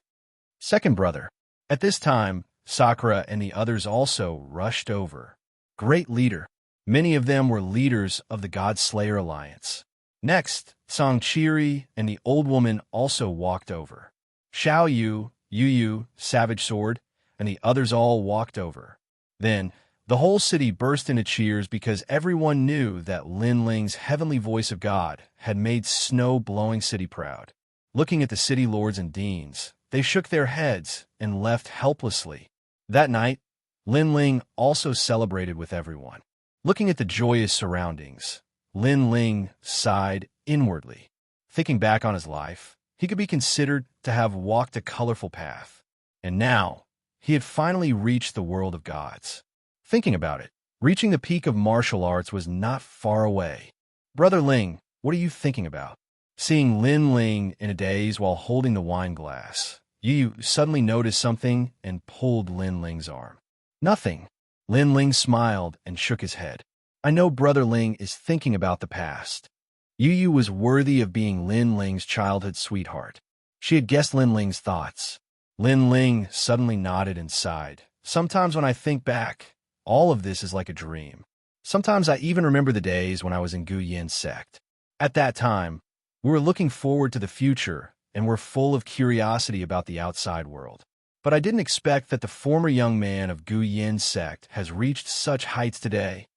Second brother. At this time, Sakura and the others also rushed over. Great leader. Many of them were leaders of the God Slayer Alliance. Next, Xianxia and the old woman also walked over. Xiao Yu, Yu, Savage Sword, and the others all walked over. Then, the whole city burst into cheers because everyone knew that Lin Ling's heavenly voice of God had made Snow-Blowing City proud. Looking at the city lords and deans, they shook their heads and left helplessly. That night, Lin Ling also celebrated with everyone. Looking at the joyous surroundings, Lin Ling sighed inwardly. Thinking back on his life, he could be considered to have walked a colorful path. And now, he had finally reached the world of gods. Thinking about it, reaching the peak of martial arts was not far away. Brother Ling, what are you thinking about? Seeing Lin Ling in a daze while holding the wine glass, Yu suddenly noticed something and pulled Lin Ling's arm. Nothing. Lin Ling smiled and shook his head. I know Brother Ling is thinking about the past. Yu was worthy of being Lin Ling's childhood sweetheart. She had guessed Lin Ling's thoughts. Lin Ling suddenly nodded and sighed. Sometimes when I think back, all of this is like a dream. Sometimes I even remember the days when I was in Gu Yin's sect. At that time, We were looking forward to the future, and were full of curiosity about the outside world. But I didn't expect that the former young man of Gu Yin's sect has reached such heights today.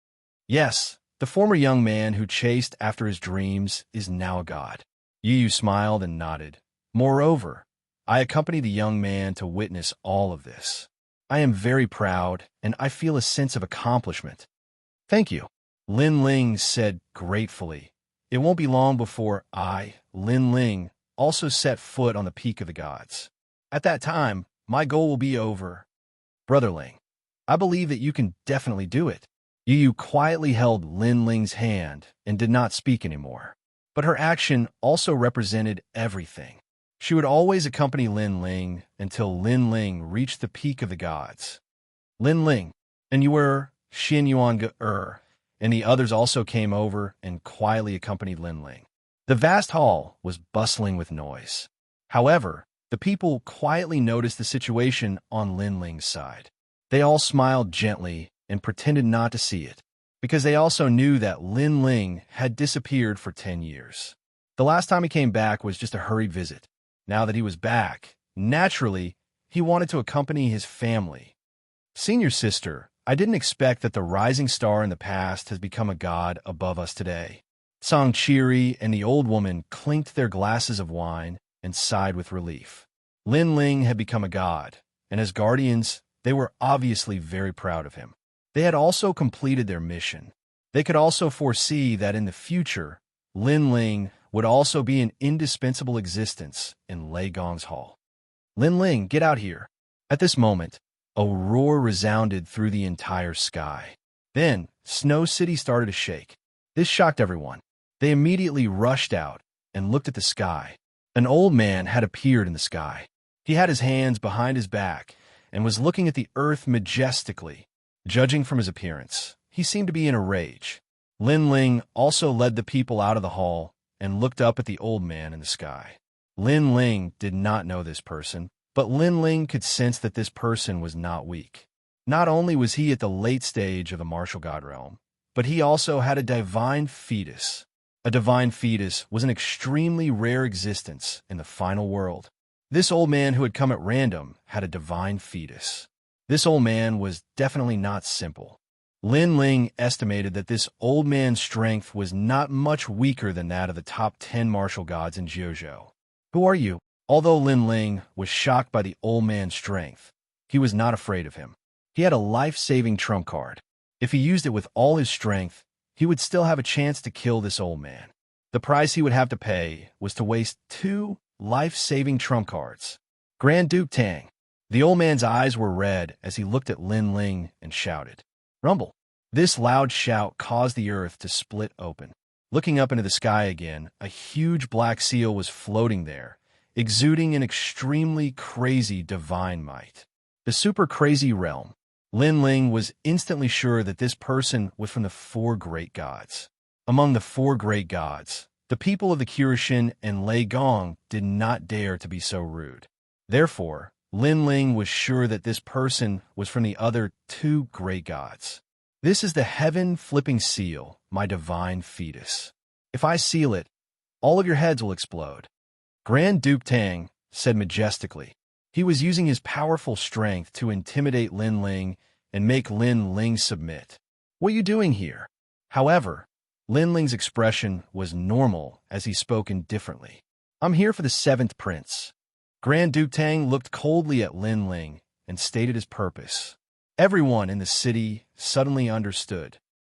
Yes, the former young man who chased after his dreams is now a god. Yu smiled and nodded. Moreover, I accompanied the young man to witness all of this. I am very proud, and I feel a sense of accomplishment. Thank you, Lin Ling said gratefully. It won't be long before I, Lin Ling, also set foot on the peak of the gods. At that time, my goal will be over. Brother Ling, I believe that you can definitely do it. Yu quietly held Lin Ling's hand and did not speak anymore. But her action also represented everything. She would always accompany Lin Ling until Lin Ling reached the peak of the gods. Lin Ling, and you were Xianxia, and the others also came over and quietly accompanied Lin Ling. The vast hall was bustling with noise. However, the people quietly noticed the situation on Lin Ling's side. They all smiled gently and pretended not to see it, because they also knew that Lin Ling had disappeared for 10 years. The last time he came back was just a hurried visit. Now that he was back, naturally, he wanted to accompany his family. Senior sister, I didn't expect that the rising star in the past has become a god above us today. Xianxia and the old woman clinked their glasses of wine and sighed with relief. Lin Ling had become a god, and as guardians, they were obviously very proud of him. They had also completed their mission. They could also foresee that in the future, Lin Ling would also be an indispensable existence in Lei Gong's hall. Lin Ling, get out here. At this moment, a roar resounded through the entire sky. Then, Snow City started to shake. This shocked everyone. They immediately rushed out and looked at the sky. An old man had appeared in the sky. He had his hands behind his back and was looking at the earth majestically. Judging from his appearance, he seemed to be in a rage. Lin Ling also led the people out of the hall and looked up at the old man in the sky. Lin Ling did not know this person, but Lin Ling could sense that this person was not weak. Not only was he at the late stage of the martial god realm, but he also had a divine fetus. A divine fetus was an extremely rare existence in the final world. This old man who had come at random had a divine fetus. This old man was definitely not simple. Lin Ling estimated that this old man's strength was not much weaker than that of the top 10 martial gods in Jiuzhou. Who are you? Although Lin Ling was shocked by the old man's strength, he was not afraid of him. He had a life-saving trump card. If he used it with all his strength, he would still have a chance to kill this old man. The price he would have to pay was to waste 2 life-saving trump cards. Grand Duke Tang. The old man's eyes were red as he looked at Lin Ling and shouted, "Rumble!" This loud shout caused the earth to split open. Looking up into the sky again, a huge black seal was floating there, exuding an extremely crazy divine might. The super crazy realm. Lin Ling was instantly sure that this person was from the 4 great gods. Among the 4 great gods, the people of the Kirishin and Lei Gong did not dare to be so rude. Therefore, Lin Ling was sure that this person was from the other 2 great gods. This is the heaven-flipping seal, my divine fetus. If I seal it, all of your heads will explode. Grand Duke Tang said majestically. He was using his powerful strength to intimidate Lin Ling and make Lin Ling submit. What are you doing here? However, Lin Ling's expression was normal as he spoke indifferently. I'm here for the 7th prince. Grand Duke Tang looked coldly at Lin Ling and stated his purpose. Everyone in the city suddenly understood.